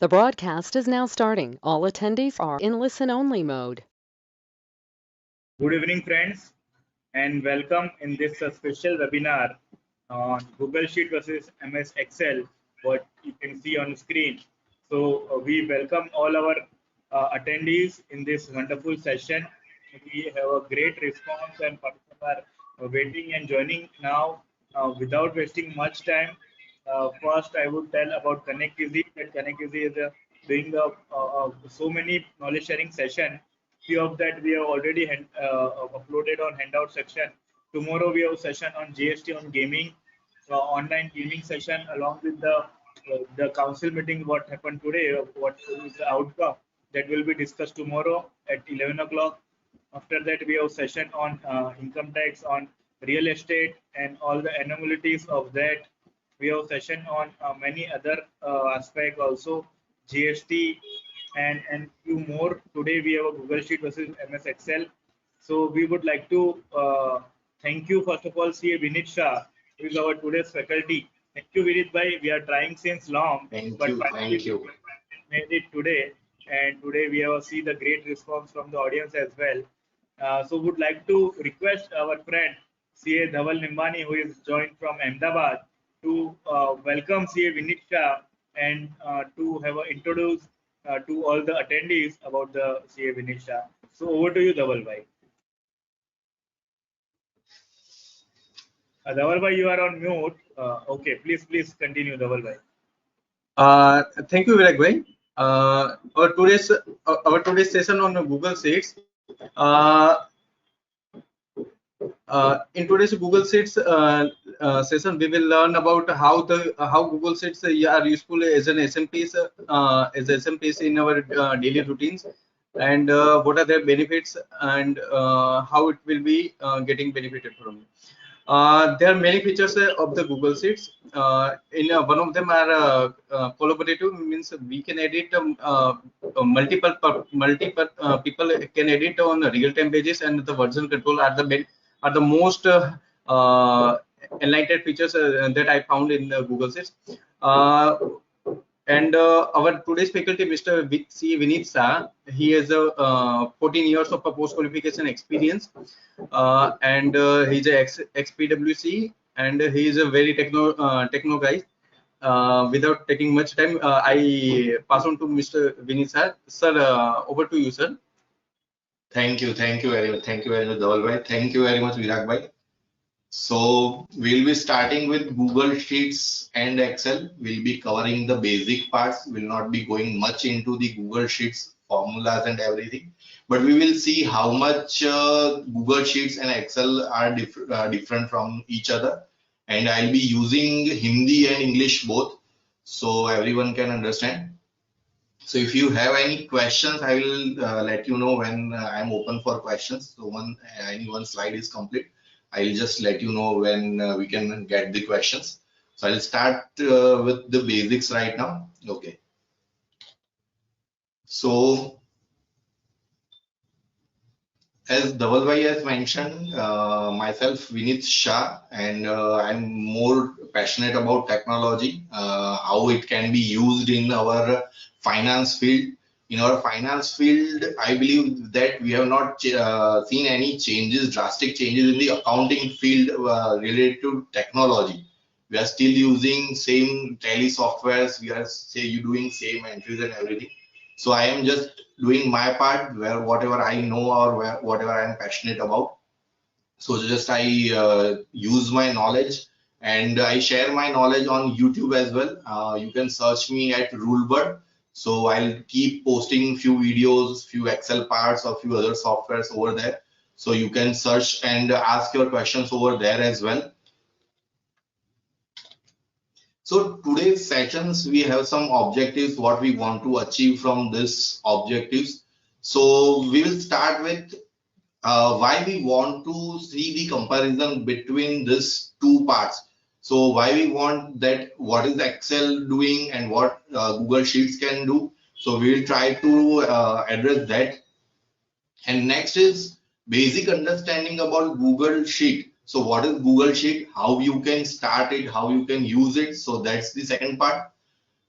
The broadcast is now starting. All attendees are in listen-only mode. Good evening, friends, and welcome in this special webinar on Google Sheet versus MS Excel, what you can see on screen. So, we welcome all our attendees in this wonderful session. We have a great response, and participants are waiting and joining now. Without wasting much time, first I would tell about Connect Easy. That Connect Easy is doing so many knowledge sharing session. Few of that we have already uploaded on handout section. Tomorrow we have a session on GST on gaming, online gaming session along with the council meeting. What happened today? What is the outcome? That will be discussed tomorrow at 11 o'clock. After that, we have session on income tax, on real estate, and all the anomalies of that. We have session on many other aspects also, GST, and few more. Today we have a Google Sheet versus MS Excel. So we would like to thank you first of all, CA Vinit Shah, who is our today's faculty. Thank you, Vinit bhai. We are trying since long, Thank but you, finally thank you. we made it today. And today we have see the great response from the audience as well. So would like to request our friend CA Dhaval Nimbani, who is joined from Ahmedabad, to welcome CA Vinit Shah and to have a introduce to all the attendees about the CA Vinit Shah. So over to you, Dhaval bhai. Dhaval bhai, you are on mute. Okay, please continue, Dhaval bhai. Thank you, Virag bhai. Our today's session on Google Sheets. In today's Google Sheets session, we will learn about how Google Sheets are useful as an SMPs in our daily routines, and what are their benefits, and how it will be getting benefited from. There are many features of the Google Sheets. One of them are collaborative, means we can edit multiple people can edit on a real-time basis, and the version control are the most enlightened features that I found in Google Sheets. And our today's faculty, Mr. C. Vinit Shah, he has 14 years of post qualification experience, and he's a ex PwC, and he is a very techno guy. Without taking much time, I pass on to Mr. Vinit Shah. Sir, over to you, sir. Thank you very much. Thank you very much, Dhaval bhai. Thank you very much, Virag bhai. So we'll be starting with Google Sheets and Excel. We'll be covering the basic parts. We'll not be going much into the Google Sheets formulas and everything, but we will see how much Google Sheets and Excel are different from each other. And I'll be using Hindi and English both, so everyone can understand. So if you have any questions, I will let you know when I'm open for questions. So when any one slide is complete, I'll just let you know when we can get the questions. So I'll start with the basics right now. Okay. So as Dhaval bhai has mentioned, myself Vinit Shah, and I'm more passionate about technology, how it can be used in our finance field. In our finance field, I believe that we have not seen any changes, drastic changes in the accounting field related to technology. We are still using same tally softwares. We are doing same entries and everything. So I am just doing my part where whatever I know or whatever I am passionate about. So just I use my knowledge, and I share my knowledge on YouTube as well. You can search me at Rulebird. So I'll keep posting few videos, few Excel parts, or few other softwares over there. So you can search and ask your questions over there as well. So today's sessions, we have some objectives, what we want to achieve from this objectives. So we will start with why we want to see the comparison between these two parts. So why we want that, what is Excel doing and what Google Sheets can do. So we will try to address that. And next is basic understanding about Google Sheet. So what is Google Sheet? How you can start it, how you can use it. So that's the second part.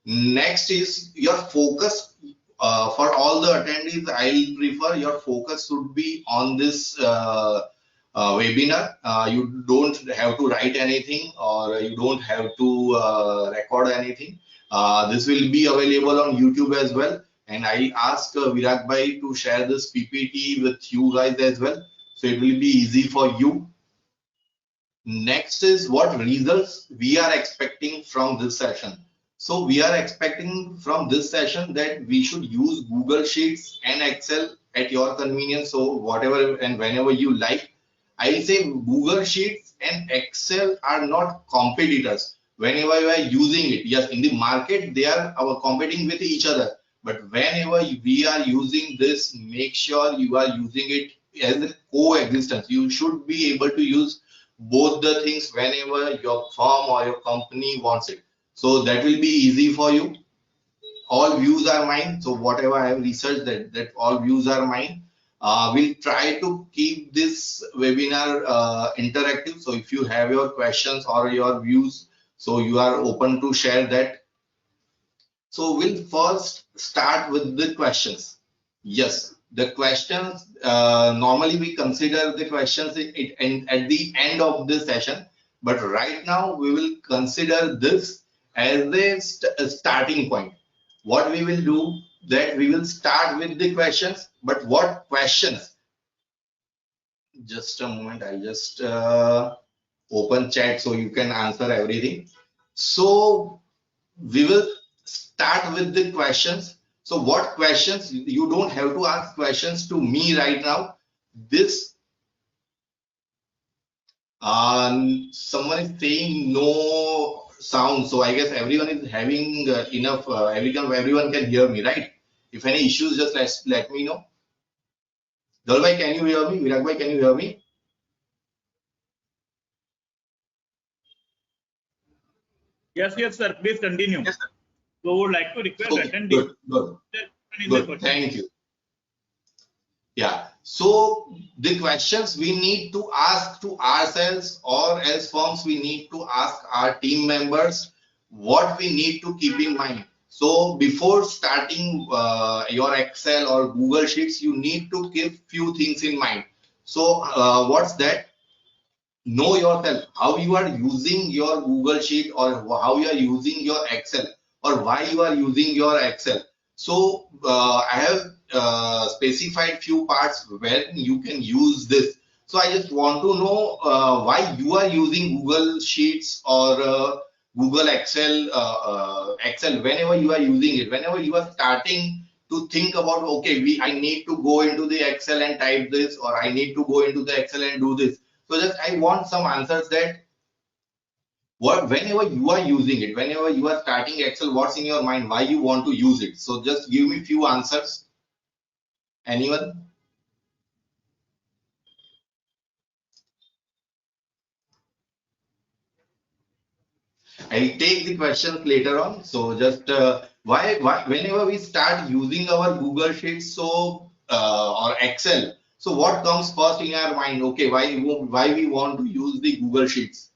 Next is your focus. For all the attendees, I'll prefer your focus should be on this webinar. You don't have to write anything, or you don't have to record anything. This will be available on YouTube as well. And I ask Virag Bhai to share this PPT with you guys as well. So it will be easy for you. Next is what results we are expecting from this session. So we are expecting from this session that we should use Google Sheets and Excel at your convenience. So whatever and whenever you like, I'll say Google Sheets and Excel are not competitors. Whenever you are using it, yes, in the market, they are competing with each other. But whenever we are using this, make sure you are using it as a coexistence. You should be able to use both the things whenever your firm or your company wants it. So that will be easy for you. All views are mine. So whatever I have researched, that all views are mine. We'll try to keep this webinar interactive. So if you have your questions or your views, so you are open to share that. So we'll first start with the questions. Yes, the questions, normally we consider the questions at the end of the session, but right now we will consider this as a starting point. What we will do, that we will start with the questions, but what questions? Just a moment, I'll just open chat so you can answer everything. So we will start with the questions. So what questions? You don't have to ask questions to me right now. This someone is saying no sound, so I guess everyone is having enough. Everyone can hear me, right? If any issues, just let me know. Dhawal bhai, can you hear me? Virag bhai, can you hear me? Yes, sir. Please continue. Yes, sir. So would like to request Okay, attendees. good. Thank you. Yeah. So the questions we need to ask to ourselves, or as firms we need to ask our team members, what we need to keep in mind. So before starting your Excel or Google Sheets, you need to keep few things in mind. So what's that? Know yourself, how you are using your Google Sheet, or how you are using your Excel, or why you are using your Excel. So I have specified few parts where you can use this. So I just want to know why you are using Google Sheets or Google Excel whenever you are using it, whenever you are starting to think about, okay, I need to go into the Excel and type this, or I need to go into the Excel and do this. So just I want some answers that whenever you are using it, whenever you are starting Excel, what's in your mind, why you want to use it. So just give me few answers. Anyone? I'll take the questions later on. So just why whenever we start using our Google Sheets, so or Excel, so what comes first in our mind? Okay, why we want to use the Google Sheets?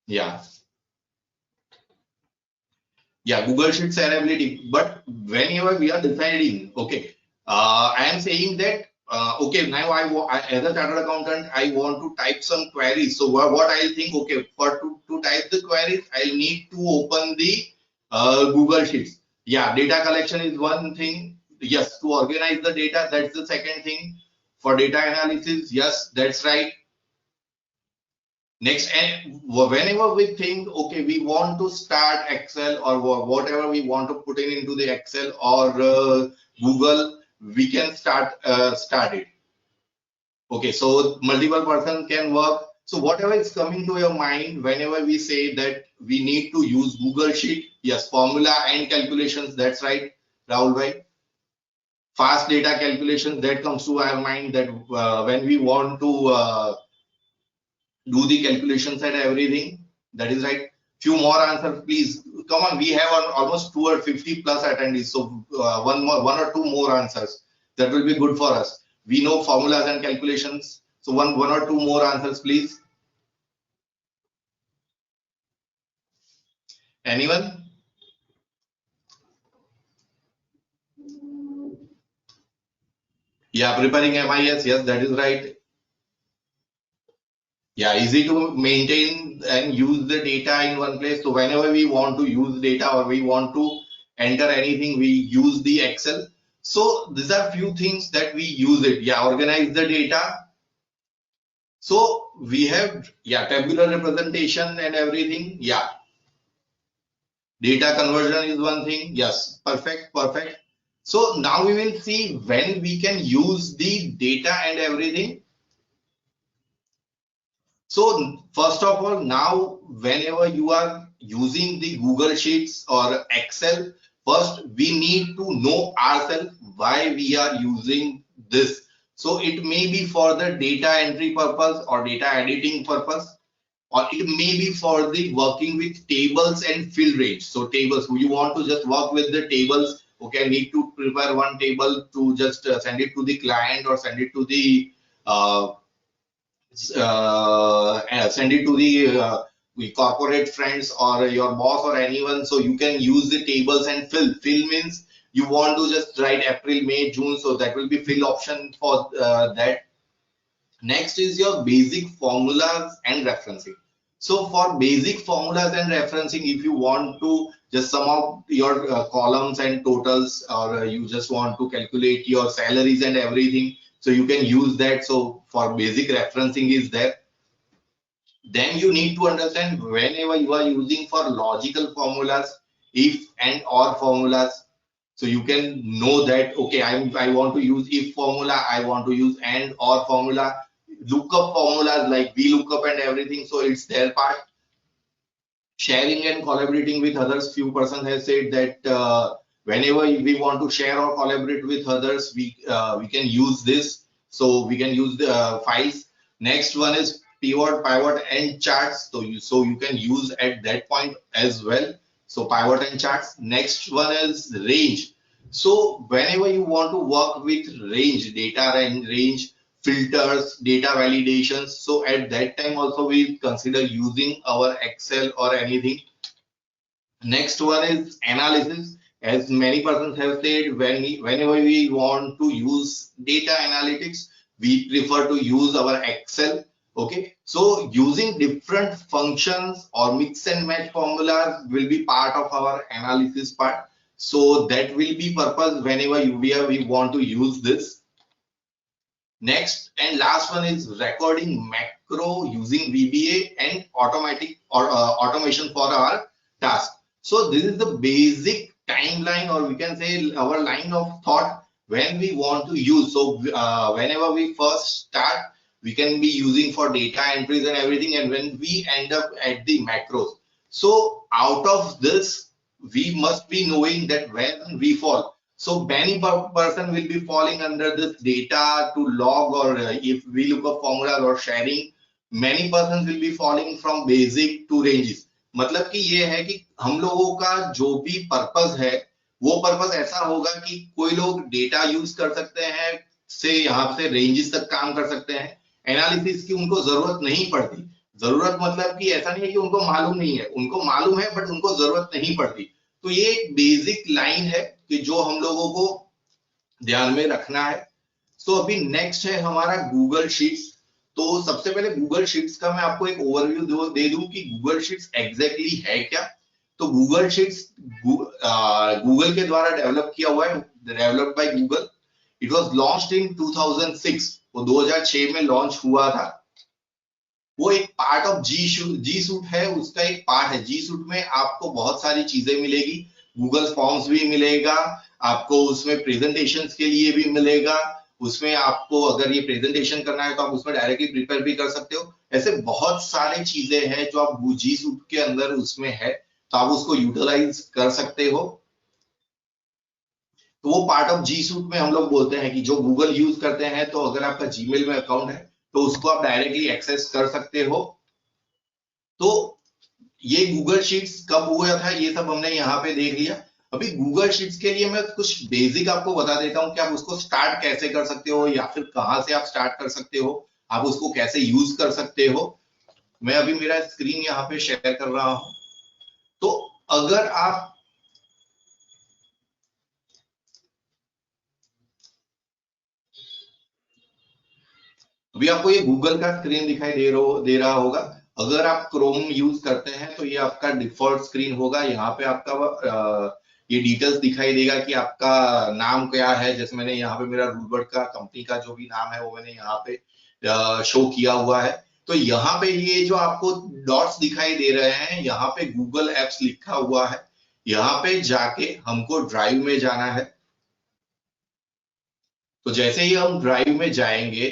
Yeah. Yeah, Google Sheets availability. But whenever we are deciding, okay, I am saying that okay, now as a chartered accountant, I want to type some queries. So what I'll think, okay, to type the queries, I need to open the Google Sheets. Yeah, data collection is one thing. Yes, to organize the data, that's the second thing. For data analysis, yes, that's right. Next, and whenever we think, okay, we want to start Excel or whatever we want to put into the Excel or Google, we can start it. Okay, so multiple person can work. So whatever is coming to your mind, whenever we say that we need to use Google Sheet, yes, formula and calculations, that's right, Rahul bhai. Fast data calculations, that comes to our mind, that when we want to do the calculations and everything. That is right. Few more answers, please. come on, we have almost 250 plus attendees, so one or two more answers, that will be good for us. We know formulas and calculations, so one or two more answers, please. Anyone? Yeah, preparing MIS, yes, that is right. Yeah, easy to maintain and use the data in one place. So whenever we want to use data or we want to enter anything, we use the Excel. So these are few things that we use it. Yeah, organize the data. So we have, yeah, tabular representation and everything. Yeah. Data conversion is one thing. Yes, perfect, perfect. So now we will see when we can use the data and everything. So first of all, now whenever you are using the Google Sheets or Excel, first we need to know ourselves why we are using this. So it may be for the data entry purpose or data editing purpose, or it may be for the working with tables and field range. So tables, you want to just work with the tables. Okay, I need to prepare one table to just send it to the client or send it to the send it to the corporate friends or your boss or anyone, so you can use the tables and fill. Fill means you want to just write April, May, June, so that will be fill option for that. Next is your basic formulas and referencing. So for basic formulas and referencing, if you want to just sum up your columns and totals, or you just want to calculate your salaries and everything, so you can use that. So for basic referencing is there. Then you need to understand whenever you are using for logical formulas, if and or formulas, so you can know that, okay, I want to use if formula, I want to use and or formula, lookup formulas like VLOOKUP and everything, so it's their part. Sharing and collaborating with others, few person has said that whenever we want to share or collaborate with others, we can use this, so we can use the files. Next one is pivot and charts, so you can use at that point as well, so pivot and charts. Next one is range. So whenever you want to work with range, data and range, filters, data validations, so at that time also we consider using our Excel or anything. Next one is analysis. As many persons have said, whenever we want to use data analytics, we prefer to use our Excel. Okay, so using different functions or mix and match formulas will be part of our analysis part. So that will be purpose whenever we want to use this. Next and last one is recording macro using VBA and automatic or automation for our task. So this is the basic timeline, or we can say our line of thought when we want to use. So whenever we first start, we can be using for data entries and everything, and when we end up at the macros. So out of this, we must be knowing that when we fall. So many person will be falling under this data to log, or if we look up formulas or sharing, many persons will be falling from basic to ranges. मतलब कि ये है कि हम लोगों का जो भी पर्पस है, वो पर्पस ऐसा होगा कि कोई लोग डेटा यूज कर सकते हैं, से यहाँ से रेंजेस तक काम कर सकते हैं, एनालिसिस की उनको जरूरत नहीं पड़ती। जरूरत मतलब कि ऐसा नहीं है कि उनको मालूम नहीं है, उनको मालूम है बट उनको जरूरत नहीं पड़ती। तो ये एक बेसिक लाइन है कि जो हम लोगों को ध्यान में रखना है। सो अभी नेक्स्ट है हमारा गूगल शीट्स। तो सबसे पहले गूगल शीट्स का मैं आपको एक ओवरव्यू दे दूं कि गूगल शीट्स एग्जैक्टली है क्या। तो गूगल शीट्स गूगल के द्वारा डेवलप किया हुआ है, developed by Google. It was launched in 2006, वो 2006 में लॉन्च हुआ था। वो एक पार्ट ऑफ जी सूट है, उसका एक पार्ट है। जी सूट में आपको बहुत सारी चीजें मिलेगी, गूगल फॉर्म्स भी मिलेगा आपको, उसमें प्रेजेंटेशंस के लिए भी मिलेगा, उसमें आपको अगर ये प्रेजेंटेशन करना है तो आप उसमें डायरेक्टली प्रिपेयर भी कर सकते हो। ऐसे बहुत सारे चीजें हैं जो आप जी सूट के अंदर उसमें है, तो आप उसको यूटिलाइज कर सकते हो। तो वो पार्ट ऑफ जी सूट में हम लोग बोलते हैं कि जो गूगल यूज करते हैं, तो अगर आपका जीमेल में अकाउंट है तो उसको आप डायरेक्टली एक्सेस कर सकते हो। तो ये गूगल शीट्स कब हुआ था ये सब हमने यहाँ पे देख लिया। अभी गूगल शीट्स के लिए मैं कुछ बेसिक आपको बता देता हूँ कि आप उसको स्टार्ट कैसे कर सकते हो या फिर कहाँ से आप स्टार्ट कर सकते हो, आप उसको कैसे यूज कर सकते हो। मैं अभी मेरा स्क्रीन यहाँ पे शेयर कर रहा हूँ। तो अगर आप अभी आपको ये गूगल का स्क्रीन दिखाई दे रहा होगा। अगर आप क्रोम यूज करते हैं तो ये आपका डिफॉल्ट स्क्रीन होगा। यहाँ पे आपका ये डिटेल्स दिखाई देगा कि आपका नाम क्या है। जैसे मैंने यहाँ पे मेरा रूलबर्ट का कंपनी का जो भी नाम है वो मैंने यहाँ पे शो किया हुआ है। तो यहाँ पे ये जो आपको डॉट्स दिखाई दे रहे हैं, यहाँ पे गूगल एप्स लिखा हुआ है। यहाँ पे जाके हमको ड्राइव में जाना है। तो जैसे ही हम ड्राइव में जाएंगे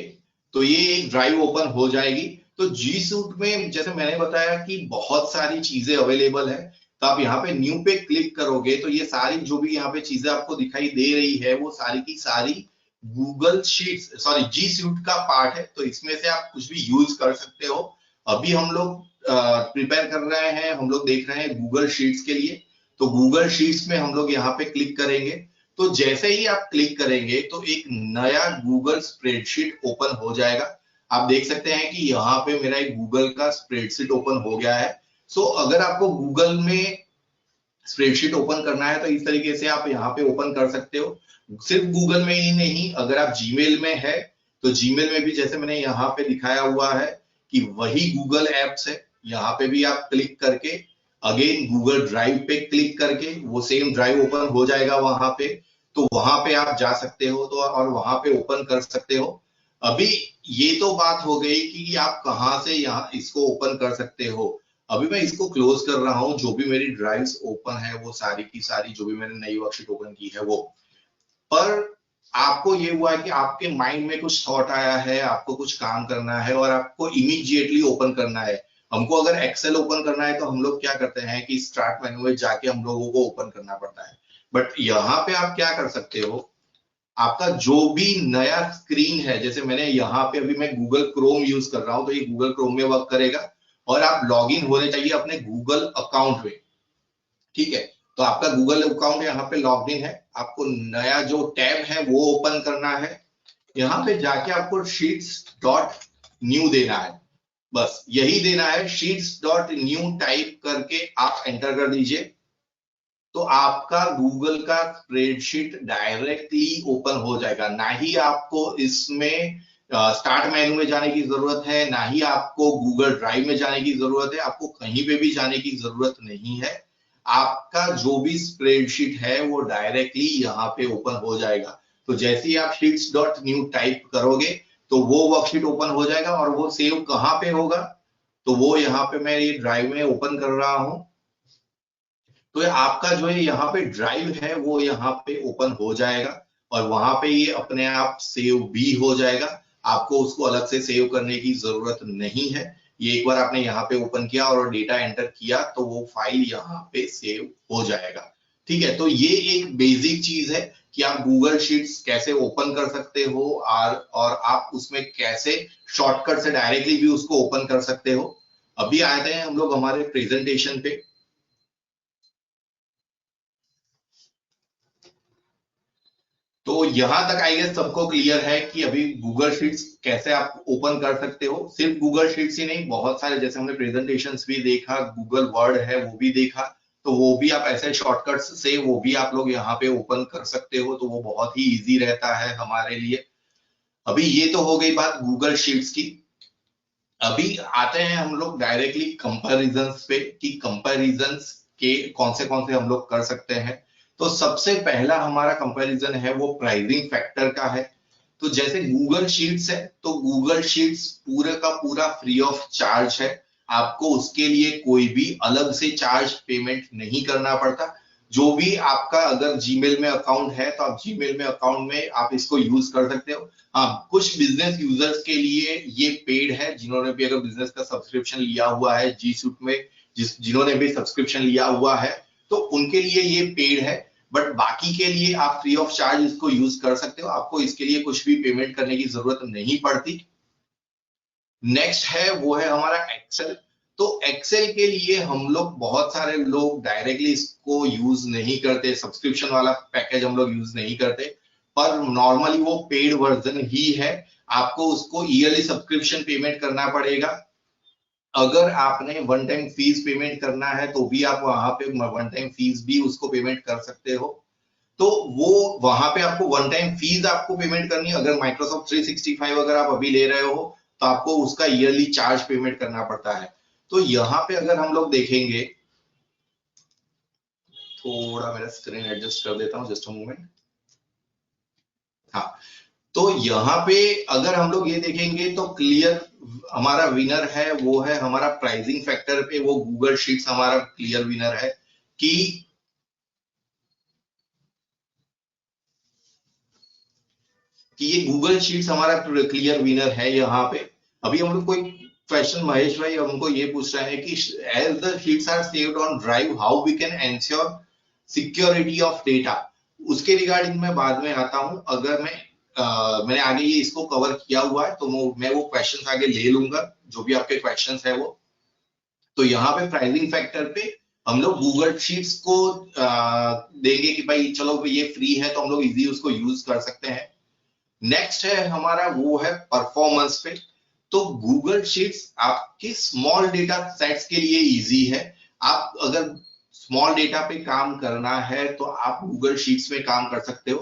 तो ये एक ड्राइव ओपन हो जाएगी। तो जी सूट में जैसे मैंने बताया कि बहुत सारी चीजें अवेलेबल है। तो आप यहाँ पे न्यू पे क्लिक करोगे तो ये सारी जो भी यहाँ पे चीजें आपको दिखाई दे रही है वो सारी की सारी गूगल शीट्स सॉरी जी सूट का पार्ट है। तो इसमें से आप कुछ भी यूज कर सकते हो। अभी हम लोग प्रिपेयर कर रहे हैं, हम लोग देख रहे हैं गूगल शीट्स के लिए। तो गूगल शीट्स में हम लोग यहाँ पे क्लिक करेंगे। तो जैसे ही आप क्लिक करेंगे तो एक नया गूगल स्प्रेडशीट ओपन हो जाएगा। आप देख सकते हैं कि यहाँ पे मेरा एक गूगल का स्प्रेडशीट ओपन हो गया है। सो अगर आपको गूगल में स्प्रेडशीट ओपन करना है तो इस तरीके से आप यहाँ पे ओपन कर सकते हो। सिर्फ गूगल में ही नहीं, अगर आप जीमेल में है तो जीमेल में भी जैसे मैंने यहाँ पे दिखाया हुआ है कि वही गूगल एप्स है। यहाँ पे भी आप क्लिक करके अगेन गूगल ड्राइव पे क्लिक करके वो सेम ड्राइव ओपन हो जाएगा वहां पे। तो वहां पे आप जा सकते हो तो और वहां पे ओपन कर सकते हो। अभी ये तो बात हो गई कि आप कहाँ से यहाँ इसको ओपन कर सकते हो। अभी मैं इसको क्लोज कर रहा हूँ। जो भी मेरी ड्राइव्स ओपन है वो सारी की सारी जो भी मैंने नई वर्कशीट ओपन की है वो। पर आपको ये हुआ है कि आपके माइंड में कुछ थॉट आया है, आपको कुछ काम करना है और आपको इमीडिएटली ओपन करना है। हमको अगर एक्सेल ओपन करना है तो हम लोग क्या करते हैं कि स्टार्ट मेन्यू में जाके हम लोगों को ओपन करना पड़ता है। बट यहाँ पे आप क्या कर सकते हो, आपका जो भी नया स्क्रीन है, जैसे मैंने यहाँ पे अभी मैं गूगल क्रोम यूज कर रहा हूँ तो ये गूगल क्रोम में वर्क करेगा और आप लॉग इन होने चाहिए अपने गूगल अकाउंट में। ठीक है, तो आपका गूगल अकाउंट यहाँ पे लॉग इन है। आपको नया जो टैब है वो ओपन करना है। यहाँ पे जाके आपको शीट्स डॉट न्यू देना है। बस यही देना है, शीट्स डॉट न्यू टाइप करके आप एंटर कर दीजिए। तो आपका गूगल का स्प्रेडशीट डायरेक्टली ओपन हो जाएगा। ना ही आपको इसमें स्टार्ट मेन्यू में जाने की जरूरत है, ना ही आपको गूगल ड्राइव में जाने की जरूरत है, आपको कहीं पे भी जाने की जरूरत नहीं है। आपका जो भी स्प्रेडशीट है वो डायरेक्टली यहाँ पे ओपन हो जाएगा। तो जैसे ही आप शीट्स डॉट न्यू टाइप करोगे तो वो वर्कशीट ओपन हो जाएगा। और वो सेव कहाँ पे होगा, तो वो यहाँ पे मैं ये ड्राइव में ओपन कर रहा हूं। तो आपका जो है यहाँ पे ड्राइव है वो यहाँ पे ओपन हो जाएगा और वहां पे ये अपने आप सेव भी हो जाएगा। आपको उसको अलग से सेव करने की जरूरत नहीं है। ये एक बार आपने यहाँ पे ओपन किया और डेटा एंटर किया तो वो फाइल यहाँ पे सेव हो जाएगा। ठीक है, तो ये एक बेसिक चीज है कि आप गूगल शीट्स कैसे ओपन कर सकते हो और आप उसमें कैसे शॉर्टकट से डायरेक्टली भी उसको ओपन कर सकते हो। अभी आते हैं हम लोग हमारे प्रेजेंटेशन पे। तो यहां तक आई गेस सबको क्लियर है कि अभी गूगल शीट्स कैसे आप ओपन कर सकते हो। सिर्फ गूगल शीट्स ही नहीं, बहुत सारे जैसे हमने प्रेजेंटेशंस भी देखा, गूगल वर्ड है वो भी देखा। तो वो भी आप ऐसे शॉर्टकट्स से वो भी आप लोग यहाँ पे ओपन कर सकते हो। तो वो बहुत ही इजी रहता है हमारे लिए। अभी ये तो हो गई बात गूगल शीट्स की। अभी आते हैं हम लोग डायरेक्टली कंपैरिजंस पे कि कंपैरिजंस के कौन से हम लोग कर सकते हैं। तो सबसे पहला हमारा कंपैरिजन है वो प्राइसिंग फैक्टर का है। तो जैसे गूगल शीट्स है तो गूगल शीट्स पूरे का पूरा फ्री ऑफ चार्ज है। आपको उसके लिए कोई भी अलग से चार्ज पेमेंट नहीं करना पड़ता। जो भी आपका अगर जीमेल में अकाउंट है तो आप जीमेल में अकाउंट में आप इसको यूज कर सकते हो। हाँ, कुछ बिजनेस यूजर्स के लिए ये पेड है। जिन्होंने भी अगर बिजनेस का सब्सक्रिप्शन लिया हुआ है जी सूट में, जिन्होंने भी सब्सक्रिप्शन लिया हुआ है तो उनके लिए ये पेड है। बट बाकी के लिए आप फ्री ऑफ चार्ज इसको यूज कर सकते हो। आपको इसके लिए कुछ भी पेमेंट करने की जरूरत नहीं पड़ती। नेक्स्ट है वो है हमारा एक्सेल। तो एक्सेल के लिए हम लोग बहुत सारे लोग डायरेक्टली इसको यूज नहीं करते, सब्सक्रिप्शन वाला पैकेज हम लोग यूज नहीं करते, पर नॉर्मली वो पेड वर्जन ही है, आपको उसको ईयरली सब्सक्रिप्शन पेमेंट करना पड़ेगा। अगर आपने वन टाइम फीस पेमेंट करना है तो भी आप वहां पे वन टाइम फीस भी उसको पेमेंट कर सकते हो। तो वो वहां पे आपको वन टाइम फीस आपको पेमेंट करनी है। अगर माइक्रोसॉफ्ट 365 अगर आप अभी ले रहे हो तो आपको उसका ईयरली चार्ज पेमेंट करना पड़ता है। तो यहाँ पे अगर हम लोग देखेंगे, थोड़ा मेरा स्क्रीन एडजस्ट कर देता हूँ, जस्ट अ मोमेंट। हाँ, तो यहाँ पे अगर हम लोग ये देखेंगे तो क्लियर हमारा विनर है, वो है हमारा प्राइसिंग फैक्टर पे, वो गूगल शीट्स हमारा क्लियर विनर है कि ये गूगल शीट्स हमारा क्लियर विनर है। यहाँ पे अभी हम लोग कोई क्वेश्चन महेश भाई हमको ये पूछ रहे हैं कि as the sheets are saved on drive how we can ensure security of data. उसके रिगार्डिंग मैं बाद में आता हूं। अगर मैंने आगे ये इसको कवर किया हुआ है तो मैं वो क्वेश्चंस आगे ले लूंगा, जो भी आपके क्वेश्चंस है वो। तो यहाँ पे प्राइसिंग फैक्टर पे हम लोग गूगल शीट्स को देंगे कि भाई चलो ये फ्री है तो हम लोग इजी उसको यूज कर सकते हैं। नेक्स्ट है हमारा वो है परफॉर्मेंस पे। तो गूगल शीट्स आपके स्मॉल डेटा सेट्स के लिए इजी है। आप अगर स्मॉल डेटा पे काम करना है तो आप गूगल शीट्स में काम कर सकते हो,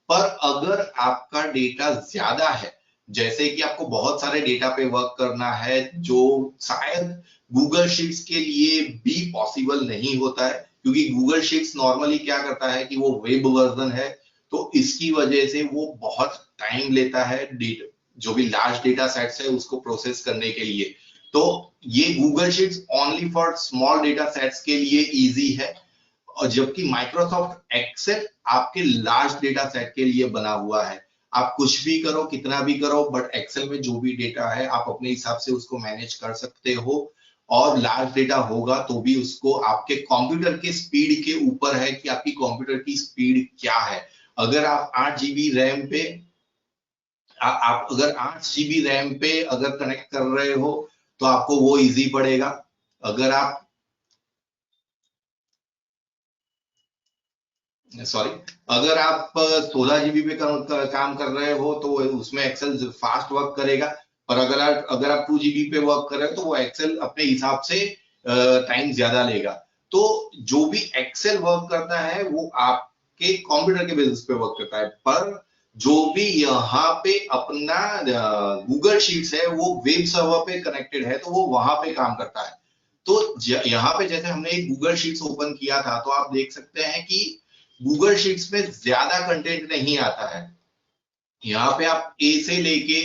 पर अगर आपका डेटा ज्यादा है, जैसे कि आपको बहुत सारे डेटा पे वर्क करना है जो शायद गूगल शीट्स के लिए भी पॉसिबल नहीं होता है, क्योंकि गूगल शीट्स नॉर्मली क्या करता है कि वो वेब वर्जन है, तो इसकी वजह से वो बहुत टाइम लेता है डेटा, जो भी लार्ज डेटा सेट्स है उसको प्रोसेस करने के लिए। तो ये Google sheets only for small data sets के लिए इजी है, और जबकि माइक्रोसॉफ्ट एक्सेल आपके लार्ज डेटा सेट के लिए बना हुआ है। आप कुछ भी करो, कितना भी करो, बट एक्सेल में जो भी डेटा है आप अपने हिसाब से उसको मैनेज कर सकते हो, और लार्ज डेटा होगा तो भी उसको आपके कंप्यूटर के स्पीड के ऊपर है कि आपकी कंप्यूटर की स्पीड क्या है। अगर आप 8 GB रैम पे आप अगर 8 GB रैम पे अगर कनेक्ट कर रहे हो तो आपको वो इजी पड़ेगा। अगर आप अगर आप 16 GB पे काम कर रहे हो तो उसमें एक्सेल फास्ट वर्क करेगा, पर अगर आप 2 GB पे वर्क कर रहे हो तो वो एक्सेल अपने हिसाब से टाइम ज्यादा लेगा। तो जो भी एक्सेल वर्क करता है वो आपके कंप्यूटर के बेसिस पे वर्क करता है, पर जो भी यहाँ पे अपना गूगल शीट्स है वो वेब सर्वर पे कनेक्टेड है, तो वो वहां पे काम करता है। तो यहाँ पे जैसे हमने एक गूगल शीट्स ओपन किया था तो आप देख सकते हैं कि गूगल शीट्स में ज्यादा कंटेंट नहीं आता है। यहाँ पे आप ए से लेके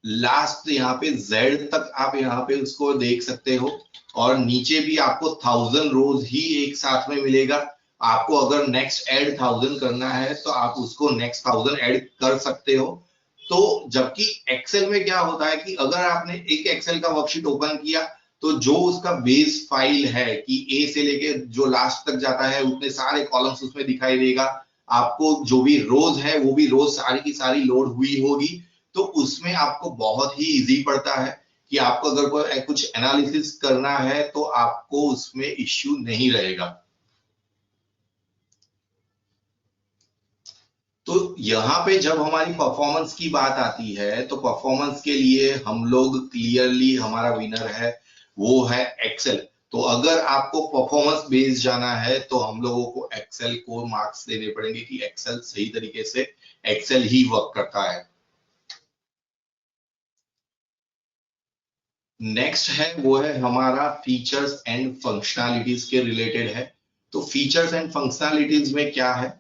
लास्ट यहाँ पे जेड तक आप यहाँ पे उसको देख सकते हो, और नीचे भी आपको 1000 रोज ही एक साथ में मिलेगा। आपको अगर नेक्स्ट ऐड 1000 करना है तो आप उसको नेक्स्ट 1000 ऐड कर सकते हो। तो जबकि एक्सेल में क्या होता है कि अगर आपने एक एक्सेल का वर्कशीट ओपन किया तो जो उसका बेस फाइल है कि ए से लेके जो लास्ट तक जाता है उतने सारे कॉलम्स उसमें दिखाई देगा। आपको जो भी रोज है वो भी रोज सारी की सारी लोड हुई होगी, तो उसमें आपको बहुत ही इजी पड़ता है कि आपको अगर कोई कुछ एनालिसिस करना है तो आपको उसमें इश्यू नहीं रहेगा। तो यहाँ पे जब हमारी परफॉर्मेंस की बात आती है तो परफॉर्मेंस के लिए हम लोग क्लियरली हमारा विनर है वो है एक्सेल। तो अगर आपको परफॉर्मेंस बेस्ड जाना है तो हम लोगों को एक्सेल को मार्क्स देने पड़ेंगे कि एक्सेल सही तरीके से एक्सेल ही वर्क करता है। नेक्स्ट है वो है हमारा फीचर्स एंड फंक्शनैलिटीज के रिलेटेड है। तो फीचर्स एंड फंक्शनैलिटीज में क्या है,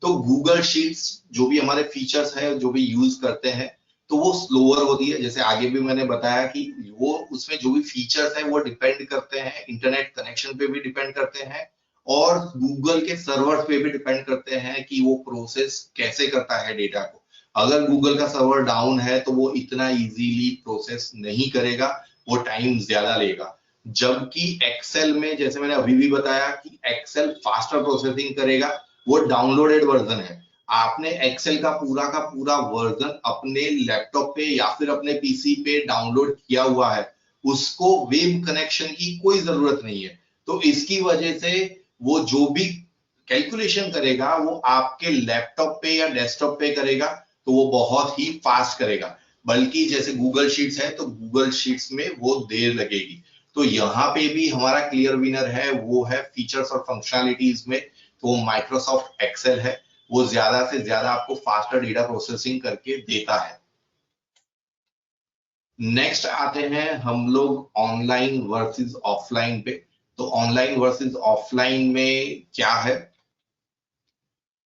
तो गूगल शीट्स जो भी हमारे फीचर्स है जो भी यूज करते हैं तो वो स्लोअर होती है। जैसे आगे भी मैंने बताया कि वो उसमें जो भी फीचर्स है वो डिपेंड करते हैं इंटरनेट कनेक्शन पे भी डिपेंड करते हैं, और गूगल के सर्वर्स पे भी डिपेंड करते हैं कि वो प्रोसेस कैसे करता है डेटा को। अगर गूगल का सर्वर डाउन है तो वो इतना इजीली प्रोसेस नहीं करेगा, वो टाइम ज्यादा लेगा। जबकि एक्सेल में जैसे मैंने अभी भी बताया कि एक्सेल फास्टर प्रोसेसिंग करेगा, वो डाउनलोडेड वर्जन है। आपने एक्सेल का पूरा वर्जन अपने लैपटॉप पे या फिर अपने पीसी पे डाउनलोड किया हुआ है, उसको वेब कनेक्शन की कोई जरूरत नहीं है। तो इसकी वजह से वो जो भी कैलकुलेशन करेगा वो आपके लैपटॉप पे या डेस्कटॉप पे करेगा, तो वो बहुत ही फास्ट करेगा। बल्कि जैसे गूगल शीट्स है तो गूगल शीट्स में वो देर लगेगी। तो यहाँ पे भी हमारा क्लियर विनर है, वो है फीचर्स और फंक्शनलिटीज में, तो माइक्रोसॉफ्ट एक्सेल है। वो ज्यादा से ज्यादा आपको फास्टर डेटा प्रोसेसिंग करके देता है। नेक्स्ट आते हैं हम लोग ऑनलाइन वर्सेस ऑफलाइन पे। तो ऑनलाइन वर्सेस ऑफलाइन में क्या है?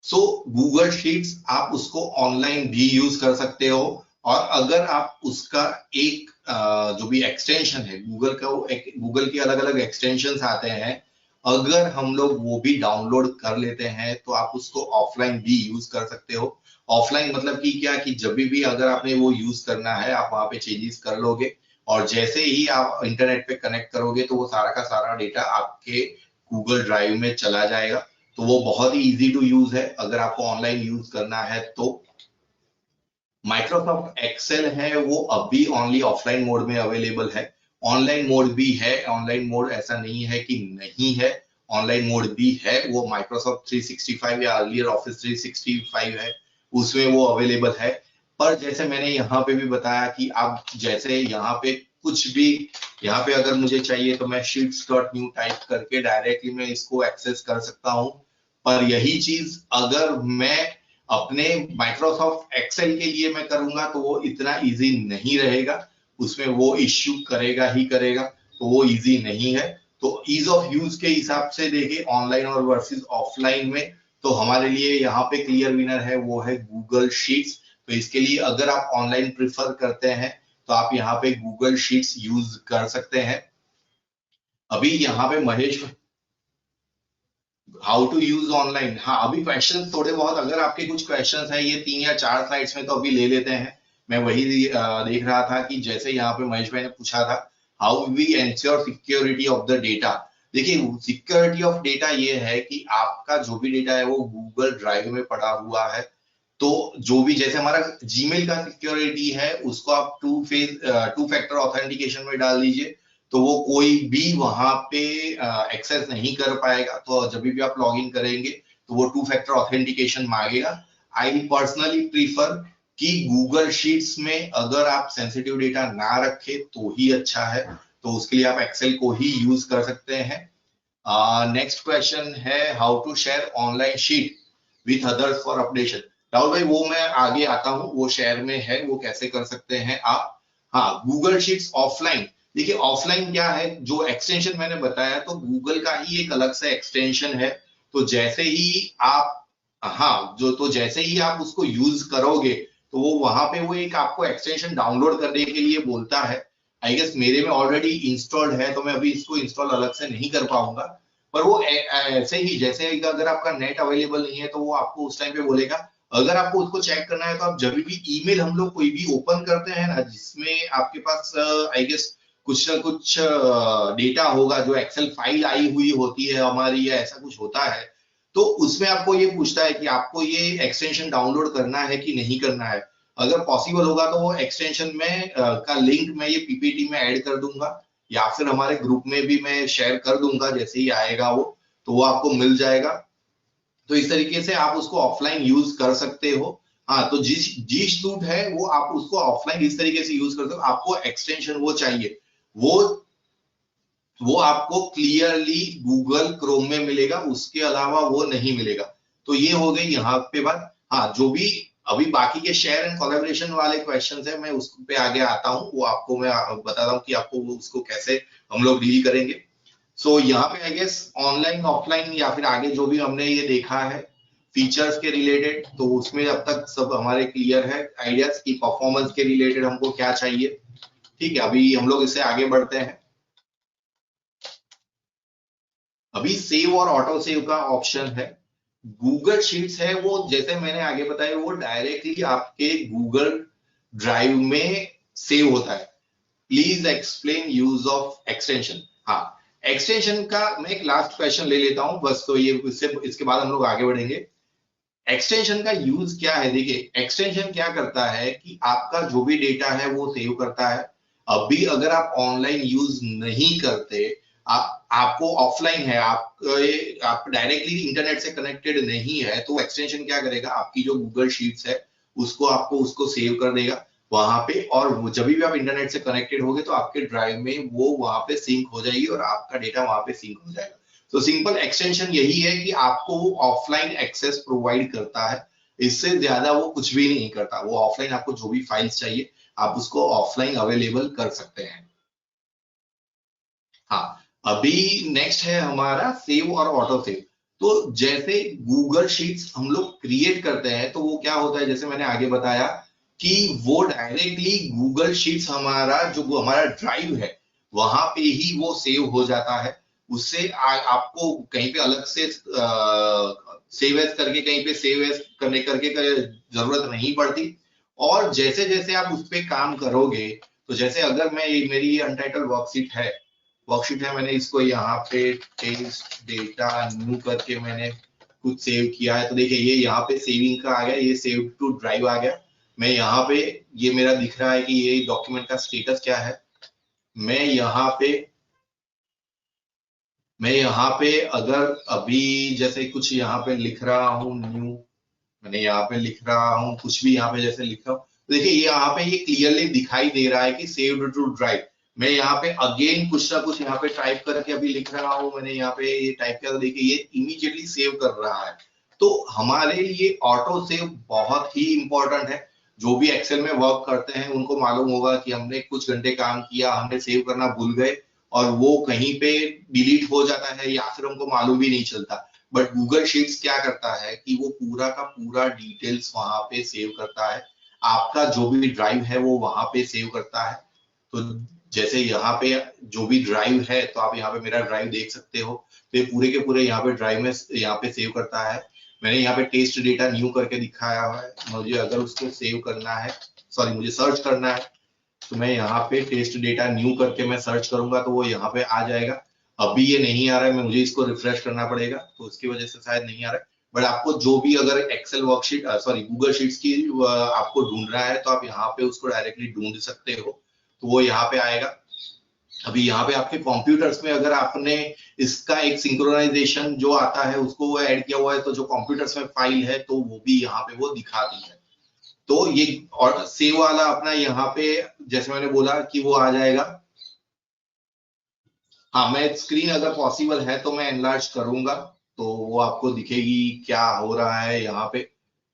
गूगल शीट्स आप उसको ऑनलाइन भी यूज कर सकते हो, और अगर आप उसका एक जो भी एक्सटेंशन है गूगल का, वो गूगल के अलग अलग एक्सटेंशन आते हैं, अगर हम लोग वो भी डाउनलोड कर लेते हैं तो आप उसको ऑफलाइन भी यूज कर सकते हो। ऑफलाइन मतलब कि क्या, कि जब भी अगर आपने वो यूज करना है आप वहां पे चेंजेस कर लोगे, और जैसे ही आप इंटरनेट पे कनेक्ट करोगे तो वो सारा का सारा डेटा आपके गूगल ड्राइव में चला जाएगा। तो वो बहुत ही इजी टू यूज है अगर आपको ऑनलाइन यूज करना है तो। माइक्रोसॉफ्ट एक्सेल है वो अभी ओनली ऑफलाइन मोड में अवेलेबल है। ऑनलाइन मोड भी है, ऑनलाइन मोड ऐसा नहीं है कि नहीं है, ऑनलाइन मोड भी है। वो माइक्रोसॉफ्ट 365 या अर्लियर ऑफिस 365 है, उसमें वो अवेलेबल है। पर जैसे मैंने यहाँ पे भी बताया कि आप जैसे यहाँ पे कुछ भी, यहाँ पे अगर मुझे चाहिए तो मैं sheets.new टाइप करके डायरेक्टली मैं इसको एक्सेस कर सकता हूँ। पर यही चीज अगर मैं अपने माइक्रोसॉफ्ट एक्सेल के लिए मैं करूंगा तो वो इतना इजी नहीं रहेगा, उसमें वो इश्यू करेगा ही करेगा, तो वो इजी नहीं है। तो ईज ऑफ यूज के हिसाब से देखें ऑनलाइन और वर्सेस ऑफलाइन में, तो हमारे लिए यहाँ पे क्लियर विनर है वो है गूगल शीट्स। तो इसके लिए अगर आप ऑनलाइन प्रिफर करते हैं तो आप यहाँ पे गूगल शीट्स यूज कर सकते हैं। अभी यहाँ पे Mahesh, how to use online, हाँ अभी क्वेश्चन थोड़े बहुत अगर आपके कुछ क्वेश्चन है ये 3 या 4 स्लाइड्स में तो अभी ले लेते हैं। मैं वही देख रहा था कि जैसे यहाँ पे महेश भाई ने पूछा था how we ensure security of the data. देखिए सिक्योरिटी ऑफ डेटा ये है कि आपका जो भी डेटा है वो गूगल ड्राइव में पड़ा हुआ है। तो जो भी जैसे हमारा जीमेल का सिक्योरिटी है उसको आप टू फैक्टर ऑथेंटिकेशन में डाल दीजिए, तो वो कोई भी वहां पे एक्सेस नहीं कर पाएगा। तो जब भी आप लॉग इन करेंगे तो वो टू फैक्टर ऑथेंटिकेशन मांगेगा। आई पर्सनली प्रीफर कि गूगल शीट्स में अगर आप सेंसिटिव डेटा ना रखे तो ही अच्छा है, तो उसके लिए आप एक्सेल को ही यूज कर सकते हैं। नेक्स्ट क्वेश्चन है how to share online sheet with others for updation. Rahul भाई वो मैं आगे आता हूँ, वो शेयर में है, वो कैसे कर सकते हैं आप। हाँ गूगल शीट्स ऑफलाइन, देखिए ऑफलाइन क्या है, जो एक्सटेंशन मैंने बताया तो गूगल का ही एक अलग से एक्सटेंशन है। तो जैसे ही आप, हाँ जो, तो जैसे ही आप उसको यूज करोगे तो वो वहां पे वो एक आपको एक्सटेंशन डाउनलोड करने के लिए बोलता है। आई गेस मेरे में ऑलरेडी इंस्टॉल्ड है तो मैं अभी इसको इंस्टॉल अलग से नहीं कर पाऊंगा। पर वो ऐसे ही जैसे अगर आपका नेट अवेलेबल नहीं है तो वो आपको उस टाइम पे बोलेगा। अगर आपको उसको चेक करना है तो आप जब भी ईमेल हम लोग कोई भी ओपन करते हैं ना जिसमें आपके पास आई गेस कुछ ना कुछ डेटा होगा जो एक्सेल फाइल आई हुई होती है हमारी या ऐसा कुछ होता है, तो उसमें आपको ये पूछता है कि आपको ये एक्सटेंशन डाउनलोड करना है कि नहीं करना है। अगर पॉसिबल होगा तो वो एक्सटेंशन में का लिंक मैं ये पीपीटी में ऐड कर दूंगा या फिर हमारे ग्रुप में भी मैं शेयर कर दूंगा, जैसे ही आएगा वो तो वो आपको मिल जाएगा। तो इस तरीके से आप उसको ऑफलाइन यूज कर सकते हो। हाँ तो जी सूट है वो आप उसको ऑफलाइन इस तरीके से यूज कर सकते हो। आपको एक्सटेंशन वो चाहिए, वो आपको क्लियरली गूगल क्रोम में मिलेगा, उसके अलावा वो नहीं मिलेगा। तो ये हो गई यहाँ पे बात। हाँ जो भी अभी बाकी के शेयर एंड कोलैबोरेशन वाले क्वेश्चंस है मैं उस पे आगे आता हूँ, वो आपको मैं बताता हूँ कि आपको उसको कैसे हम लोग डील करेंगे। सो यहाँ पे आई गेस ऑनलाइन ऑफलाइन या फिर आगे जो भी हमने ये देखा है फीचर्स के रिलेटेड, तो उसमें अब तक सब हमारे क्लियर है आइडियाज की परफॉर्मेंस के रिलेटेड हमको क्या चाहिए। ठीक है अभी हम लोग इससे आगे बढ़ते हैं। अभी सेव और ऑटो सेव का ऑप्शन है। गूगल शीट्स है वो जैसे मैंने आगे बताया वो डायरेक्टली आपके गूगल ड्राइव में सेव होता है। Please explain use of extension. हाँ एक्सटेंशन का मैं एक लास्ट क्वेश्चन ले लेता हूं बस, तो ये इसके बाद हम लोग आगे बढ़ेंगे। एक्सटेंशन का यूज क्या है, देखिए एक्सटेंशन क्या करता है कि आपका जो भी डेटा है वो सेव करता है। अभी अगर आप ऑनलाइन यूज नहीं करते, आपको ऑफलाइन है, आप डायरेक्टली इंटरनेट से कनेक्टेड नहीं है, तो एक्सटेंशन क्या करेगा, आपकी जो गूगल शीट्स है उसको सेव कर देगा वहां पे, और जब भी आप इंटरनेट से कनेक्टेड होगे तो आपके ड्राइव में वो वहां पे सिंक हो जाएगी और आपका डेटा वहां पे सिंक हो जाएगा। तो सिंपल एक्सटेंशन यही है कि आपको वो ऑफलाइन एक्सेस प्रोवाइड करता है, इससे ज्यादा वो कुछ भी नहीं करता। वो ऑफलाइन आपको जो भी फाइल्स चाहिए आप उसको ऑफलाइन अवेलेबल कर सकते हैं। हाँ, अभी नेक्स्ट है हमारा सेव और ऑटो सेव। तो जैसे गूगल शीट्स हम लोग क्रिएट करते हैं तो वो क्या होता है, जैसे मैंने आगे बताया कि वो डायरेक्टली गूगल शीट्स हमारा जो हमारा ड्राइव है वहां पे ही वो सेव हो जाता है। उससे आपको कहीं पे अलग से सेव एज करके कहीं पे सेव एज करके जरूरत नहीं पड़ती। और जैसे जैसे आप उस पर काम करोगे, तो जैसे अगर मैं मेरी अनटाइटल वर्कशीट है, मैंने इसको यहाँ पे टेस्ट डेटा न्यू करके मैंने कुछ सेव किया है, तो देखिए ये यहाँ पे सेविंग का आ गया, ये सेव टू ड्राइव आ गया। मैं यहाँ पे ये मेरा दिख रहा है कि ये डॉक्यूमेंट का स्टेटस क्या है। मैं यहाँ पे अगर अभी जैसे कुछ यहाँ पे लिख रहा हूँ न्यू, मैंने यहाँ पे लिख रहा हूँ कुछ भी यहाँ पे जैसे लिख रहा हूँ, तो देखिए यहाँ पे ये क्लियरली दिखाई दे रहा है कि सेव्ड टू ड्राइव। मैं यहाँ पे अगेन कुछ ना कुछ यहाँ पे टाइप करके अभी लिख रहा हूँ, मैंने यहाँ पे ये टाइप किया तो देखिए ये इमीडिएटली सेव कर रहा है। तो हमारे लिए ऑटो सेव बहुत ही इंपॉर्टेंट है। जो भी एक्सेल में वर्क करते हैं उनको मालूम होगा कि हमने कुछ घंटे काम किया, हमने सेव करना भूल गए और वो कहीं पे डिलीट हो जाता है या फिर हमको मालूम भी नहीं चलता। बट गूगल शीट्स क्या करता है कि वो पूरा का पूरा डिटेल्स वहां पे सेव करता है, आपका जो भी ड्राइव है वो वहां पे सेव करता है। तो जैसे यहाँ पे जो भी ड्राइव है, तो आप यहाँ पे मेरा ड्राइव देख सकते हो, तो ये पूरे के पूरे यहाँ पे ड्राइव में यहाँ पे सेव करता है। मैंने यहाँ पे टेस्ट डेटा न्यू करके दिखाया हुआ है। मुझे अगर उसको सेव करना है, सॉरी मुझे सर्च करना है, तो मैं यहाँ पे टेस्ट डेटा न्यू करके मैं सर्च करूंगा तो वो यहाँ पे आ जाएगा। अभी ये नहीं आ रहा है, मैं मुझे इसको रिफ्रेश करना पड़ेगा, तो उसकी वजह से शायद नहीं आ रहा है। बट आपको जो भी अगर Excel worksheet sorry Google Sheets की आपको ढूंढ रहा है, तो आप यहाँ पे उसको डायरेक्टली ढूंढ सकते हो, तो वो यहाँ पे आएगा। अभी यहाँ पे आपके कंप्यूटर्स में अगर आपने इसका एक सिंक्रोनाइजेशन जो आता है उसको ऐड किया हुआ है, तो जो कंप्यूटर्स में फाइल है तो वो भी यहाँ पे वो दिखाती है। तो ये और सेव वाला अपना यहाँ पे जैसे मैंने बोला कि वो आ जाएगा। हाँ, मैं स्क्रीन अगर पॉसिबल है तो मैं एनलार्ज करूंगा तो वो आपको दिखेगी क्या हो रहा है यहाँ पे,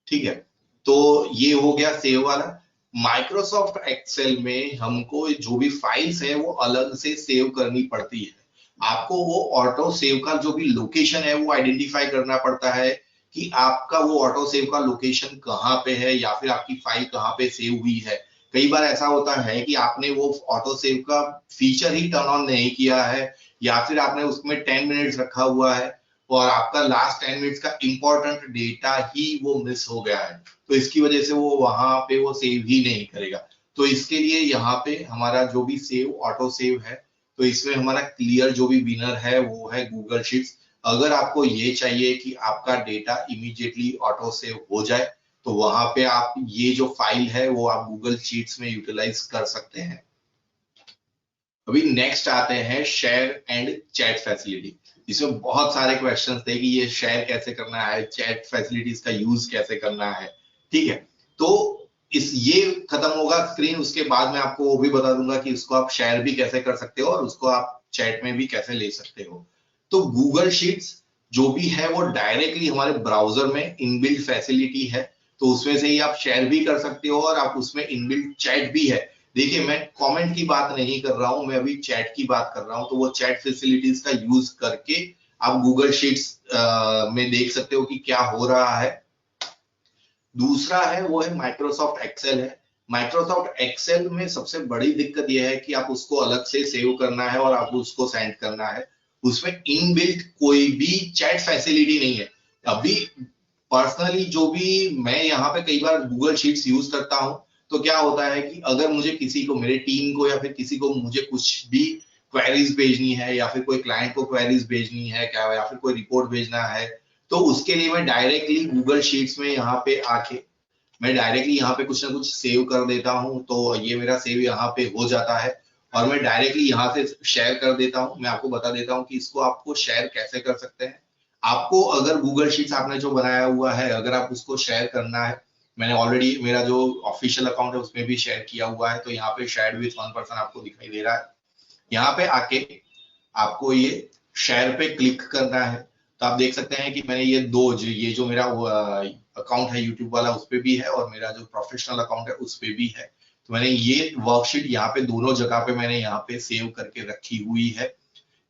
ठीक है। तो ये हो गया सेव वाला। माइक्रोसॉफ्ट एक्सेल में हमको जो भी फाइल्स है वो अलग से सेव करनी पड़ती है। आपको वो ऑटो सेव का जो भी लोकेशन है वो आइडेंटिफाई करना पड़ता है कि आपका वो ऑटो सेव का लोकेशन कहाँ पे है या फिर आपकी फाइल कहाँ पे सेव हुई है। कई बार ऐसा होता है कि आपने वो ऑटो सेव का फीचर ही टर्न ऑन नहीं किया है या फिर आपने उसमें 10 मिनट्स रखा हुआ है और आपका लास्ट 10 मिनट्स का इंपॉर्टेंट डेटा ही वो मिस हो गया है, तो इसकी वजह से वो वहां पे वो सेव ही नहीं करेगा। तो इसके लिए यहाँ पे हमारा जो भी सेव ऑटो सेव है, तो इसमें हमारा क्लियर जो भी विनर है वो है गूगल शीट्स। अगर आपको ये चाहिए कि आपका डेटा इमीडिएटली ऑटो सेव हो जाए, तो वहां पे आप ये जो फाइल है वो आप गूगल शीट्स में यूटिलाइज कर सकते हैं। अभी नेक्स्ट आते हैं शेयर एंड चैट फैसिलिटी। इसमें बहुत सारे क्वेश्चंस थे कि ये शेयर कैसे करना है, चैट फैसिलिटीज का यूज कैसे करना है, ठीक है। तो ये खत्म होगा स्क्रीन, उसके बाद मैं आपको वो भी बता दूंगा कि उसको आप शेयर भी कैसे कर सकते हो और उसको आप चैट में भी कैसे ले सकते हो। तो गूगल शीट्स जो भी है वो डायरेक्टली हमारे ब्राउजर में इनबिल्ट फैसिलिटी है, तो उसमें से ही आप शेयर भी कर सकते हो और आप उसमें इनबिल्ट चैट भी है। देखिए मैं कमेंट की बात नहीं कर रहा हूं, मैं अभी चैट की बात कर रहा हूं। तो वो चैट फैसिलिटीज का यूज करके आप गूगल शीट्स में देख सकते हो कि क्या हो रहा है। दूसरा है वो है माइक्रोसॉफ्ट एक्सेल है। माइक्रोसॉफ्ट एक्सेल में सबसे बड़ी दिक्कत यह है कि आप उसको अलग से सेव करना है और आप उसको सेंड करना है। उसमें इनबिल्ट कोई भी चैट फैसिलिटी नहीं है। अभी पर्सनली जो भी मैं यहाँ पे कई बार गूगल शीट्स यूज करता हूं, तो क्या होता है कि अगर मुझे किसी को, मेरे टीम को या फिर किसी को मुझे कुछ भी क्वेरीज भेजनी है या फिर कोई क्लाइंट को क्वेरीज भेजनी है क्या, या फिर कोई रिपोर्ट भेजना है, तो उसके लिए मैं डायरेक्टली गूगल शीट्स में यहाँ पे आके मैं डायरेक्टली यहाँ पे कुछ ना कुछ सेव कर देता हूँ। तो ये मेरा सेव यहाँ पे हो जाता है और मैं डायरेक्टली यहाँ से शेयर कर देता हूँ। मैं आपको बता देता हूँ कि इसको आपको शेयर कैसे कर सकते हैं। आपको अगर गूगल शीट्स आपने जो बनाया हुआ है, अगर आप उसको शेयर करना है, मैंने ऑलरेडी मेरा जो ऑफिशियल अकाउंट है उसमें भी शेयर किया हुआ है, तो यहाँ पे शेयर विथ 1% आपको दिखाई दे रहा है। यहाँ पे आके आपको ये शेयर पे क्लिक करना है, तो आप देख सकते हैं कि मैंने ये जो मेरा अकाउंट है यूट्यूब वाला उस पे भी है और मेरा जो प्रोफेशनल अकाउंट है उस पे भी है। तो मैंने ये वर्कशीट यहाँ पे दोनों जगह पे मैंने यहाँ पे सेव करके रखी हुई है,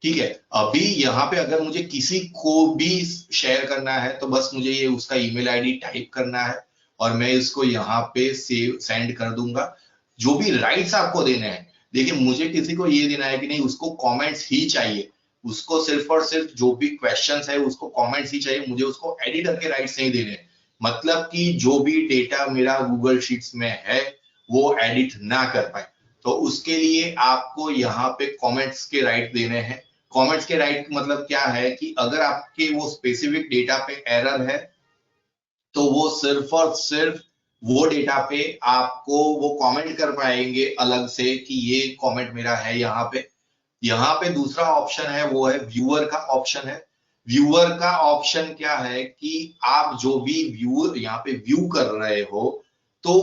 ठीक है। अभी यहाँ पे अगर मुझे किसी को भी शेयर करना है तो बस मुझे ये उसका ईमेल आईडी टाइप करना है और मैं इसको यहाँ पे सेंड कर दूंगा। जो भी राइट्स आपको देने हैं, देखिए मुझे किसी को ये देना है कि नहीं उसको कमेंट्स ही चाहिए, उसको सिर्फ और सिर्फ जो भी क्वेश्चंस है उसको कमेंट्स ही चाहिए, मुझे उसको एडिटर के राइट्स नहीं देने। मतलब कि जो भी डेटा मेरा गूगल शीट्स में है वो एडिट ना कर पाए, तो उसके लिए आपको यहाँ पे कमेंट्स के राइट देने हैं। कमेंट्स के राइट मतलब क्या है कि अगर आपके वो स्पेसिफिक डेटा पे एरर है तो वो सिर्फ और सिर्फ वो डेटा पे आपको वो कमेंट कर पाएंगे अलग से कि ये कमेंट मेरा है यहाँ पे। यहाँ पे दूसरा ऑप्शन है वो है व्यूअर का ऑप्शन है। व्यूअर का ऑप्शन क्या है कि आप जो भी व्यूअर यहाँ पे व्यू कर रहे हो तो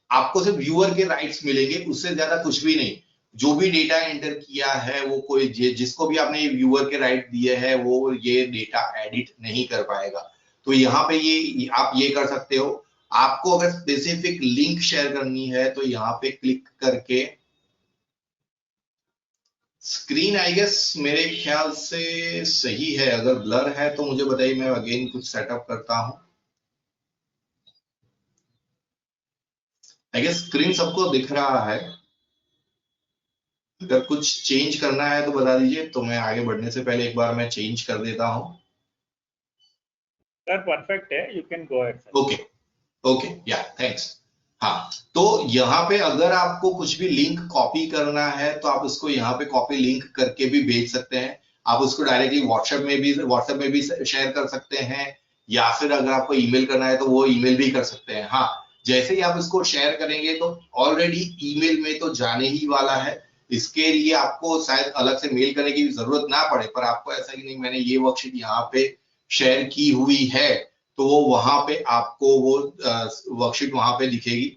आपको सिर्फ व्यूअर के राइट्स मिलेंगे, उससे ज्यादा कुछ भी नहीं। जो भी डेटा एंटर किया है वो कोई जिसको भी आपने ये व्यूअर के राइट दिए हैं वो ये डेटा एडिट नहीं कर पाएगा। तो यहाँ पे ये आप ये कर सकते हो। आपको अगर स्पेसिफिक लिंक शेयर करनी है तो यहाँ पे क्लिक करके स्क्रीन आई गेस मेरे ख्याल से सही है, अगर ब्लर है तो मुझे बताइए, मैं अगेन कुछ सेटअप करता हूं। आई गेस स्क्रीन सबको दिख रहा है। अगर कुछ चेंज करना है तो बता दीजिए, तो मैं आगे बढ़ने से पहले एक बार मैं चेंज कर देता हूं। सर परफेक्ट है, you can go ahead. Okay okay या थैंक्स। हाँ, तो यहाँ पे अगर आपको कुछ भी लिंक कॉपी करना है तो आप उसको यहाँ पे कॉपी लिंक करके भी भेज सकते हैं। आप उसको डायरेक्टली व्हाट्सएप में भी शेयर कर सकते हैं, या फिर अगर आपको ईमेल करना है तो वो ईमेल भी कर सकते हैं। हाँ, जैसे ही आप इसको शेयर करेंगे तो ऑलरेडी ईमेल में तो जाने ही वाला है, इसके लिए आपको शायद अलग से मेल करने की जरूरत ना पड़े। पर आपको ऐसा कि नहीं मैंने ये वर्कशीट यहाँ पे शेयर की हुई है तो वो वहां पे आपको वो वर्कशीट वहां पे दिखेगी।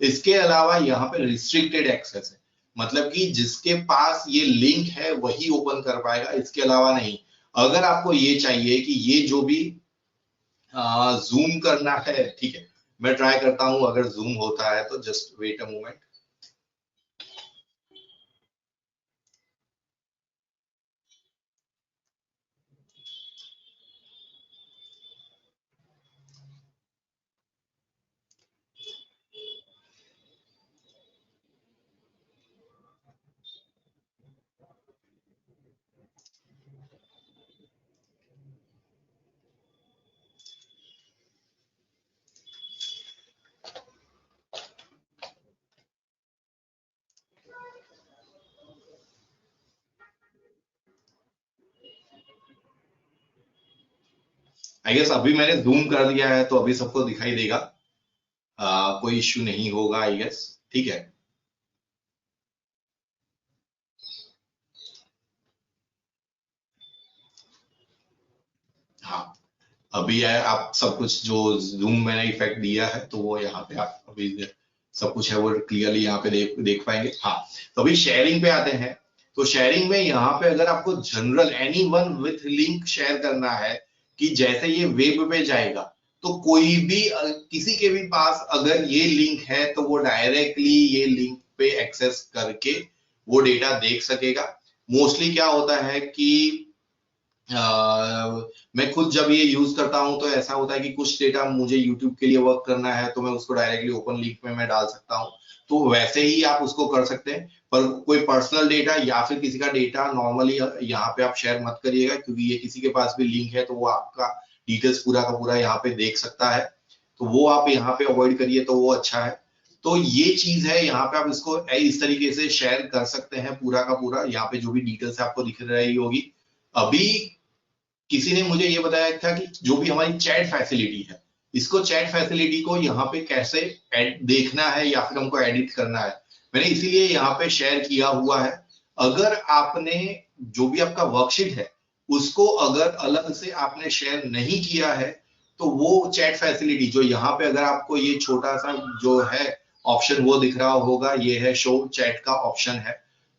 इसके अलावा यहाँ पे रिस्ट्रिक्टेड एक्सेस है, मतलब कि जिसके पास ये लिंक है वही ओपन कर पाएगा, इसके अलावा नहीं। अगर आपको ये चाहिए कि ये जो भी जूम करना है, ठीक है, मैं ट्राई करता हूं अगर जूम होता है तो just wait a moment. I guess अभी मैंने जूम कर दिया है तो अभी सबको दिखाई देगा, कोई इश्यू नहीं होगा आई गेस, ठीक है। हाँ, अभी आप सब कुछ जो जूम मैंने इफेक्ट दिया है तो वो यहाँ पे आप अभी सब कुछ है वो क्लियरली यहाँ पे देख पाएंगे। हाँ, तो अभी शेयरिंग पे आते हैं। तो शेयरिंग में यहाँ पे अगर आपको general anyone with link share करना है कि जैसे ये वेब पे जाएगा तो कोई भी किसी के भी पास अगर ये लिंक है तो वो डायरेक्टली ये लिंक पे एक्सेस करके वो डेटा देख सकेगा। मोस्टली क्या होता है कि मैं खुद जब ये यूज करता हूं तो ऐसा होता है कि कुछ डेटा मुझे YouTube के लिए वर्क करना है तो मैं उसको डायरेक्टली ओपन लिंक में मैं डाल सकता हूं, तो वैसे ही आप उसको कर सकते हैं। पर कोई पर्सनल डेटा या फिर किसी का डेटा नॉर्मली यहाँ पे आप शेयर मत करिएगा, क्योंकि ये किसी के पास भी लिंक है तो वो आपका डिटेल्स पूरा का पूरा यहाँ पे देख सकता है, तो वो आप यहाँ पे अवॉइड करिए तो वो अच्छा है। तो ये चीज है, यहाँ पे आप इसको इस तरीके से शेयर कर सकते हैं पूरा का पूरा, यहाँ पे जो भी डिटेल्स आपको दिख रही होगी। अभी किसी ने मुझे ये बताया था कि जो भी हमारी चैट फैसिलिटी है, इसको चैट फैसिलिटी को यहाँ पे कैसे देखना है या फिर हमको एडिट करना है। मैंने इसीलिए यहाँ पे शेयर किया हुआ है। अगर आपने जो भी आपका वर्कशीट है उसको अगर अलग से आपने शेयर नहीं किया है तो वो चैट फैसिलिटी जो यहाँ पे अगर आपको ये छोटा सा जो है ऑप्शन वो दिख रहा होगा, ये है शो चैट का ऑप्शन है।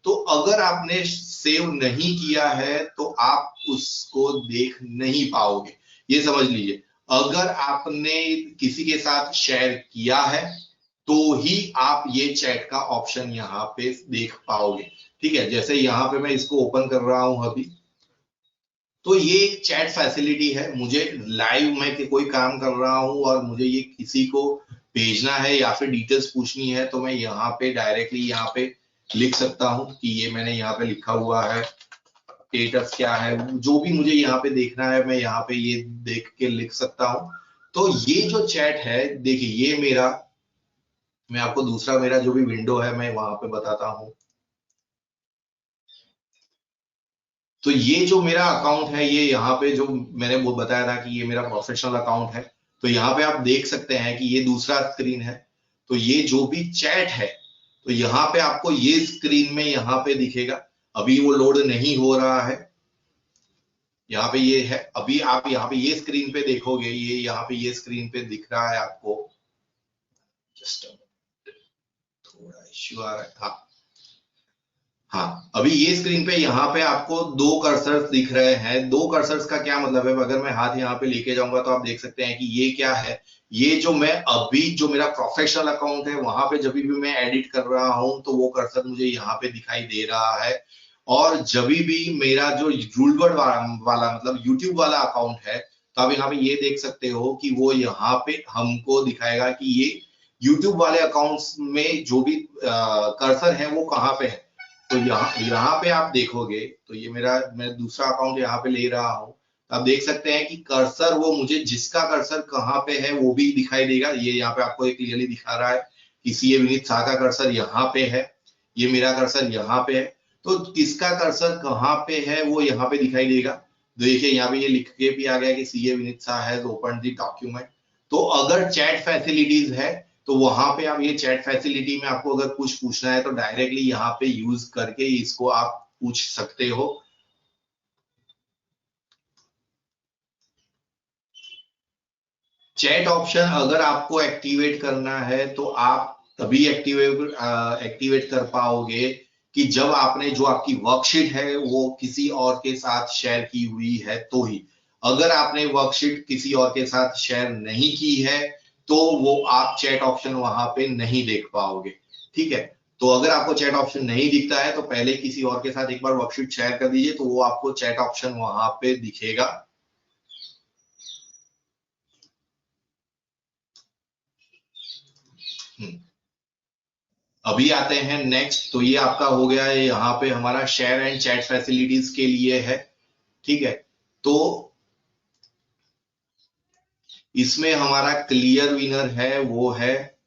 तो अगर आपने सेव नहीं किया है तो आप उसको देख नहीं पाओगे, ये समझ लीजिए। अगर आपने किसी के साथ शेयर किया है तो ही आप ये चैट का ऑप्शन यहाँ पे देख पाओगे। ठीक है, जैसे यहाँ पे मैं इसको ओपन कर रहा हूं अभी, तो ये चैट फैसिलिटी है। मुझे लाइव में कोई काम कर रहा हूं और मुझे ये किसी को भेजना है या फिर डिटेल्स पूछनी है तो मैं यहाँ पे डायरेक्टली यहाँ पे लिख सकता हूं कि ये मैंने यहाँ पे लिखा हुआ है स्टेटस क्या है, जो भी मुझे यहाँ पे देखना है मैं यहाँ पे ये देख के लिख सकता हूं। तो ये जो चैट है देखिए, ये मेरा, मैं आपको दूसरा मेरा जो भी विंडो है मैं वहां पे बताता हूं। तो ये जो मेरा अकाउंट है, ये यहाँ पे जो मैंने वो बताया था कि ये मेरा प्रोफेशनल अकाउंट है, तो यहाँ पे आप देख सकते हैं कि ये दूसरा स्क्रीन है। तो ये जो भी चैट है तो यहाँ पे आपको ये स्क्रीन में यहाँ पे दिखेगा। अभी वो लोड नहीं हो रहा है, यहाँ पे ये है। अभी आप यहाँ पे ये स्क्रीन पे देखोगे, ये यहाँ पे ये स्क्रीन पे दिख रहा है आपको। जस्ट थोड़ा इश्यू आ रहा है। हाँ हाँ, अभी ये स्क्रीन पे यहाँ पे आपको दो कर्सर्स दिख रहे हैं। दो कर्सर्स का क्या मतलब है, अगर मैं हाथ यहाँ पे लेके जाऊंगा तो आप देख सकते हैं कि ये क्या है। ये जो मैं अभी जो मेरा प्रोफेशनल अकाउंट है वहां पे जब भी मैं एडिट कर रहा हूं तो वो कर्सर मुझे यहाँ पे दिखाई दे रहा है। और जब भी मेरा जो रूलवर्ड वाला मतलब यूट्यूब वाला अकाउंट है तो आप यहाँ पे ये देख सकते हो कि वो यहाँ पे हमको दिखाएगा कि ये यूट्यूब वाले अकाउंट्स में जो भी कर्सर है वो कहाँ पे है। तो यहाँ पे आप देखोगे तो ये मैं दूसरा अकाउंट यहाँ पे ले रहा हूँ। आप देख सकते हैं कि कर्सर वो मुझे जिसका कर्सर कहाँ पे है वो भी दिखाई देगा। ये यहाँ पे आपको एक क्लियरली दिखा रहा है कि सीए विनीत शाह का कर्सर यहाँ पे है, ये मेरा कर्सर यहाँ पे है। तो किसका कर्सर कहाँ पे है वो यहाँ पे दिखाई देगा। देखिए यहाँ पे ये लिख के भी आ गया कि CA Vineet Shah has open the document. तो अगर चैट फैसिलिटीज है तो वहां पे आप ये चैट फैसिलिटी में आपको अगर कुछ पूछना है तो डायरेक्टली यहाँ पे यूज करके इसको आप पूछ सकते हो। चैट ऑप्शन अगर आपको एक्टिवेट करना है तो आप तभी एक्टिवेट कर पाओगे कि जब आपने जो आपकी वर्कशीट है वो किसी और के साथ शेयर की हुई है तो ही। अगर आपने वर्कशीट किसी और के साथ शेयर नहीं की है तो वो आप चैट ऑप्शन वहां पे नहीं देख पाओगे। ठीक है, तो अगर आपको चैट ऑप्शन नहीं दिखता है तो पहले किसी और के साथ एक बार वर्कशीट शेयर कर दीजिए तो वो आपको चैट ऑप्शन वहां पे दिखेगा। अभी आते हैं नेक्स्ट। तो ये आपका हो गया है, यहाँ पे हमारा शेयर एंड चैट फैसिलिटीज के लिए है। ठीक है, तो इसमें हमारा क्लियर विनर है वो है,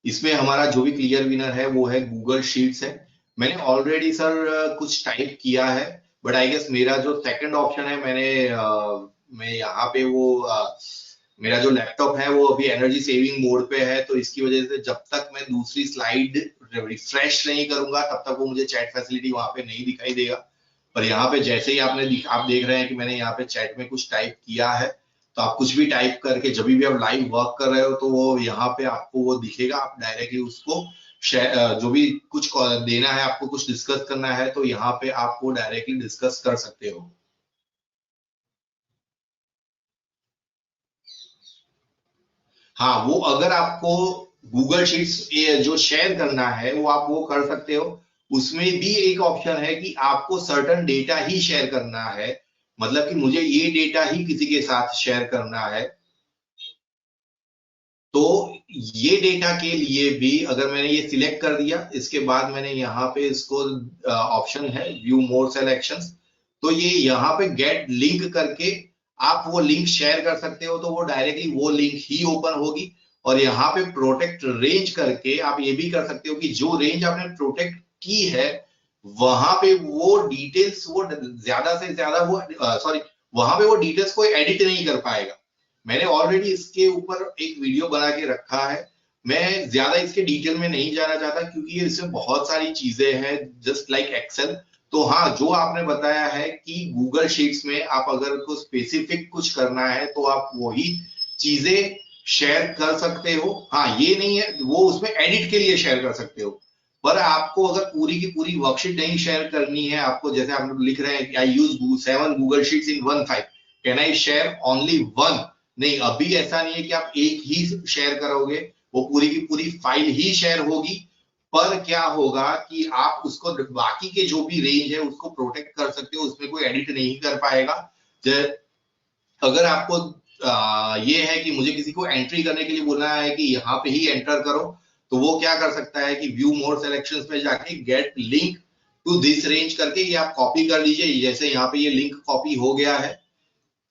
इसमें हमारा जो भी क्लियर विनर है वो है गूगल शीट्स है। मैंने ऑलरेडी सर कुछ टाइप किया है बट आई गेस मेरा जो सेकंड ऑप्शन है मैं यहाँ पे वो मेरा जो लैपटॉप है वो अभी एनर्जी सेविंग मोड पे है तो इसकी वजह से जब तक मैं दूसरी स्लाइड रिफ्रेश नहीं करूंगा तब तक वो मुझे चैट फैसिलिटी वहां पे नहीं दिखाई देगा। पर यहाँ पे जैसे ही आप देख रहे हैं कि मैंने यहाँ पे चैट में कुछ टाइप किया है तो आप कुछ भी टाइप करके जब भी आप लाइव वर्क कर रहे हो तो वो यहाँ पे आपको वो दिखेगा। आप डायरेक्टली उसको जो भी कुछ देना है, आपको कुछ डिस्कस करना है तो यहाँ पे आप वो डायरेक्टली डिस्कस कर सकते हो। हाँ, वो अगर आपको गूगल शीट्स जो शेयर करना है वो आप वो कर सकते हो। उसमें भी एक ऑप्शन है कि आपको सर्टेन डेटा ही शेयर करना है, मतलब कि मुझे ये डेटा ही किसी के साथ शेयर करना है। तो ये डेटा के लिए भी अगर मैंने ये सिलेक्ट कर दिया, इसके बाद मैंने यहाँ पे इसको ऑप्शन है व्यू मोर सिलेक्शंस, तो ये यहाँ पे गेट लिंक करके आप वो लिंक शेयर कर सकते हो तो वो डायरेक्टली वो लिंक ही ओपन होगी। और यहाँ पे प्रोटेक्ट रेंज करके आप ये भी कर सकते हो कि जो रेंज आपने प्रोटेक्ट की है वहां पे वो डिटेल्स वो ज्यादा से ज्यादा वो वहां पे वो डिटेल्स कोई एडिट नहीं कर पाएगा। मैंने ऑलरेडी इसके ऊपर एक वीडियो बना के रखा है, मैं ज्यादा इसके डिटेल में नहीं जाना चाहता क्योंकि इसमें बहुत सारी चीजें हैं जस्ट लाइक एक्सेल। तो हाँ, जो आपने बताया है कि गूगल शीट्स में आप अगर को स्पेसिफिक कुछ करना है तो आप वही चीजें शेयर कर सकते हो। हाँ, ये नहीं है वो उसमें एडिट के लिए शेयर कर सकते हो, पर आपको अगर पूरी की पूरी वर्कशीट नहीं शेयर करनी है, आपको जैसे आप लिख रहे हैं I use 7 Google sheets in one file, can I share only one? नहीं, अभी ऐसा नहीं है कि आप एक ही शेयर करोगे, वो पूरी की पूरी फाइल ही शेयर होगी। पर क्या होगा कि आप उसको बाकी के जो भी रेंज है उसको प्रोटेक्ट कर सकते हो, उसमें कोई एडिट नहीं कर पाएगा। अगर आपको ये है कि मुझे किसी को एंट्री करने के लिए बोलना है कि यहाँ पे ही एंटर करो, तो वो क्या कर सकता है कि व्यू मोर सिलेक्शंस में जाके get link to this range करके ये आप कॉपी कर लीजिए। जैसे यहाँ पे ये लिंक कॉपी हो गया है,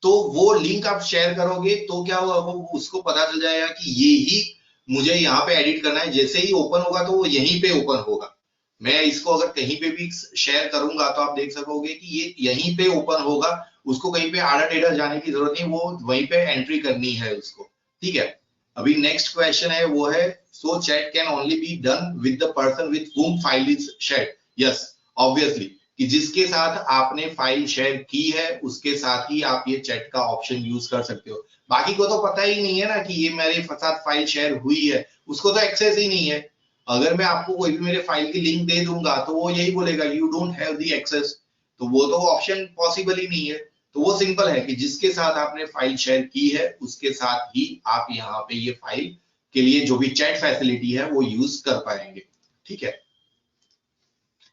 तो वो लिंक आप शेयर करोगे तो क्या होगा, वो उसको पता चल जाएगा कि ये ही मुझे यहाँ पे एडिट करना है। जैसे ही ओपन होगा तो वो यहीं पे ओपन होगा। मैं इसको अगर कहीं पे भी शेयर करूंगा तो आप देख सकोगे कि ये यहीं पे ओपन होगा, उसको कहीं पे आड़ा टेढ़ा जाने की जरूरत नहीं, वो वहीं पे एंट्री करनी है उसको। ठीक है, अभी नेक्स्ट क्वेश्चन है वो है so chat can only be done with the person with whom file is shared. Yes, obviously कि जिसके साथ आपने फाइल शेयर की है उसके साथ ही आप ये चैट का ऑप्शन यूज कर सकते हो। बाकी को तो पता ही नहीं है ना कि ये मेरे साथ फाइल शेयर हुई है, उसको तो एक्सेस ही नहीं है। अगर मैं आपको कोई भी मेरे फाइल की लिंक दे दूंगा तो वो यही बोलेगा you don't have the access, तो वो तो ऑप्शन पॉसिबल ही नहीं है। तो वो सिंपल है कि जिसके साथ आपने फाइल शेयर की है उसके साथ ही आप यहाँ पे ये फाइल के लिए जो भी चैट फैसिलिटी है वो यूज कर पाएंगे। ठीक है,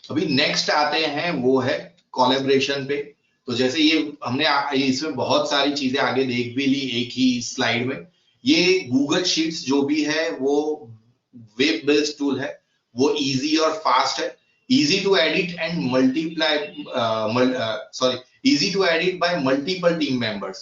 अभी नेक्स्ट आते हैं वो है कोलैबोरेशन पे। तो जैसे ये हमने इसमें बहुत सारी चीजें आगे देख भी ली एक ही स्लाइड में। ये गूगल शीट्स जो भी है वो वेब बेस्ड टूल है, वो इजी और फास्ट है, easy to edit and easy to edit by multiple team members.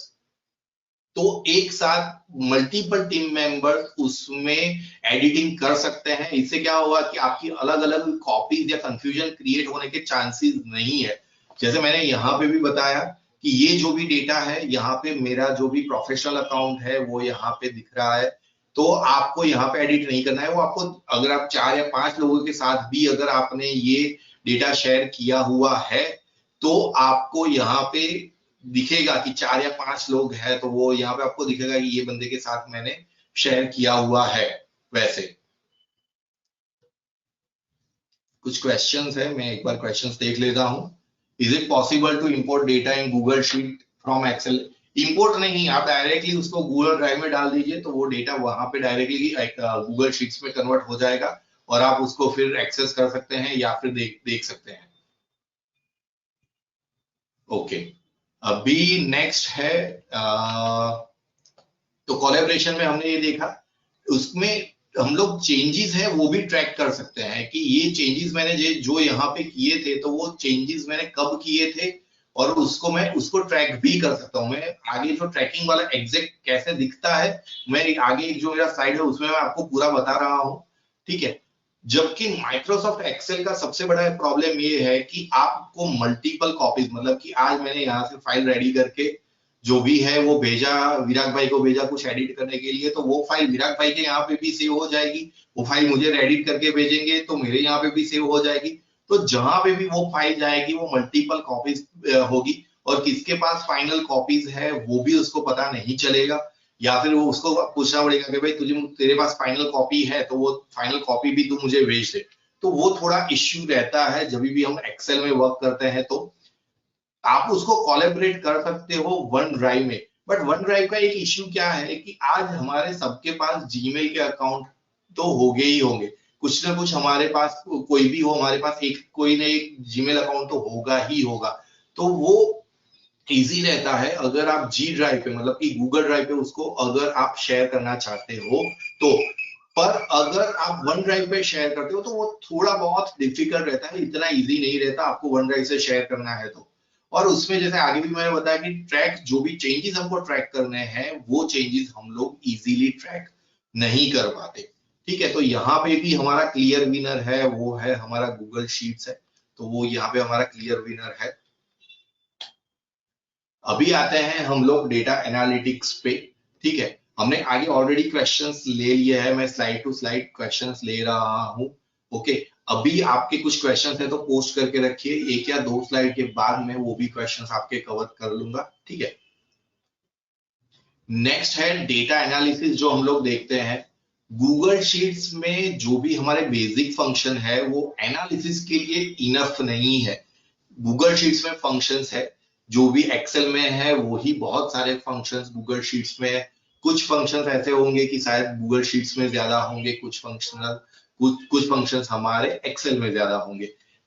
तो एक साथ मल्टीपल टीम मेंबर्स उसमें एडिटिंग कर सकते हैं। इससे क्या होगा कि आपकी अलग अलग कॉपीज या कंफ्यूजन क्रिएट होने के चांसेस नहीं है। जैसे मैंने यहाँ पे भी बताया कि ये जो भी डेटा है यहाँ पे मेरा जो भी प्रोफेशनल अकाउंट है वो यहाँ पे दिख रहा है, तो आपको यहाँ पे एडिट नहीं करना है। वो आपको अगर आप 4 या 5 लोगों के साथ भी अगर आपने ये डेटा शेयर किया हुआ है तो आपको यहाँ पे दिखेगा कि 4 या 5 लोग हैं, तो वो यहाँ पे आपको दिखेगा कि ये बंदे के साथ मैंने शेयर किया हुआ है। वैसे कुछ क्वेश्चंस है, मैं एक बार क्वेश्चंस देख लेता हूं। Is it possible to import data in Google Sheet from Excel? Import नहीं, आप डायरेक्टली उसको गूगल ड्राइव में डाल दीजिए तो वो डेटा वहां पे डायरेक्टली गूगल शीट्स में कन्वर्ट हो जाएगा और आप उसको फिर एक्सेस कर सकते हैं या फिर देख सकते हैं। ओके, अभी नेक्स्ट है तो कोलैबोरेशन में हमने ये देखा, उसमें हम लोग चेंजेस है वो भी ट्रैक कर सकते हैं कि ये चेंजेस मैंने जो यहाँ पे किए थे तो वो चेंजेस मैंने कब किए थे और उसको मैं उसको ट्रैक भी कर सकता हूँ। मैं आगे जो ट्रैकिंग वाला एग्जैक्ट कैसे दिखता है मैं आगे जो मेरा स्लाइड है उसमें मैं आपको पूरा बता रहा हूँ। ठीक है, जबकि माइक्रोसॉफ्ट एक्सेल का सबसे बड़ा प्रॉब्लम ये है कि आपको मल्टीपल कॉपीज, मतलब कि आज मैंने यहाँ से फाइल रेडी करके जो भी है वो भेजा, विराग भाई को भेजा कुछ एडिट करने के लिए, तो वो फाइल विराग भाई के यहाँ पे भी सेव हो जाएगी, वो फाइल मुझे एडिट करके भेजेंगे तो मेरे यहाँ पे भी सेव हो जाएगी। तो जहां पे भी वो फाइल जाएगी वो मल्टीपल कॉपीज होगी और किसके पास फाइनल कॉपीज है वो भी उसको पता नहीं चलेगा, या फिर वो उसको पूछना पड़ेगा कि भाई तेरे पास फाइनल कॉपी है तो वो फाइनल कॉपी भी तू मुझे भेज दे। तो वो थोड़ा इश्यू रहता है जब भी हम एक्सेल में वर्क करते हैं। तो आप उसको कोलैबोरेट कर सकते हो वन ड्राइव में, बट वन ड्राइव का एक इश्यू क्या है कि आज हमारे सबके पास जीमेल के अकाउंट तो होंगे ही होंगे, कुछ ना कुछ हमारे पास कोई भी हो, हमारे पास एक कोई ना एक जीमेल अकाउंट तो होगा ही होगा। तो वो इजी रहता है अगर आप जी ड्राइव पे, मतलब कि गूगल ड्राइव पे उसको अगर आप शेयर करना चाहते हो तो। पर अगर आप वन ड्राइव पे शेयर करते हो तो वो थोड़ा बहुत डिफिकल्ट रहता है, इतना इजी नहीं रहता आपको वन ड्राइव से शेयर करना है तो। और उसमें जैसे आगे भी मैंने बताया कि ट्रैक जो भी चेंजेस हमको ट्रैक करने हैं वो चेंजेस हम लोग इजीली ट्रैक नहीं कर पाते। ठीक है, तो यहाँ पे भी हमारा क्लियर विनर है वो है हमारा गूगल शीट्स है, तो वो यहाँ पे हमारा क्लियर विनर है। अभी आते हैं हम लोग डेटा एनालिटिक्स पे। ठीक है, हमने आगे ऑलरेडी क्वेश्चंस ले लिए हैं, मैं स्लाइड टू स्लाइड क्वेश्चंस ले रहा हूं। ओके, अभी आपके कुछ क्वेश्चंस हैं तो पोस्ट करके रखिए, 1 या 2 स्लाइड के बाद मैं वो भी क्वेश्चंस आपके कवर कर लूंगा, ठीक है। नेक्स्ट है डेटा एनालिसिस, जो हम लोग देखते हैं गूगल शीट्स में। जो भी हमारे बेसिक फंक्शन है वो एनालिसिस के लिए इनफ नहीं है। गूगल शीट्स में फंक्शंस है, जो भी एक्सेल में है वही बहुत सारे फंक्शंस गूगल शीट्स में है। कुछ फंक्शंस ऐसे होंगे कि शायद गूगल शीट्स में ज्यादा होंगे, कुछ फंक्शंस हमारे एक्सेल में ज्यादा होंगे।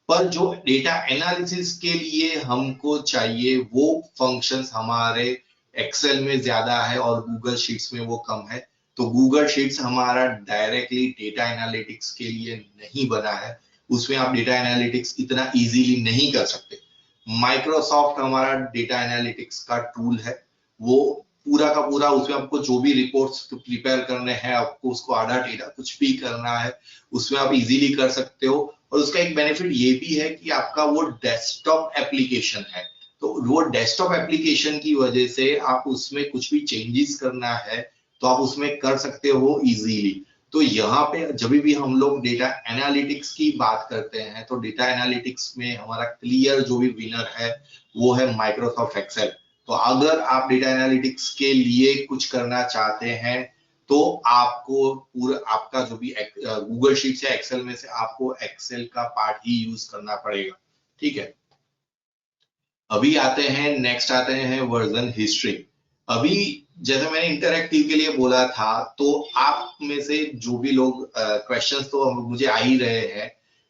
पर जो डेटा एनालिसिस के लिए हमको चाहिए वो फंक्शंस हमारे एक्सेल में ज्यादा है और गूगल शीट्स में वो कम है। तो गूगल शीट्स हमारा डायरेक्टली डेटा एनालिटिक्स के लिए नहीं बना है, उसमें आप डेटा एनालिटिक्स इतना इजीली नहीं कर सकते। माइक्रोसॉफ्ट हमारा डेटा एनालिटिक्स का टूल है, वो पूरा का पूरा उसमें आपको जो भी रिपोर्ट्स प्रिपेयर करने हैं, आपको उसको आधा टेढ़ा कुछ भी करना है उसमें आप इजीली कर सकते हो। और उसका एक बेनिफिट ये भी है कि आपका वो डेस्कटॉप एप्लीकेशन है, तो वो डेस्कटॉप एप्लीकेशन की वजह से आप उसमें कुछ भी चेंजेस करना है तो आप उसमें कर सकते हो इजीली। तो यहाँ पे जब भी हम लोग डेटा एनालिटिक्स की बात करते हैं तो डेटा एनालिटिक्स में हमारा क्लियर जो भी विनर है वो है माइक्रोसॉफ्ट एक्सेल। तो अगर आप डेटा एनालिटिक्स के लिए कुछ करना चाहते हैं तो आपको पूरा आपका जो भी गूगल शीट्स या एक्सेल में से आपको एक्सेल का पार्ट ही यूज करना पड़ेगा, ठीक है। अभी आते हैं नेक्स्ट आते हैं वर्जन हिस्ट्री। अभी जैसे मैंने इंटरएक्टिव के लिए बोला था, तो आप में से जो भी लोग क्वेश्चंस तो मुझे आ ही रहे हैं,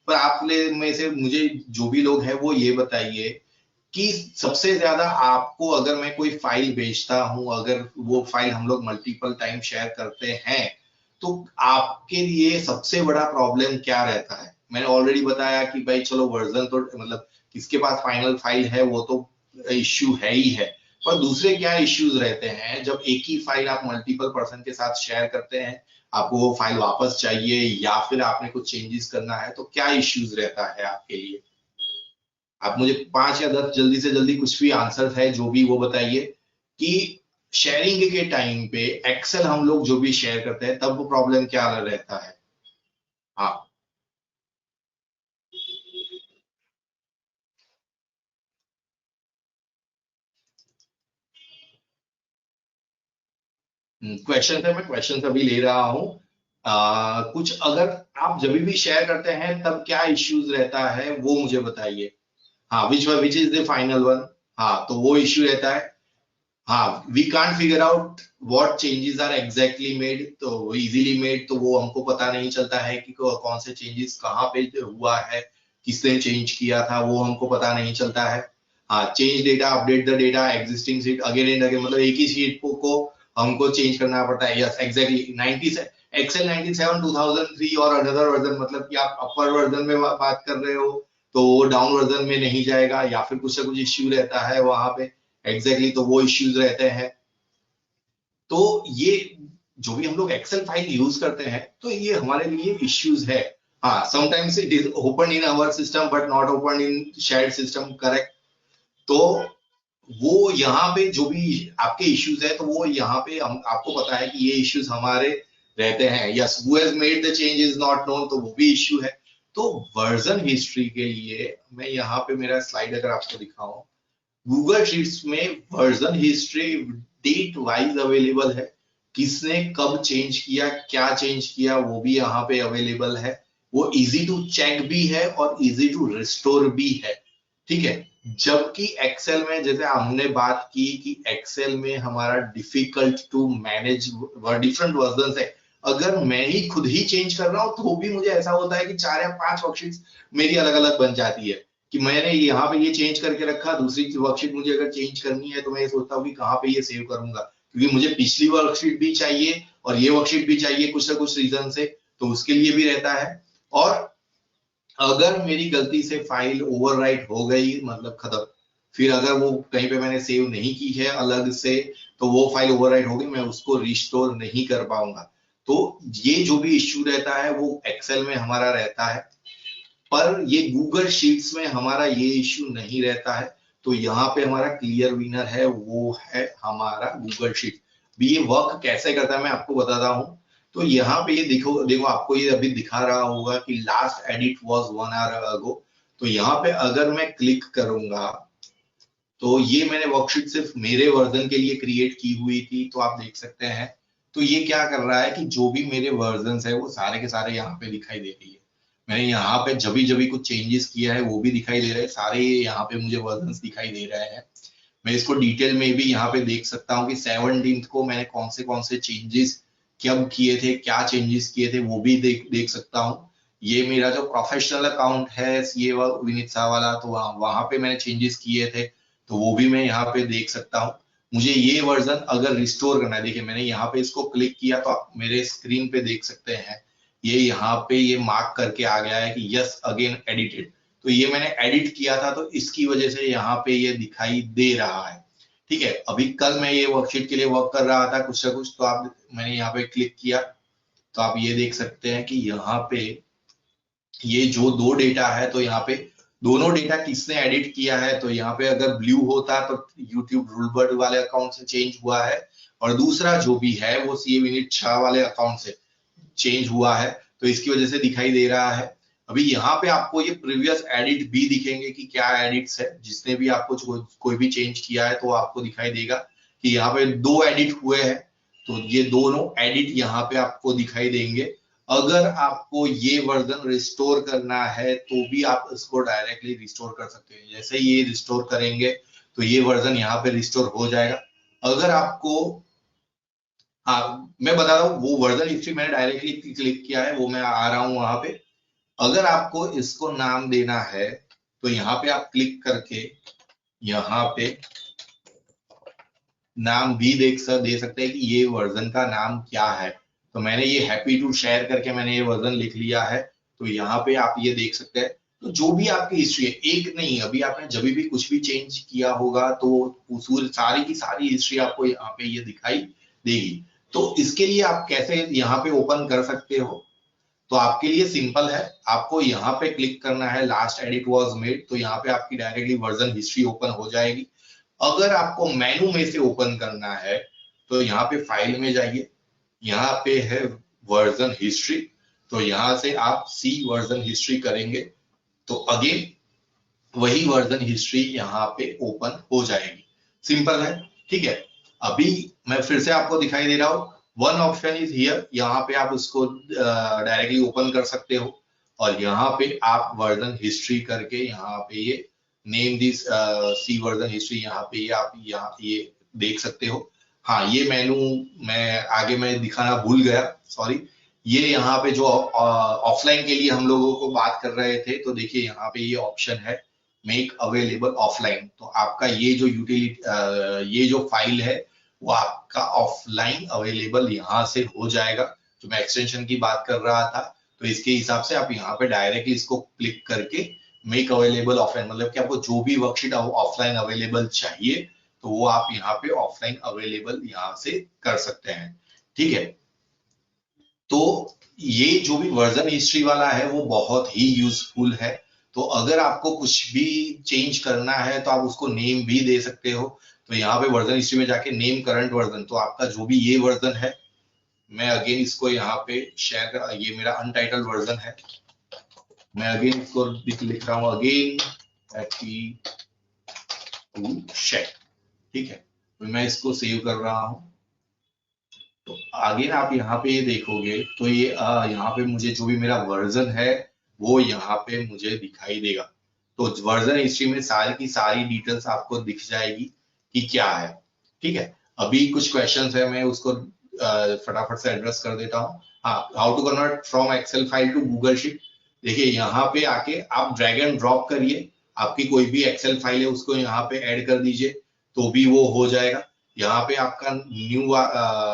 पर आप में से मुझे जो भी लोग हैं वो ये बताइए कि सबसे ज्यादा आपको, अगर मैं कोई फाइल भेजता हूं, अगर वो फाइल हम लोग मल्टीपल टाइम शेयर करते हैं तो आपके लिए सबसे बड़ा प्रॉब्लम क्या रहता है। मैंने ऑलरेडी बताया कि भाई चलो वर्जन तो मतलब किसके पास फाइनल फाइल है वो तो इश्यू है ही है, पर दूसरे क्या इश्यूज रहते हैं जब एक ही फाइल आप मल्टीपल पर्सन के साथ शेयर करते हैं, आपको वो फाइल वापस चाहिए या फिर आपने कुछ चेंजेस करना है, तो क्या इश्यूज रहता है आपके लिए। आप मुझे 5 या 10 जल्दी से जल्दी कुछ भी आंसर है जो भी वो बताइए कि शेयरिंग के टाइम पे एक्सेल हम लोग जो भी शेयर करते हैं तब वो प्रॉब्लम क्या रहता है। हाँ, क्वेश्चन है, मैं क्वेश्चन अभी ले रहा हूँ। कुछ अगर आप जब भी शेयर करते हैं तब क्या इश्यूज रहता है वो मुझे बताइए। हाँ, which is the final one. हाँ, तो वो इश्यू रहता है। हाँ, we can't figure out what changes are exactly made, तो इजीली मेड, तो वो हमको पता नहीं चलता है कि कौन से चेंजेस कहाँ पे हुआ है, किसने चेंज किया था, वो हमको पता नहीं चलता है। हाँ, change data, update the data, existing sheet again and again, मतलब एक ही शीट को हमको चेंज करना पड़ता है। यस एग्जैक्टली 90 एक्सेल 97 2003 और अनदर वर्जन, मतलब कि आप अपर वर्जन में बात कर रहे हो तो वो डाउन वर्जन में नहीं जाएगा या फिर कुछ ना कुछ इश्यू रहता है वहां पे। एग्जैक्टली तो वो इश्यूज रहते हैं। तो ये जो भी हम लोग एक्सेल फाइल यूज करते हैं तो ये हमारे लिए इश्यूज है। हाँ, sometimes it is open in our system but not open in shared system, correct. तो वो यहाँ पे जो भी आपके इश्यूज है तो वो यहाँ पे हम आपको पता है कि ये इश्यूज हमारे रहते हैं। Yes, who has made the change is not known, तो वो भी इश्यू है। तो वर्जन हिस्ट्री के लिए मैं यहाँ पे मेरा स्लाइड अगर आपको दिखाऊं, गूगल शीट्स में version history date wise available है, किसने कब चेंज किया, क्या चेंज किया वो भी यहाँ पे अवेलेबल है। वो इजी टू चेक भी है और इजी टू रिस्टोर भी है, ठीक है। जबकि एक्सेल में जैसे हमने बात की कि एक्सेल में हमारा difficult to manage different version है, अगर मैं ही खुद ही चेंज कर रहा हूं तो भी मुझे ऐसा होता है कि 4 या 5 वर्कशीट्स मेरी अलग अलग बन जाती है कि मैंने यहाँ पे ये चेंज करके रखा, दूसरी वर्कशीट मुझे अगर चेंज करनी है तो मैं ये सोचता हूँ कि कहाँ पे ये सेव करूंगा, क्योंकि मुझे पिछली वर्कशीट भी चाहिए और ये वर्कशीट भी चाहिए कुछ ना कुछ रीजन से, तो उसके लिए भी रहता है। और अगर मेरी गलती से फाइल ओवरराइट हो गई, मतलब खत्म, फिर अगर वो कहीं पे मैंने सेव नहीं की है अलग से तो वो फाइल ओवरराइट हो गई, मैं उसको रिस्टोर नहीं कर पाऊंगा। तो ये जो भी इश्यू रहता है वो एक्सेल में हमारा रहता है, पर ये गूगल शीट्स में हमारा ये इश्यू नहीं रहता है। तो यहाँ पे हमारा क्लियर विनर है वो है हमारा गूगल शीट। भी ये वर्क कैसे करता है मैं आपको बताता हूँ। तो यहाँ पे ये देखो आपको ये अभी दिखा रहा होगा कि last edit was 1 hour ago. तो यहाँ पे अगर मैं क्लिक करूंगा तो ये मैंने वर्कशीट सिर्फ मेरे वर्जन के लिए क्रिएट की हुई थी, तो आप देख सकते हैं। तो ये क्या कर रहा है कि जो भी मेरे वर्जन है वो सारे के सारे यहाँ पे दिखाई दे रही है। मैंने यहाँ पे जब भी कुछ चेंजेस किया है वो भी दिखाई दे रहे हैं, सारे यहाँ पे मुझे वर्जन दिखाई दे रहे हैं। मैं इसको डिटेल में भी यहाँ पे देख सकता हूँ कि 17th को मैंने कौन से चेंजेस कब किए थे, क्या चेंजेस किए थे, वो भी देख सकता हूँ। ये मेरा जो प्रोफेशनल अकाउंट है सीए विनीत शाह वाला, तो वहां पे मैंने चेंजेस किए थे, तो वो भी मैं यहाँ पे देख सकता हूँ। मुझे ये वर्जन अगर रिस्टोर करना है, देखिए मैंने यहाँ पे इसको क्लिक किया तो आप मेरे स्क्रीन पे देख सकते हैं ये यहाँ पे ये मार्क करके आ गया है कि यस अगेन एडिटेड। तो ये मैंने एडिट किया था तो इसकी वजह से यहाँ पे ये दिखाई दे रहा है। ठीक है, अभी कल मैं ये वर्कशीट के लिए वर्क कर रहा था कुछ ना कुछ, तो आप मैंने यहाँ पे क्लिक किया तो आप ये देख सकते हैं कि यहाँ पे ये जो दो डेटा है, तो यहाँ पे दोनों डेटा किसने एडिट किया है, तो यहाँ पे अगर ब्लू होता तो यूट्यूब रूलबर्ड वाले अकाउंट से चेंज हुआ है, और दूसरा जो भी है वो सीए विनीत शाह वाले अकाउंट से चेंज हुआ है, तो इसकी वजह से दिखाई दे रहा है। अभी यहाँ पे आपको ये प्रीवियस एडिट भी दिखेंगे कि क्या एडिट्स है, जिसने भी आपको कोई भी चेंज किया है तो आपको दिखाई देगा कि यहाँ पे 2 एडिट हुए हैं, तो ये दोनों एडिट यहाँ पे आपको दिखाई देंगे। अगर आपको ये वर्जन रिस्टोर करना है तो भी आप इसको डायरेक्टली रिस्टोर कर सकते हैं। जैसे ये रिस्टोर करेंगे तो ये वर्जन यहाँ पे रिस्टोर हो जाएगा। अगर आपको मैं बता रहा हूँ वो वर्जन हिस्ट्री मैंने डायरेक्टली क्लिक किया है, वो मैं आ रहा हूँ वहां पे। अगर आपको इसको नाम देना है तो यहाँ पे आप क्लिक करके यहाँ पे नाम भी दे सकते हैं कि ये वर्जन का नाम क्या है। तो मैंने ये हैप्पी टू शेयर करके मैंने ये वर्जन लिख लिया है, तो यहाँ पे आप ये देख सकते हैं। तो जो भी आपकी हिस्ट्री है, एक नहीं, अभी आपने जब भी कुछ भी चेंज किया होगा तो सारी की सारी हिस्ट्री आपको यहाँ पे ये दिखाई देगी। तो इसके लिए आप कैसे यहाँ पे ओपन कर सकते हो, तो आपके लिए सिंपल है, आपको यहाँ पे क्लिक करना है लास्ट एडिट वाज मेड, तो यहाँ पे आपकी डायरेक्टली वर्जन हिस्ट्री ओपन हो जाएगी। अगर आपको मेनू में से ओपन करना है तो यहाँ पे फाइल में जाइए, यहाँ पे है वर्जन हिस्ट्री, तो यहाँ से आप सी वर्जन हिस्ट्री करेंगे तो अगेन वही वर्जन हिस्ट्री यहाँ पे ओपन हो जाएगी। सिंपल है, ठीक है। अभी मैं फिर से आपको दिखाई दे रहा हूँ, वन ऑप्शन इज हियर, यहाँ पे आप उसको डायरेक्टली ओपन कर सकते हो, और यहाँ पे आप वर्जन हिस्ट्री करके यहाँ पे ये name this see version history, यहाँ पे ये आप यहाँ ये देख सकते हो। हाँ, ये मेनू मैं दिखाना भूल गया, सॉरी। ये यहाँ पे जो ऑफलाइन के लिए हम लोगों को बात कर रहे थे, तो देखिए यहाँ पे ये ऑप्शन है मेक अवेलेबल ऑफलाइन, तो आपका ये जो ये जो फाइल है वो आपका ऑफलाइन अवेलेबल यहाँ से हो जाएगा। जो मैं एक्सटेंशन की बात कर रहा था, तो इसके हिसाब से आप यहाँ पे डायरेक्टली इसको क्लिक करके मेक अवेलेबल ऑफलाइन, मतलब कि आपको जो भी वर्कशीट ऑफलाइन अवेलेबल चाहिए तो वो आप यहाँ पे ऑफलाइन अवेलेबल यहाँ से कर सकते हैं, ठीक है। तो ये जो भी वर्जन हिस्ट्री वाला है वो बहुत ही यूजफुल है। तो अगर आपको कुछ भी चेंज करना है तो आप उसको नेम भी दे सकते हो। तो यहाँ पे वर्जन हिस्ट्री में जाके नेम करंट वर्जन, तो आपका जो भी ये वर्जन है, मैं अगेन इसको यहाँ पे शेयर कर, ये मेरा अनटाइटल्ड वर्जन है, मैं अगेन इसको लिख रहा हूँ अगेन हैप्पी टू शेयर, ठीक है। तो मैं इसको सेव कर रहा हूँ। तो आगे आप यहाँ पे ये देखोगे तो ये यहाँ पे मुझे जो भी मेरा वर्जन है वो यहाँ पे मुझे दिखाई देगा। तो वर्जन हिस्ट्री में सारी की सारी डिटेल्स आपको दिख जाएगी कि क्या है, ठीक है। अभी कुछ क्वेश्चंस है, मैं उसको फटाफट से एड्रेस कर देता हूँ। हाँ, how to convert from Excel file to Google Sheet. देखिए यहाँ पे आके आप ड्रैग एंड ड्रॉप करिए, आपकी कोई भी एक्सेल फाइल है उसको यहाँ पे ऐड कर दीजिए तो भी वो हो जाएगा। यहाँ पे आपका न्यू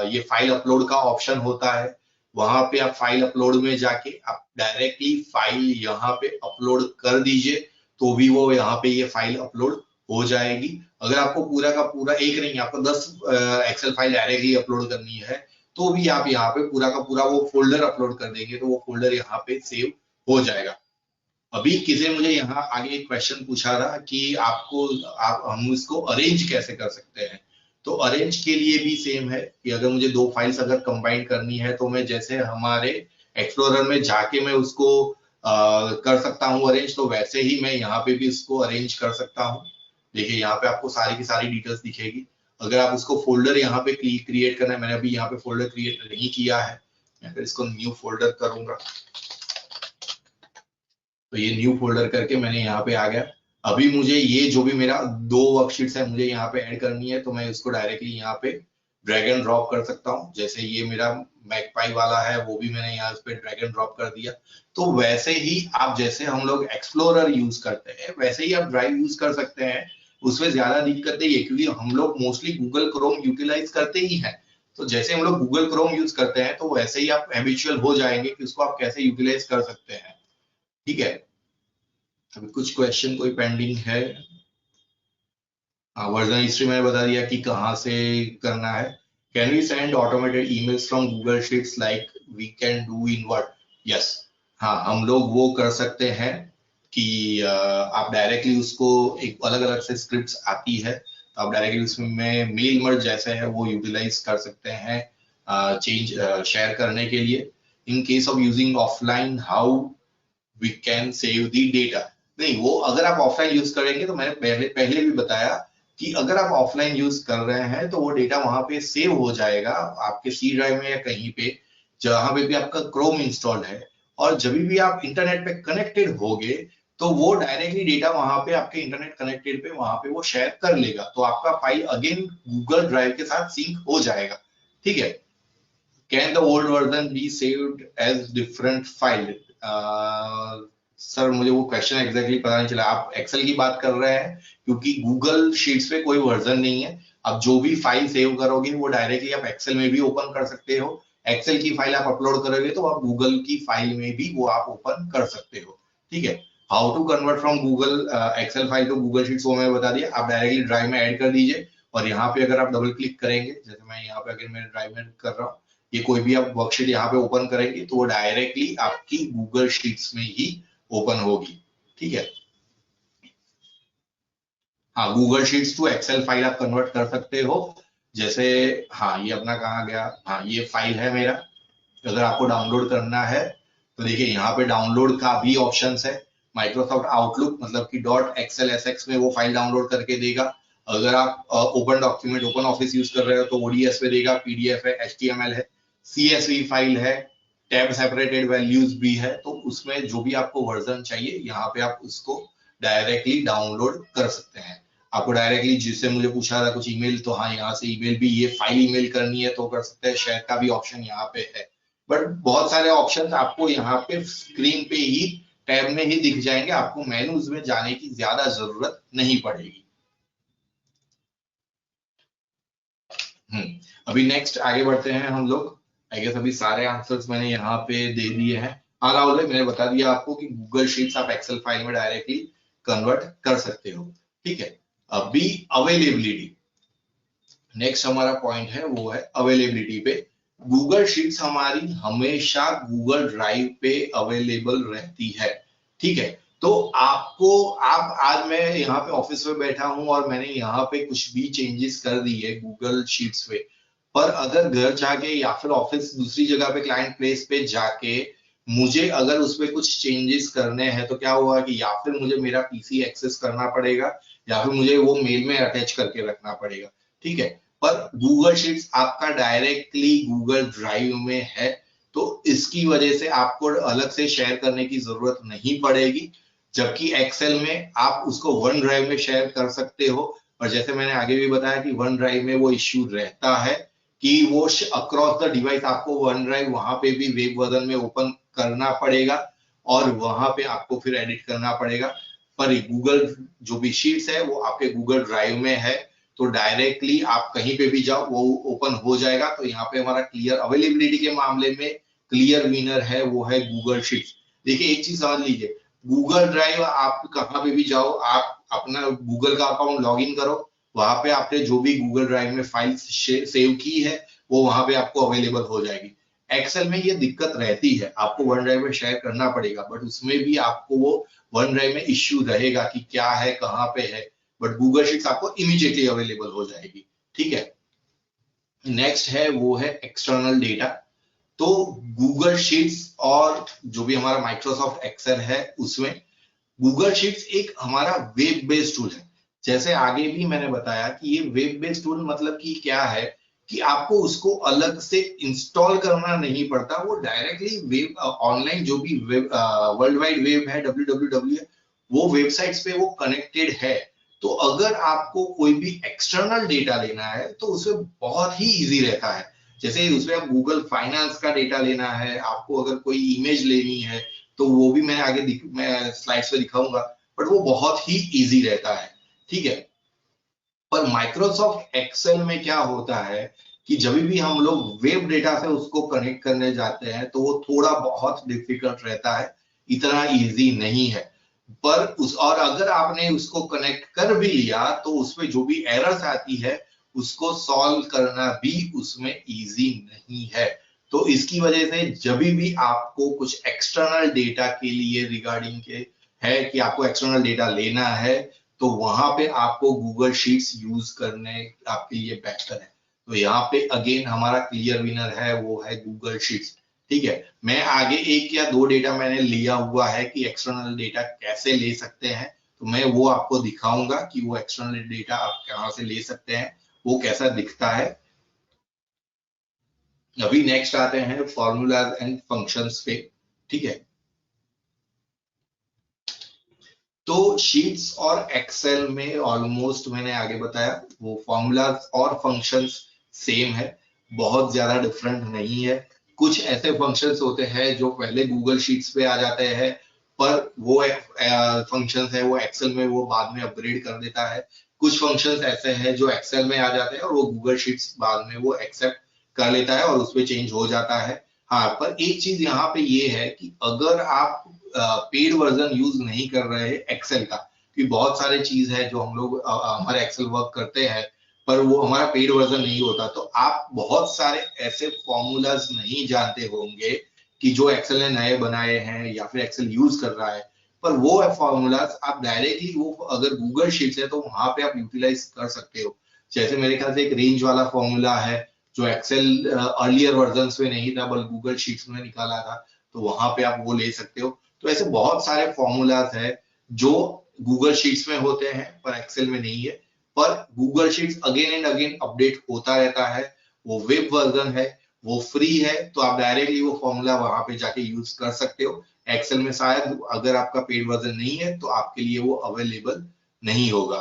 ये फाइल अपलोड का ऑप्शन होता है, वहां पे आप फाइल अपलोड में जाके आप डायरेक्टली फाइल यहाँ पे अपलोड कर दीजिए तो भी वो यहाँ पे ये फाइल अपलोड हो जाएगी। अगर आपको पूरा का पूरा एक नहीं, आपको 10 एक्सेल फाइल डायरेक्टली अपलोड करनी है तो भी आप यहाँ पे पूरा का पूरा वो फोल्डर अपलोड कर देंगे तो वो फोल्डर यहाँ पे सेव हो जाएगा। अभी किसी ने मुझे यहाँ आगे एक क्वेश्चन पूछा था कि हम इसको अरेंज कैसे कर सकते हैं। तो अरेंज के लिए भी सेम है कि अगर मुझे दो फाइल्स अगर कंबाइन करनी है तो मैं जैसे हमारे एक्सप्लोरर में जाके मैं उसको कर सकता हूँ अरेंज, तो वैसे ही मैं यहाँ पे भी उसको अरेंज कर सकता हूँ। देखिए यहाँ पे आपको सारी की सारी डिटेल्स दिखेगी। अगर आप उसको फोल्डर यहाँ पे क्रिएट करना है, मैंने अभी यहाँ पे फोल्डर क्रिएट नहीं किया है, मैं फिर इसको न्यू फोल्डर करूंगा, तो ये न्यू फोल्डर करके मैंने यहाँ पे आ गया। अभी मुझे ये जो भी मेरा दो वर्कशीट्स है मुझे यहाँ पे ऐड करनी है, तो मैं इसको डायरेक्टली यहाँ पे ड्रैग एंड ड्रॉप कर सकता हूँ। जैसे ये मेरा मैकपाई वाला है वो भी मैंने यहाँ पे ड्रैग एंड ड्रॉप कर दिया। तो वैसे ही आप जैसे हम लोग एक्सप्लोरर यूज करते हैं वैसे ही आप ड्राइव यूज कर सकते हैं। उसमें ज्यादा दिक्कत नहीं है क्योंकि हम लोग मोस्टली गूगल क्रोम यूटिलाइज करते ही हैं। तो जैसे हम लोग गूगल क्रोम यूज करते हैं तो वैसे ही आप हैबिचुअल हो जाएंगे कि उसको आप कैसे यूटिलाइज कर सकते हैं। ठीक है, अभी कुछ क्वेश्चन कोई पेंडिंग है? वर्जन हिस्ट्री मैंने बता दिया कि कहाँ से करना है। Can we send automated emails from Google Sheets like we can do in Word? Yes, हाँ हम लोग वो कर सकते हैं कि आप डायरेक्टली उसको एक अलग अलग से स्क्रिप्ट्स आती है तो आप डायरेक्टली उसमें मेल मर्ज जैसे है वो यूटिलाइज कर सकते हैं चेंज शेयर करने के लिए। In case of using offline how we can save the data? नहीं, वो अगर आप ऑफलाइन यूज करेंगे तो मैंने पहले भी बताया कि अगर आप ऑफलाइन यूज कर रहे हैं तो वो डेटा वहां पे सेव हो जाएगा आपके सी ड्राइव में या कहीं पे जहां पे भी आपका क्रोम इंस्टॉल्ड है। और जब भी आप इंटरनेट पे कनेक्टेड होगे तो वो डायरेक्टली डेटा वहां पे आपके इंटरनेट कनेक्टेड पे वहां पे वो शेयर कर लेगा, तो आपका फाइल अगेन गूगल ड्राइव के साथ सिंक हो जाएगा। ठीक है, can the old version be saved as different file? Sir मुझे वो क्वेश्चन एग्जैक्टली पता नहीं चला। आप एक्सेल की बात कर रहे हैं क्योंकि गूगल शीट्स पे कोई वर्जन नहीं है। आप जो भी फाइल सेव करोगे वो डायरेक्टली आप एक्सेल में भी ओपन कर सकते हो। एक्सेल की फाइल आप अपलोड करोगे तो आप गूगल की फाइल में भी वो आप ओपन कर सकते हो। ठीक है, how to convert from Google Excel file to Google Sheets वो मैंने बता दिया। आप डायरेक्टली ड्राइव में ऐड कर दीजिए और यहाँ पे अगर आप डबल क्लिक करेंगे, जैसे मैं यहाँ पे अगर मेरे ड्राइव में कर रहा हूँ, ये कोई भी आप वर्कशीट यहाँ पे ओपन करेंगे तो वो डायरेक्टली आपकी गूगल शीट्स में ही ओपन होगी। ठीक है, हाँ Google Sheets to Excel file आप कन्वर्ट कर सकते हो। जैसे हाँ ये अपना कहाँ गया, हाँ ये फाइल है मेरा। अगर आपको डाउनलोड करना है तो देखिए यहाँ पे डाउनलोड का भी ऑप्शन है। माइक्रोसॉफ्ट आउटलुक मतलब कि .xlsx में वो फाइल डाउनलोड करके देगा। अगर आप open document open office use कर रहे हो तो ओडीएस पे देगा, पीडीएफ है, एचटीएमएल है, सीएसवी फाइल है, टैब सेपरेटेड वैल्यूज भी है। तो उसमें जो भी आपको वर्जन चाहिए यहाँ पे आप उसको डायरेक्टली डाउनलोड कर सकते हैं। आपको डायरेक्टली जिससे मुझे पूछा था कुछ ईमेल, तो हाँ यहाँ से ईमेल भी, ये फाइल ईमेल करनी है तो कर सकते हैं। शेयर का भी ऑप्शन यहाँ पे है, बट बहुत सारे ऑप्शंस आपको यहाँ पे स्क्रीन पे ही टैब में ही दिख जाएंगे। आपको मेनूज में जाने की ज्यादा जरूरत नहीं पड़ेगी। अभी नेक्स्ट आगे बढ़ते हैं हम लोग। आई गेस अभी सारे आंसर्स मैंने यहाँ पे दे दिए हैं। हाँ राहुल भाई, मैंने बता दिया आपको कि गूगल शीट्स आप एक्सेल फाइल में डायरेक्टली कन्वर्ट कर सकते हो। ठीक है, अभी अवेलेबिलिटी नेक्स्ट हमारा पॉइंट है, वो है अवेलेबिलिटी पे। गूगल शीट्स हमारी हमेशा गूगल ड्राइव पे अवेलेबल रहती है। ठीक है, तो आप आज मैं यहाँ पे ऑफिस में बैठा हूँ और मैंने यहाँ पे कुछ भी चेंजेस कर दी है गूगल शीट्स पे, पर अगर घर जाके या फिर ऑफिस दूसरी जगह पे क्लाइंट प्लेस पे जाके मुझे अगर उसपे कुछ चेंजेस करने हैं तो क्या होगा कि या फिर मुझे मेरा पीसी एक्सेस करना पड़ेगा या फिर मुझे वो मेल में अटैच करके रखना पड़ेगा। ठीक है, पर गूगल शीट्स आपका डायरेक्टली गूगल ड्राइव में है तो इसकी वजह से आपको अलग से शेयर करने की जरूरत नहीं पड़ेगी। जबकि एक्सेल में आप उसको वन ड्राइव में शेयर कर सकते हो। और जैसे मैंने आगे भी बताया कि वन ड्राइव में वो इश्यू रहता है कि वो अक्रॉस द डिवाइस आपको वन ड्राइव वहां पे भी वेब वर्जन में ओपन करना पड़ेगा और वहां पे आपको फिर एडिट करना पड़ेगा। पर गूगल जो भी शीट्स है वो आपके गूगल ड्राइव में है तो डायरेक्टली आप कहीं पे भी जाओ वो ओपन हो जाएगा। तो यहाँ पे हमारा क्लियर अवेलेबिलिटी के मामले में क्लियर विनर है वो है गूगल शीट्स। देखिए एक चीज समझ लीजिए, गूगल ड्राइव आप कहाँ पे भी जाओ, आप अपना गूगल का अकाउंट लॉग इन करो, वहां पे आपने जो भी गूगल ड्राइव में फाइल सेव की है वो वहां पे आपको अवेलेबल हो जाएगी। एक्सेल में ये दिक्कत रहती है, आपको वन ड्राइव में शेयर करना पड़ेगा, बट उसमें भी आपको वो वन ड्राइव में इश्यू रहेगा कि क्या है कहाँ पे है, बट गूगल शीट्स आपको इमीडिएटली अवेलेबल हो जाएगी। ठीक है। नेक्स्ट है वो है एक्सटर्नल डेटा। तो गूगल शीट्स और जो भी हमारा माइक्रोसॉफ्ट एक्सेल है उसमें गूगल शीट्स एक हमारा वेब बेस्ड टूल है। जैसे आगे भी मैंने बताया कि ये वेब बेस्ड टूल मतलब कि क्या है कि आपको उसको अलग से इंस्टॉल करना नहीं पड़ता, वो डायरेक्टली वेब ऑनलाइन जो भी वेब वर्ल्ड वाइड वेब है www है, वो वेबसाइट्स पे वो कनेक्टेड है। तो अगर आपको कोई भी एक्सटर्नल डेटा लेना है तो उसमें बहुत ही इजी रहता है। जैसे उसमें आप गूगल फाइनेंस का डेटा लेना है, आपको अगर कोई इमेज लेनी है तो वो भी मैं आगे मैं स्लाइड्स पे दिखाऊंगा, बट वो बहुत ही इजी रहता है, ठीक है। पर माइक्रोसॉफ्ट एक्सेल में क्या होता है कि जब भी हम लोग वेब डेटा से उसको कनेक्ट करने जाते हैं तो वो थोड़ा बहुत डिफिकल्ट रहता है, इतना इजी नहीं है। पर उस और अगर आपने उसको कनेक्ट कर भी लिया तो उसमें जो भी एरर्स आती है उसको सॉल्व करना भी उसमें इजी नहीं है। तो इसकी वजह से जब भी आपको कुछ एक्सटर्नल डेटा के लिए रिगार्डिंग के है कि आपको एक्सटर्नल डेटा लेना है तो वहां पे आपको गूगल शीट्स यूज करने आपके लिए बेहतर है। तो यहाँ पे अगेन हमारा क्लियर विनर है वो है गूगल शीट्स, ठीक है। मैं आगे एक या दो डेटा मैंने लिया हुआ है कि एक्सटर्नल डेटा कैसे ले सकते हैं, तो मैं वो आपको दिखाऊंगा कि वो एक्सटर्नल डेटा आप कहाँ से ले सकते हैं, वो कैसा दिखता है। अभी नेक्स्ट आते हैं फॉर्मूलाज एंड फंक्शंस पे, ठीक है। तो शीट्स और एक्सेल में ऑलमोस्ट मैंने आगे बताया वो फॉर्मूलाज और फंक्शंस सेम है, बहुत ज्यादा डिफरेंट नहीं है। कुछ ऐसे फंक्शंस होते हैं जो पहले गूगल शीट्स पे आ जाते हैं, पर वो फंक्शंस है वो एक्सेल में वो बाद में अपग्रेड कर देता है। कुछ फंक्शंस ऐसे हैं जो एक्सेल में आ जाते हैं और वो गूगल शीट्स बाद में वो एक्सेप्ट कर लेता है और उसपे चेंज हो जाता है। हाँ, पर एक चीज यहाँ पे ये है कि अगर आप पेड वर्जन यूज नहीं कर रहे हैं एक्सेल का, क्योंकि बहुत सारे चीज है जो हम लोग हमारे एक्सेल वर्क करते हैं पर वो हमारा पेड वर्जन नहीं होता, तो आप बहुत सारे ऐसे फॉर्मूलाज नहीं जानते होंगे कि जो एक्सेल ने नए बनाए हैं या फिर एक्सेल यूज कर रहा है। पर वो फॉर्मूलाज आप डायरेक्टली वो अगर गूगल शीट्स है तो वहां पे आप यूटिलाइज कर सकते हो। जैसे मेरे ख्याल से एक रेंज वाला फॉर्मूला है जो एक्सेल अर्लियर वर्जन में नहीं था बल्कि गूगल शीट्स में निकाला था, तो वहां पे आप वो ले सकते हो। तो ऐसे बहुत सारे फॉर्मूलाज है जो गूगल शीट्स में होते हैं पर एक्सेल में नहीं है। पर Google sheets again and again update होता रहता है, वो वेब वर्जन है, वो फ्री है, तो आप डायरेक्टली वो फॉर्मूला वहां पे जाके यूज कर सकते हो। एक्सेल में शायद अगर आपका पेड वर्जन नहीं है तो आपके लिए वो अवेलेबल नहीं होगा।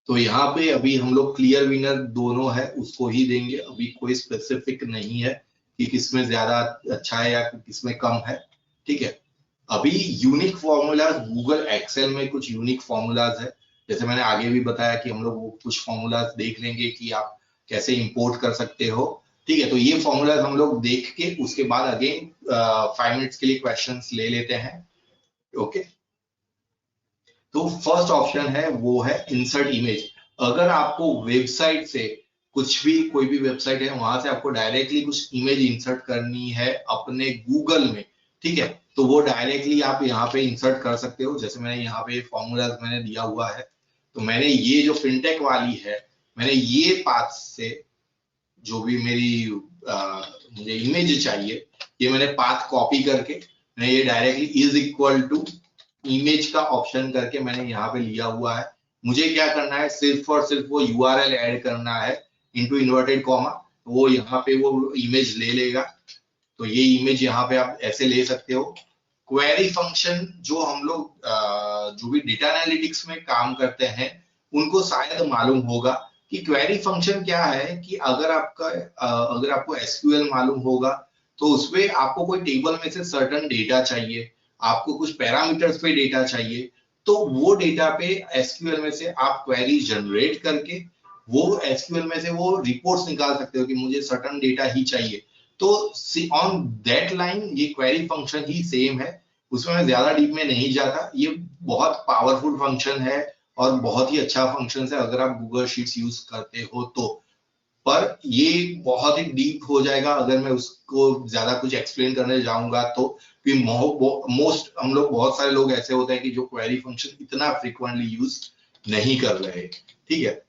तो यहाँ पे अभी हम लोग क्लियर विनर दोनों है उसको ही देंगे, अभी कोई स्पेसिफिक नहीं है कि किसमें ज्यादा अच्छा है या किसमें कम है, ठीक है। अभी यूनिक फॉर्मूलाज गूगल एक्सेल में कुछ यूनिक फॉर्मूलाज है, जैसे मैंने आगे भी बताया कि हम लोग वो कुछ फॉर्मूलाज देख लेंगे कि आप कैसे इंपोर्ट कर सकते हो, ठीक है। तो ये फॉर्मूलाज हम लोग देख के उसके बाद अगेन 5 मिनट्स के लिए क्वेश्चंस ले लेते हैं, ओके। तो फर्स्ट ऑप्शन है वो है इंसर्ट इमेज। अगर आपको वेबसाइट से कुछ भी कोई भी वेबसाइट है वहां से आपको डायरेक्टली कुछ इमेज इंसर्ट करनी है अपने गूगल में, ठीक है, तो वो डायरेक्टली आप यहाँ पे इंसर्ट कर सकते हो। जैसे मैंने यहाँ पे फॉर्मूलाज मैंने दिया हुआ है, तो मैंने ये जो फिनटेक वाली है मैंने ये पाथ से जो भी मेरी मुझे इमेज चाहिए ये मैंने पाथ कॉपी करके मैंने ये directly is equal to image का ऑप्शन करके मैंने यहाँ पे लिया हुआ है। मुझे क्या करना है, सिर्फ और सिर्फ वो यूआरएल ऐड करना है इनटू इन्वर्टेड कॉमा, वो यहाँ पे वो इमेज ले लेगा। तो ये इमेज यहाँ पे आप ऐसे ले सकते हो। क्वेरी फंक्शन जो हम लोग जो भी डेटा एनालिटिक्स में काम करते हैं उनको शायद मालूम होगा कि क्वेरी फंक्शन क्या है, कि अगर आपको एसक्यूएल मालूम होगा तो उसमें आपको कोई टेबल में से सर्टेन डेटा चाहिए, आपको कुछ पैरामीटर्स पे डेटा चाहिए, तो वो डेटा पे एसक्यूएल में से आप क्वेरी जनरेट करके वो एसक्यूएल में से वो रिपोर्ट्स निकाल सकते हो कि मुझे सर्टेन डेटा ही चाहिए। तो ऑन दैट लाइन ये क्वेरी फंक्शन ही सेम है, उसमें मैं ज्यादा डीप में नहीं जाता। ये बहुत पावरफुल फंक्शन है और बहुत ही अच्छा फंक्शन है अगर आप गूगल शीट्स यूज करते हो तो। पर ये बहुत ही डीप हो जाएगा अगर मैं उसको ज्यादा कुछ एक्सप्लेन करने जाऊंगा तो, मोस्ट हम लोग बहुत सारे लोग ऐसे होते हैं कि जो क्वेरी फंक्शन इतना फ्रीक्वेंटली यूज नहीं कर रहे, ठीक है।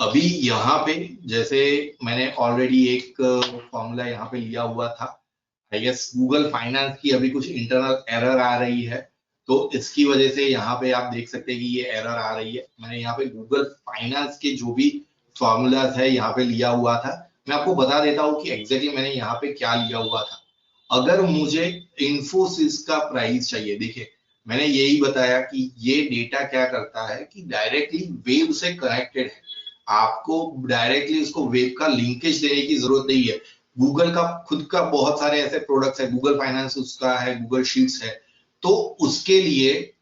अभी यहाँ पे जैसे मैंने ऑलरेडी एक फॉर्मूला यहाँ पे लिया हुआ था, आई गेस गूगल फाइनेंस की अभी कुछ इंटरनल एरर आ रही है, तो इसकी वजह से यहाँ पे आप देख सकते हैं कि ये एरर आ रही है। मैंने यहाँ पे गूगल फाइनेंस के जो भी फॉर्मूलाज है यहाँ पे लिया हुआ था। मैं आपको बता देता हूँ कि एग्जैक्टली मैंने यहाँ पे क्या लिया हुआ था। अगर मुझे इन्फोसिस का प्राइस चाहिए, देखिए मैंने यही बताया कि ये डेटा क्या करता है कि डायरेक्टली वेब से कनेक्टेड है, आपको डायरेक्टली उसको वेब का लिंकेज देने की जरूरत नहीं है। गूगल का खुद का बहुत सारे ऐसे प्रोडक्ट्स है, गूगल फाइनेंस उसका है, गूगल शीट्स है, तो उसके लिए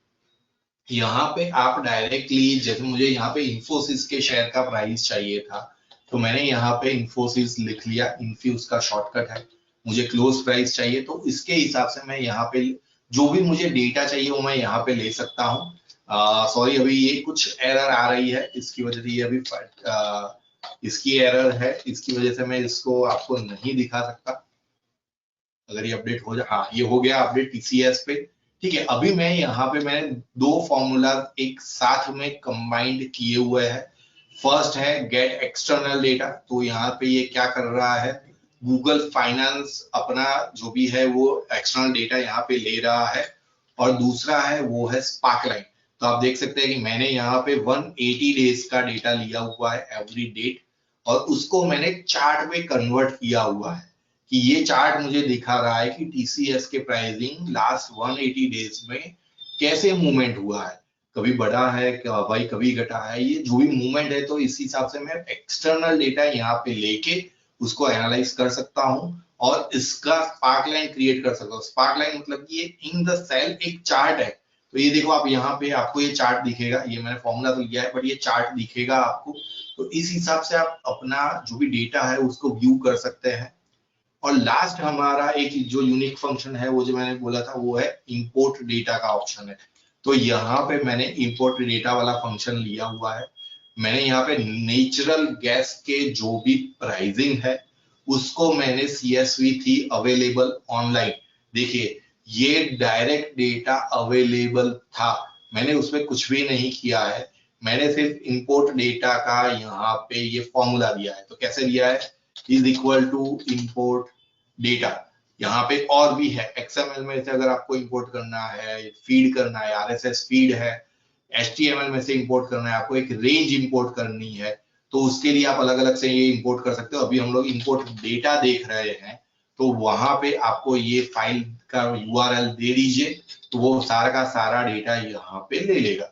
यहाँ पे आप डायरेक्टली, जैसे मुझे यहाँ पे इन्फोसिस के शेयर का प्राइस चाहिए था, तो मैंने यहाँ पे इन्फोसिस लिख लिया, इन्फी उसका शॉर्टकट है। मुझे क्लोज प्राइस चाहिए तो इसके हिसाब से मैं यहाँ पे जो भी मुझे डेटा चाहिए वो मैं यहाँ पे ले सकता हूँ। सॉरी अभी ये कुछ एरर आ रही है, इसकी वजह से ये अभी इसकी एरर है, इसकी वजह से मैं इसको आपको नहीं दिखा सकता। अगर ये अपडेट हो जाए, हाँ ये हो गया अपडेट टीसीएस पे, ठीक है। अभी मैं यहाँ पे मैंने दो फॉर्मूला एक साथ में कंबाइंड किए हुए हैं। फर्स्ट है गेट एक्सटर्नल डेटा, तो यहाँ पे ये क्या कर रहा है, गूगल फाइनेंस अपना जो भी है वो एक्सटर्नल डेटा यहाँ पे ले रहा है। और दूसरा है वो है स्पार्कलाइन, तो आप देख सकते हैं कि मैंने यहाँ पे 180 डेज का डेटा लिया हुआ है एवरी डेट, और उसको मैंने चार्ट में कन्वर्ट किया हुआ है कि ये चार्ट मुझे दिखा रहा है कि टीसीएस के प्राइसिंग लास्ट 180 डेज में कैसे मूवमेंट हुआ है, कभी बढ़ा है क्या भाई, कभी घटा है, ये जो भी मूवमेंट है। तो इस हिसाब से मैं एक्सटर्नल डेटा यहाँ पे लेके उसको एनालाइज कर सकता हूँ और इसका स्पार्क लाइन क्रिएट कर सकता हूँ। स्पार्क लाइन मतलब कि ये इन द सेल एक चार्ट है, तो ये देखो आप यहाँ पे आपको ये चार्ट दिखेगा, ये मैंने फॉर्मूला तो लिया है बट ये चार्ट दिखेगा आपको। तो इस हिसाब से आप अपना जो भी डेटा है उसको व्यू कर सकते हैं। और लास्ट हमारा एक जो यूनिक फंक्शन है वो जो मैंने बोला था वो है इंपोर्ट डेटा का ऑप्शन है। तो यहाँ पे मैंने इंपोर्ट डेटा वाला फंक्शन लिया हुआ है। मैंने यहाँ पे नेचुरल गैस के जो भी प्राइसिंग है उसको मैंने CSV थी अवेलेबल ऑनलाइन, देखिए ये डायरेक्ट डेटा अवेलेबल था, मैंने उसमें कुछ भी नहीं किया है, मैंने सिर्फ इंपोर्ट डेटा का यहाँ पे ये फॉर्मूला दिया है। तो कैसे दिया है, is equal to import data, यहाँ पे और भी है XML में से अगर आपको इंपोर्ट करना है, फीड करना है, RSS फीड है, HTML में से इंपोर्ट करना है, आपको एक रेंज इंपोर्ट करनी है, तो उसके लिए आप अलग अलग से ये इंपोर्ट कर सकते हो। अभी हम लोग इंपोर्ट डेटा देख रहे हैं, तो वहां पे आपको ये फाइल का URL दे दीजिए, तो वो सारा का सारा डेटा यहाँ पे ले लेगा।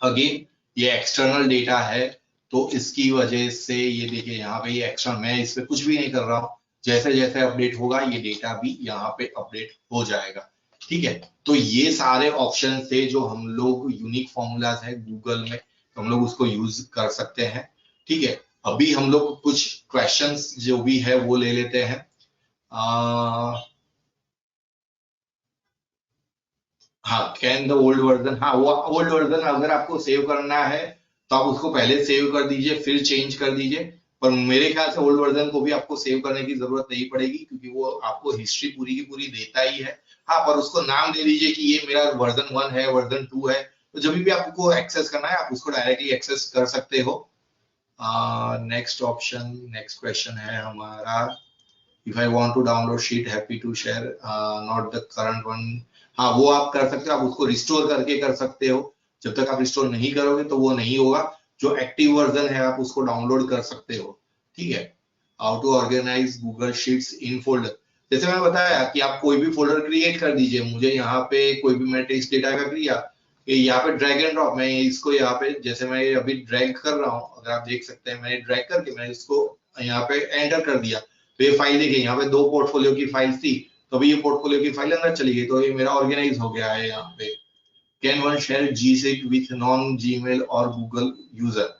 अगेन ये एक्सटर्नल डेटा है, तो इसकी वजह से ये देखिए यहाँ पे ये एक्सटर्नल, मैं इस पे कुछ भी नहीं कर रहा हूँ, जैसे जैसे अपडेट होगा ये डेटा भी यहाँ पे अपडेट हो जाएगा, ठीक है। तो ये सारे ऑप्शन थे जो हम लोग यूनिक फॉर्मूलाज है गूगल में, तो हम लोग उसको यूज कर सकते हैं, ठीक है। अभी हम लोग कुछ क्वेश्चंस जो भी है वो ले लेते हैं। हाँ, कैन द ओल्ड वर्जन, हाँ वो ओल्ड वर्जन अगर आपको सेव करना है तो आप उसको पहले सेव कर दीजिए फिर चेंज कर दीजिए, पर मेरे ख्याल से ओल्ड वर्जन को भी आपको सेव करने की जरूरत नहीं पड़ेगी क्योंकि वो आपको हिस्ट्री पूरी की पूरी देता ही है। हाँ, पर उसको नाम दे दीजिए कि ये मेरा वर्जन 1 है, वर्जन 2 है, तो जब भी आपको एक्सेस करना है आप उसको डायरेक्टली एक्सेस कर सकते हो। नेक्स्ट ऑप्शन, नेक्स्ट क्वेश्चन है हमारा, if I want to download sheet happy to share not the current one, हाँ वो आप कर सकते हो, आप उसको रिस्टोर करके कर सकते हो, जब तक आप रिस्टोर नहीं करोगे तो वो नहीं होगा। जो एक्टिव वर्जन है आप उसको डाउनलोड कर सकते हो, ठीक है। How to organise Google sheets in folder, जैसे मैं बताया कि आप कोई भी फोल्डर क्रिएट कर दीजिए, मुझे यहाँ पे कोई भी मैं टेक्स्ट डेटा का किया, यहाँ पे ड्रैग एंड ड्रॉप, मैं इसको यहाँ पे जैसे मैं अभी ड्रैग कर रहा हूँ, अगर आप देख सकते हैं मैंने ड्रैग करके मैंने इसको यहाँ पे एंटर कर दिया, तो ये फाइल देखिए यहाँ पे 2 पोर्टफोलियो की फाइल थी, तो अभी ये पोर्टफोलियो की फाइल अंदर चली गई, तो ये मेरा ऑर्गेनाइज हो गया है यहाँ पे। Can one share G Sheet with non Gmail और Google user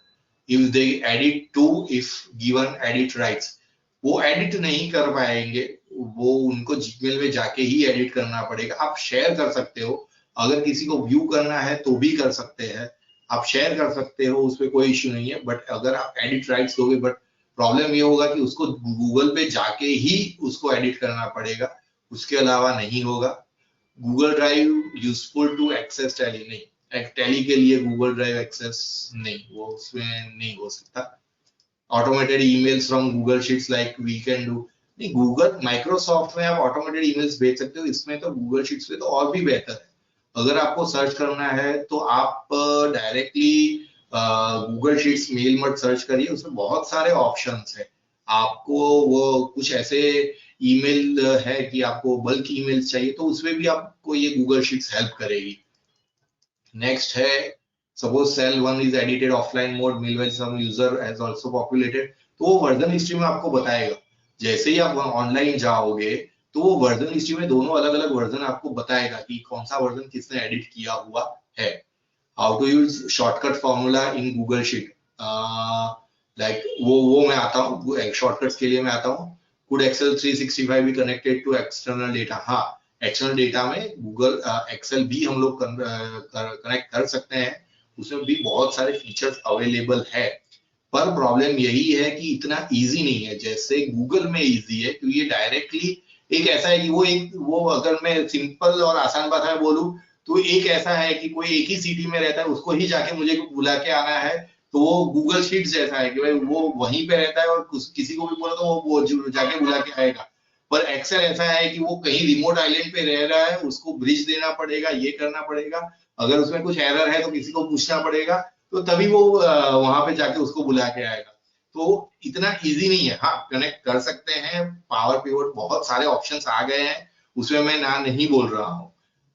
if they edit to if given edit rights, वो एडिट नहीं कर पाएंगे, वो उनको जीमेल में जाके ही एडिट करना पड़ेगा। आप शेयर कर सकते हो, अगर किसी को व्यू करना है तो भी कर सकते हैं, आप शेयर कर सकते हो, उस पर कोई इश्यू नहीं है, बट अगर आप एडिट राइट्स दोगे, बट प्रॉब्लम ये होगा कि उसको गूगल पे जाके ही उसको एडिट करना पड़ेगा, उसके अलावा नहीं होगा। Google Drive useful to access Tally, नहीं, टैली के लिए गूगल ड्राइव एक्सेस नहीं, वो उसमें नहीं हो सकता। Automated emails from Google Sheets like we can do, नहीं गूगल माइक्रोसॉफ्ट में आप ऑटोमेटेड ईमेल्स भेज सकते हो, इसमें तो गूगल शीट्स पे तो और भी बेहतर है। अगर आपको सर्च करना है तो आप डायरेक्टली गूगल शीट्स मेल मत सर्च करिए, उसमें बहुत सारे ऑप्शंस है। आपको वो कुछ ऐसे ईमेल है कि आपको बल्क ईमेल्स चाहिए तो उसमें भी आपको ये गूगल शीट्स हेल्प करेगी। नेक्स्ट है suppose cell 1 is edited offline mode meanwhile some user has also populated, तो वो वर्जन हिस्ट्री में आपको बताएगा। जैसे ही आप ऑनलाइन जाओगे तो वो वर्जन हिस्ट्री में दोनों अलग अलग वर्जन आपको बताएगा कि कौन सा वर्जन किसने एडिट किया हुआ है। How to use shortcut formula in Google Sheet, like वो मैं आता हूँ, शॉर्टकट्स के लिए मैं आता हूँ। Could Excel 365 be connected to external data, हाँ एक्सटर्नल डेटा में गूगल एक्सेल भी हम लोग कनेक्ट कर सकते हैं, उसमें भी बहुत सारे फीचर्स अवेलेबल है। पर प्रॉब्लम यही है कि इतना इजी नहीं है जैसे गूगल में इजी है, क्योंकि ये डायरेक्टली एक ऐसा है कि वो अगर मैं सिंपल और आसान भाषा में बोलूं तो एक ऐसा है कि कोई एक ही सिटी में रहता है, उसको ही जाके मुझे बुला के आना है, तो वो गूगल शीट्स जैसा है कि भाई वो वहीं पे रहता है और किसी को भी बोला तो वो जाके बुला के आएगा। पर एक्सेल ऐसा है कि वो कहीं रिमोट आइलैंड पे रह रहा है, उसको ब्रिज देना पड़ेगा, ये करना पड़ेगा, अगर उसमें कुछ एरर है तो किसी को पूछना पड़ेगा, तो तभी वो वहां पे जाके उसको बुला के आएगा। तो इतना इजी नहीं है। हाँ कनेक्ट कर सकते हैं, पावर पिवट बहुत सारे ऑप्शंस आ गए हैं, उसमें मैं ना नहीं बोल रहा हूँ,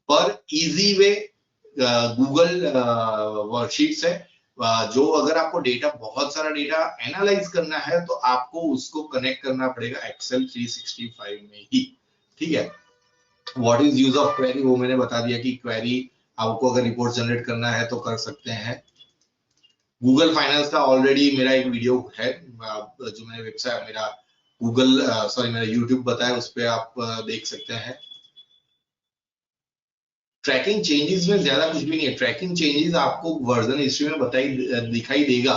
पर इजी वे गूगल वर्कशीट्स है। जो अगर आपको डेटा बहुत सारा डेटा एनालाइज करना है तो आपको उसको कनेक्ट करना पड़ेगा एक्सेल 365 में ही, ठीक है। What is use of query, वो मैंने बता दिया कि क्वेरी आपको अगर रिपोर्ट जनरेट करना है तो कर सकते हैं। गूगल फाइनेंस का ऑलरेडी मेरा एक वीडियो है, जो मैंने वेबसाइट मेरा मेरा यूट्यूब बताया, उस पर आप देख सकते हैं। ट्रैकिंग चेंजेस में ज्यादा कुछ भी नहीं है, ट्रैकिंग चेंजेस आपको वर्जन हिस्ट्री में दिखाई देगा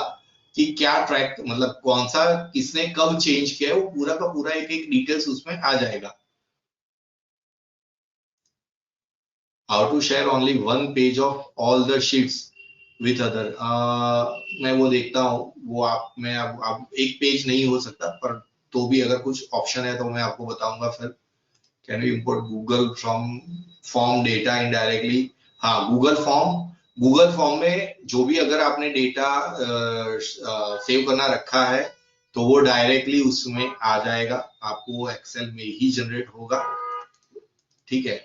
कि क्या ट्रैक मतलब कौन सा किसने कब चेंज किया है, वो पूरा का पूरा एक डिटेल्स उसमें आ जाएगा। How to share only one page of all the sheets with other, मैं वो देखता हूँ, वो आप एक पेज नहीं हो सकता, पर तो भी अगर कुछ ऑप्शन है तो मैं आपको बताऊंगा फिर। Can you import Google from form data indirectly, हाँ गूगल फॉर्म में जो भी अगर आपने डेटा सेव करना रखा है तो वो डायरेक्टली उसमें आ जाएगा, आपको एक्सेल में ही जनरेट होगा, ठीक है।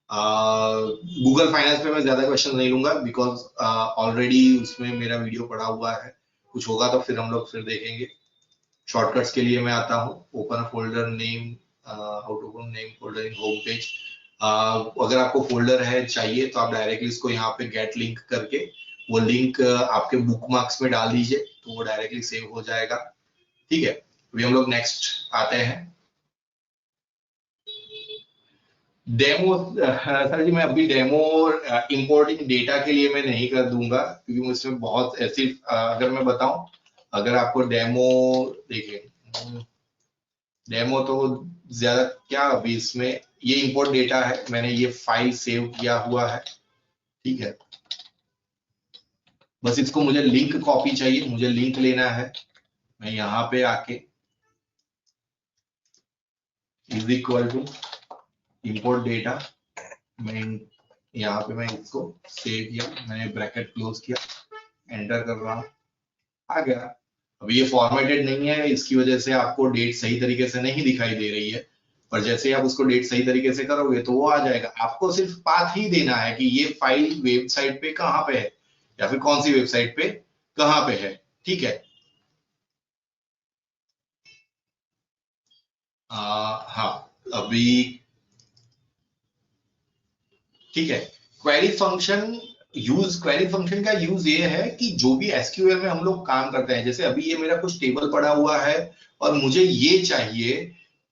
गूगल फाइनेंस पे मैं ज्यादा क्वेश्चन नहीं लूंगा बिकॉज ऑलरेडी उसमें मेरा वीडियो पड़ा हुआ है, कुछ होगा तो फिर हम लोग फिर देखेंगे। शॉर्टकट्स के लिए मैं आता हूँ, open folder name, how to open name folder in home page. अगर आपको फोल्डर है चाहिए तो आप डायरेक्टली इसको यहाँ पे गेट लिंक करके वो लिंक आपके बुकमार्क्स में डाल दीजिए तो वो डायरेक्टली सेव हो जाएगा, ठीक है। अभी हम लोग नेक्स्ट आते हैं, डेमो। सर जी मैं अभी डेमो इंपोर्टिंग डेटा के लिए मैं नहीं कर दूंगा, क्योंकि मुझसे बहुत ऐसी अगर मैं बताऊं, अगर आपको डेमो देखिए, डेमो तो ज्यादा क्या, अभी इसमें ये इंपोर्ट डेटा है, मैंने ये फाइल सेव किया हुआ है, ठीक है। बस इसको मुझे लिंक कॉपी चाहिए, मुझे लिंक लेना है, मैं यहाँ पे आके is equal to import data, मैं यहाँ पे मैं इसको सेव किया, मैंने ब्रैकेट क्लोज किया, एंटर कर रहा हूँ, आ गया। अभी ये फॉर्मेटेड नहीं है, इसकी वजह से आपको डेट सही तरीके से नहीं दिखाई दे रही है, पर जैसे ही आप उसको डेट सही तरीके से करोगे तो वो आ जाएगा। आपको सिर्फ पाथ ही देना है कि ये फाइल वेबसाइट पे कहाँ पे है या फिर कौन सी वेबसाइट पे कहाँ पे है, ठीक है। हाँ अभी ठीक है। क्वेरी फंक्शन का यूज ये है कि जो भी एसक्यूएल में हम लोग काम करते हैं, जैसे अभी ये मेरा कुछ टेबल पड़ा हुआ है और मुझे ये चाहिए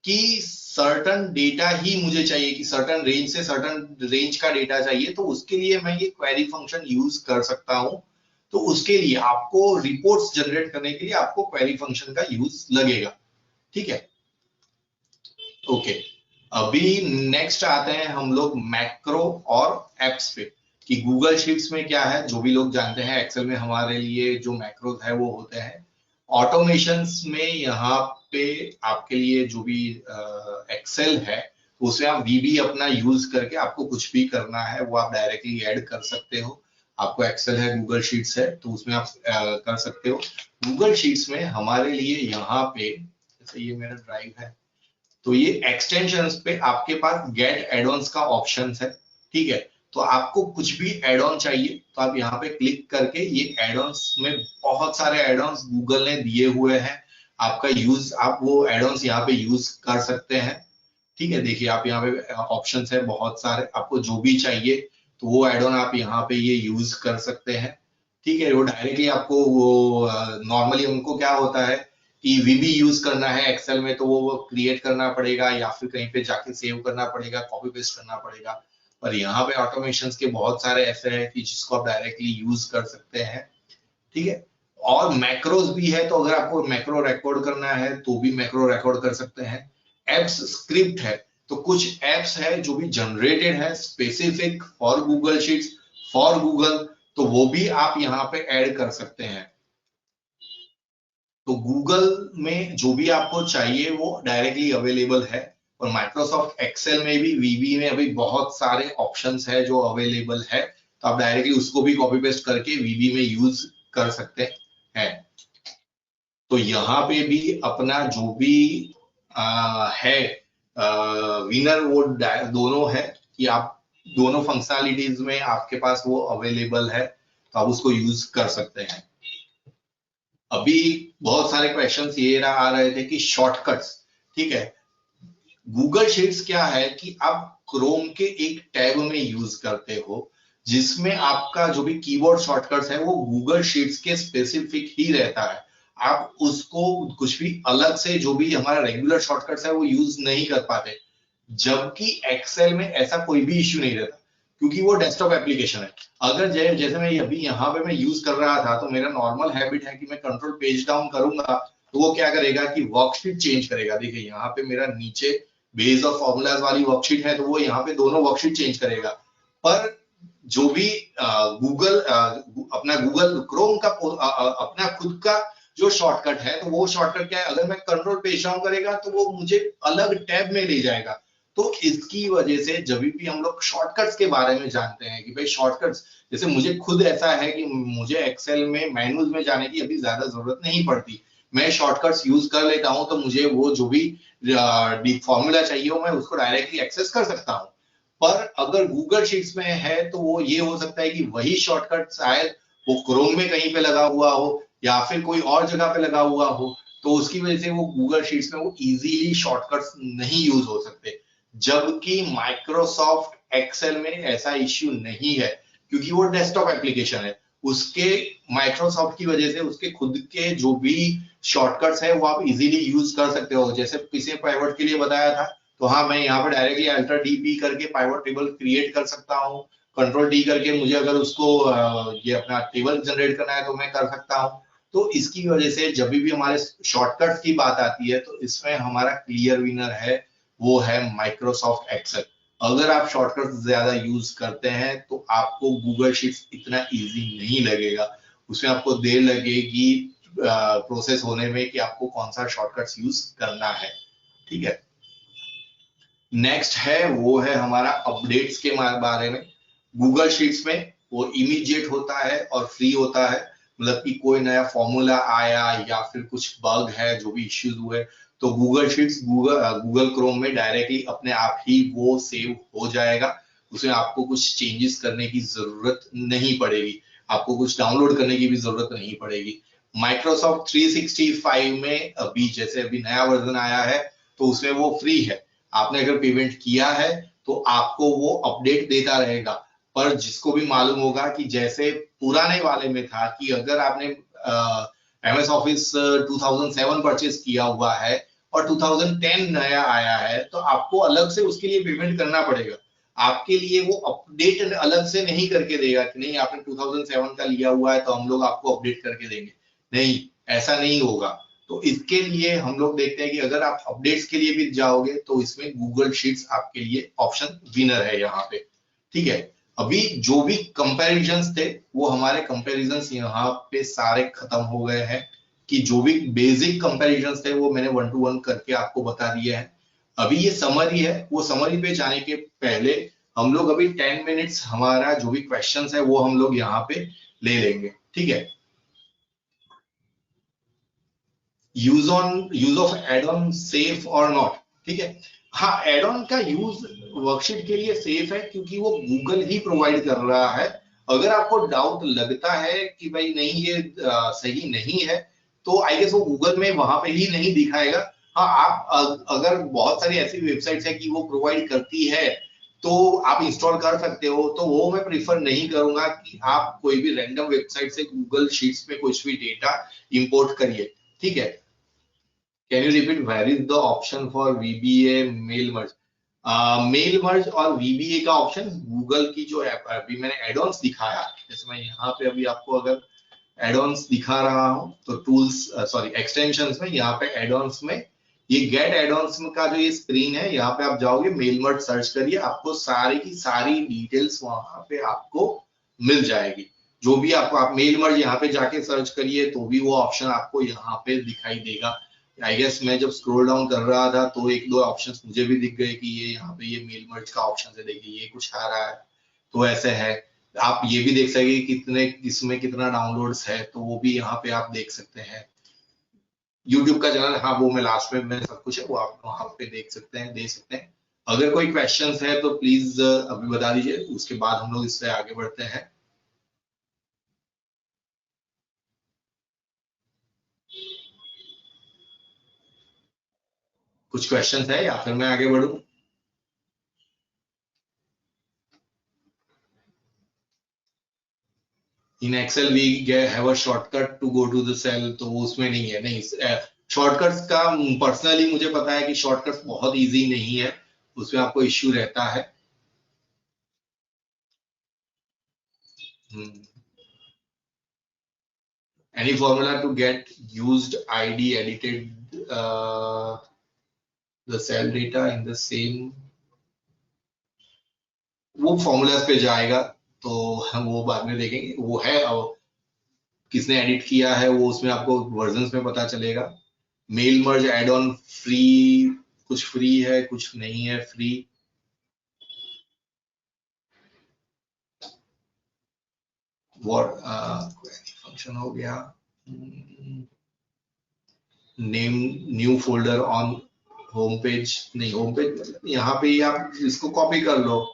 कि सर्टन डेटा ही मुझे चाहिए, कि सर्टन रेंज से सर्टन रेंज का डेटा चाहिए, तो उसके लिए मैं ये क्वेरी फंक्शन यूज कर सकता हूं। तो उसके लिए आपको रिपोर्ट्स जनरेट करने के लिए आपको क्वेरी फंक्शन का यूज लगेगा, ठीक है। ओके, अभी नेक्स्ट आते हैं हम लोग मैक्रो और एप्स पे। कि गूगल शीट्स में क्या है, जो भी लोग जानते हैं एक्सेल में हमारे लिए जो मैक्रोज है वो होते हैं। ऑटोमेशंस में यहाँ पे आपके लिए जो भी एक्सेल है उसमें आप वीबी अपना यूज करके आपको कुछ भी करना है वो आप डायरेक्टली ऐड कर सकते हो। आपको एक्सेल है, गूगल शीट्स है, तो उसमें आप कर सकते हो। गूगल शीट्स में हमारे लिए यहाँ पे, जैसे ये मेरा ड्राइव है, तो ये एक्सटेंशंस पे आपके पास गेट एड ऑन्स का ऑप्शन है, ठीक है। तो आपको कुछ भी एड ऑन चाहिए तो आप यहाँ पे क्लिक करके ये एड ऑन्स में बहुत सारे एड ऑन्स गूगल ने दिए हुए हैं, आपका यूज, आप वो एड ऑन्स यहाँ पे यूज कर सकते हैं, ठीक है। देखिए आप यहाँ पे ऑप्शंस है बहुत सारे, आपको जो भी चाहिए तो वो एड ऑन आप यहाँ पे ये यूज कर सकते हैं, ठीक है। वो डायरेक्टली आपको वो नॉर्मली उनको क्या होता है कि वीबी यूज करना है एक्सेल में तो वो क्रिएट करना पड़ेगा या फिर कहीं पे जाके सेव करना पड़ेगा, कॉपी पेस्ट करना पड़ेगा। पर यहाँ पे ऑटोमेशंस के बहुत सारे ऐसे हैं कि जिसको आप डायरेक्टली यूज कर सकते हैं, ठीक है। और मैक्रोज भी है, तो अगर आपको मैक्रो रिकॉर्ड करना है तो भी मैक्रो रिकॉर्ड कर सकते हैं। एप्स स्क्रिप्ट है, तो कुछ एप्स है जो भी जनरेटेड है specific for Google sheets, for Google, तो वो भी आप यहाँ पे ऐड कर सकते हैं। तो गूगल में जो भी आपको चाहिए वो डायरेक्टली अवेलेबल है। और माइक्रोसॉफ्ट एक्सेल में भी वीबी में अभी बहुत सारे ऑप्शंस है जो अवेलेबल है, तो आप डायरेक्टली उसको भी कॉपी पेस्ट करके वीबी में यूज कर सकते हैं। तो यहाँ पे भी अपना जो भी है विनर वो दोनों है कि आप दोनों फंक्शनलिटीज में आपके पास वो अवेलेबल है, तो आप उसको यूज कर सकते हैं। अभी बहुत सारे क्वेश्चंस ये आ रहे थे कि शॉर्टकट्स, ठीक है। गूगल शीट्स क्या है कि आप क्रोम के एक टैब में यूज करते हो जिसमें आपका जो भी कीबोर्ड शॉर्टकट्स है वो गूगल शीट्स के स्पेसिफिक ही रहता है। आप उसको कुछ भी अलग से जो भी हमारा रेगुलर शॉर्टकट्स है वो यूज नहीं कर पाते, जबकि एक्सेल में ऐसा कोई भी इश्यू नहीं रहता क्योंकि वो डेस्कटॉप एप्लीकेशन है। अगर जैसे मैं अभी यहाँ पे मैं यूज कर रहा था तो मेरा नॉर्मल हैबिट है कि मैं कंट्रोल पेज डाउन करूंगा तो वो क्या करेगा कि वर्कशीट चेंज करेगा। देखिए यहाँ पे मेरा नीचे बेस ऑफ फॉर्मूलाज वाली वर्कशीट है तो वो यहाँ पे दोनों वर्कशीट चेंज करेगा। पर जो भी गूगल अपना गूगल क्रोम का अपना खुद का जो शॉर्टकट है तो वो शॉर्टकट क्या है, अगर मैं कंट्रोल पेज डाउन करेगा तो वो मुझे अलग टैब में ले जाएगा। तो इसकी वजह से जब भी हम लोग शॉर्टकट्स के बारे में जानते हैं कि भाई शॉर्टकट्स, जैसे मुझे खुद ऐसा है कि मुझे एक्सेल में मेनूज में जाने की अभी ज्यादा जरूरत नहीं पड़ती, मैं शॉर्टकट्स यूज कर लेता हूं तो मुझे वो जो भी फॉर्मूला चाहिए हो मैं उसको डायरेक्टली एक्सेस कर सकता हूं। पर अगर गूगल शीट्स में है तो वो ये हो सकता है कि वही शॉर्टकट शायद वो क्रोम में कहीं पे लगा हुआ हो या फिर कोई और जगह पे लगा हुआ हो, तो उसकी वजह से वो गूगल शीट्स में वो इजीली शॉर्टकट्स नहीं यूज हो सकते। जबकि माइक्रोसॉफ्ट एक्सेल में ऐसा इश्यू नहीं है क्योंकि वो डेस्कटॉप एप्लीकेशन है, उसके माइक्रोसॉफ्ट की वजह से उसके खुद के जो भी शॉर्टकट्स है वो आप इजीली यूज कर सकते हो। जैसे पिछले पाइवट के लिए बताया था तो हाँ, मैं यहाँ पे डायरेक्टली अल्टर डी पी करके पाइवट टेबल क्रिएट कर सकता हूँ। कंट्रोल डी करके मुझे अगर उसको ये अपना टेबल जनरेट करना है तो मैं कर सकता हूँ। तो इसकी वजह से जब भी हमारे शॉर्टकट्स की बात आती है तो इसमें हमारा क्लियर विनर है वो है माइक्रोसॉफ्ट एक्सेल। अगर आप शॉर्टकट ज्यादा यूज करते हैं तो आपको गूगल शीट्स इतना इजी नहीं लगेगा, उसमें आपको देर लगेगी प्रोसेस होने में कि आपको कौन सा शॉर्टकट्स यूज करना है, ठीक है। नेक्स्ट है वो है हमारा अपडेट्स के बारे में। गूगल शीट्स में वो इमीडिएट होता है और फ्री होता है, मतलब कि कोई नया फॉर्मूला आया या फिर कुछ बग है जो भी इश्यूज हुए तो गूगल शीट्स गूगल क्रोम में डायरेक्टली अपने आप ही वो सेव हो जाएगा, उसमें आपको कुछ चेंजेस करने की जरूरत नहीं पड़ेगी, आपको कुछ डाउनलोड करने की भी जरूरत नहीं पड़ेगी। माइक्रोसॉफ्ट 365 में अभी जैसे अभी नया वर्जन आया है तो उसमें वो फ्री है, आपने अगर पेमेंट किया है तो आपको वो अपडेट देता रहेगा। पर जिसको भी मालूम होगा कि जैसे पुराने वाले में था कि अगर आपने एमएस ऑफिस 2007 परचेज किया हुआ है और 2010 नया आया है तो आपको अलग से उसके लिए पेमेंट करना पड़ेगा, आपके लिए वो अपडेट अलग से नहीं करके देगा कि नहीं आपने 2007 का लिया हुआ है तो हम लोग आपको अपडेट करके देंगे, नहीं, ऐसा नहीं होगा। तो इसके लिए हम लोग देखते हैं कि अगर आप अपडेट्स के लिए भी जाओगे तो इसमें गूगल शीट्स आपके लिए ऑप्शन विनर है यहाँ पे, ठीक है। अभी जो भी कंपैरिजंस थे वो हमारे कंपैरिजंस यहाँ पे सारे खत्म हो गए हैं, कि जो भी बेसिक कंपैरिजंस थे वो मैंने 1 to 1 करके आपको बता दिया है। अभी ये समरी है, वो समरी पे जाने के पहले हम लोग अभी 10 मिनट्स हमारा जो भी क्वेश्चंस है वो हम लोग यहाँ पे ले लेंगे, ठीक है। Use of add on safe और नॉट, ठीक है। हाँ, एड ऑन का यूज वर्कशीट के लिए सेफ है क्योंकि वो गूगल ही प्रोवाइड कर रहा है। अगर आपको डाउट लगता है कि भाई नहीं ये सही नहीं है, तो आई गेस वो गूगल में वहां पे ही नहीं दिखाएगा। हाँ, आप अगर बहुत सारी ऐसी वेबसाइट्स है कि वो प्रोवाइड करती है तो आप इंस्टॉल कर सकते हो, तो वो मैं प्रीफर नहीं करूंगा कि आप कोई भी रैंडम वेबसाइट से गूगल शीट्स में कुछ भी डेटा इंपोर्ट करिए, ठीक है। Can you repeat where is the option for VBA mail merge? Mail merge और VBA का ऑप्शन गूगल की जो ऐप, अभी मैंने एडॉन्स दिखाया, जैसे मैं यहाँ पे अभी आपको अगर एडॉन्स दिखा रहा हूँ तो टूल्स सॉरी एक्सटेंशंस में, यहाँ पे एडॉन्स में ये गेट एडॉन्स का जो ये स्क्रीन है, यहाँ पे आप जाओगे मेल मर्ज सर्च करिए, आपको सारी की सारी डिटेल्स वहां पे आपको मिल जाएगी। जो भी आपको, आप मेल मर्ज यहाँ पे जाके सर्च करिए तो भी वो ऑप्शन आपको यहाँ पे दिखाई देगा। आई गेस मैं जब स्क्रॉल डाउन कर रहा था तो एक दो ऑप्शंस मुझे भी दिख गए कि ये यहाँ पे ये मेल मर्ज का ऑप्शन है, देखिए ये कुछ आ रहा है, तो ऐसे है। आप ये भी देख सकेंगे कितने इसमें कितना डाउनलोड्स है, तो वो भी यहाँ पे आप देख सकते हैं। यूट्यूब का चैनल, हाँ वो मैं लास्ट में सब कुछ है वो आप वहां पे देख सकते हैं, दे सकते हैं। अगर कोई क्वेश्चंस है तो प्लीज अभी बता दीजिए, उसके बाद हम लोग इससे आगे बढ़ते हैं। कुछ क्वेश्चंस है या फिर मैं आगे बढ़ूं? In Excel we have a shortcut to go to the cell, तो उसमें नहीं है, नहीं। शॉर्टकट्स का पर्सनली मुझे पता है कि शॉर्टकट्स बहुत इजी नहीं है, उसमें आपको इश्यू रहता है। Any formula to get used ID edited the cell data in the same, वो फॉर्मूलाज पे जाएगा तो हम वो बाद में देखेंगे, वो है और किसने एडिट किया है वो उसमें आपको वर्जन्स में पता चलेगा। Mail merge add on free, कुछ फ्री है कुछ नहीं है फ्री। फंक्शन हो गया। Name new folder on home page, नहीं होम पेज यहाँ पे ही आप इसको कॉपी कर लो,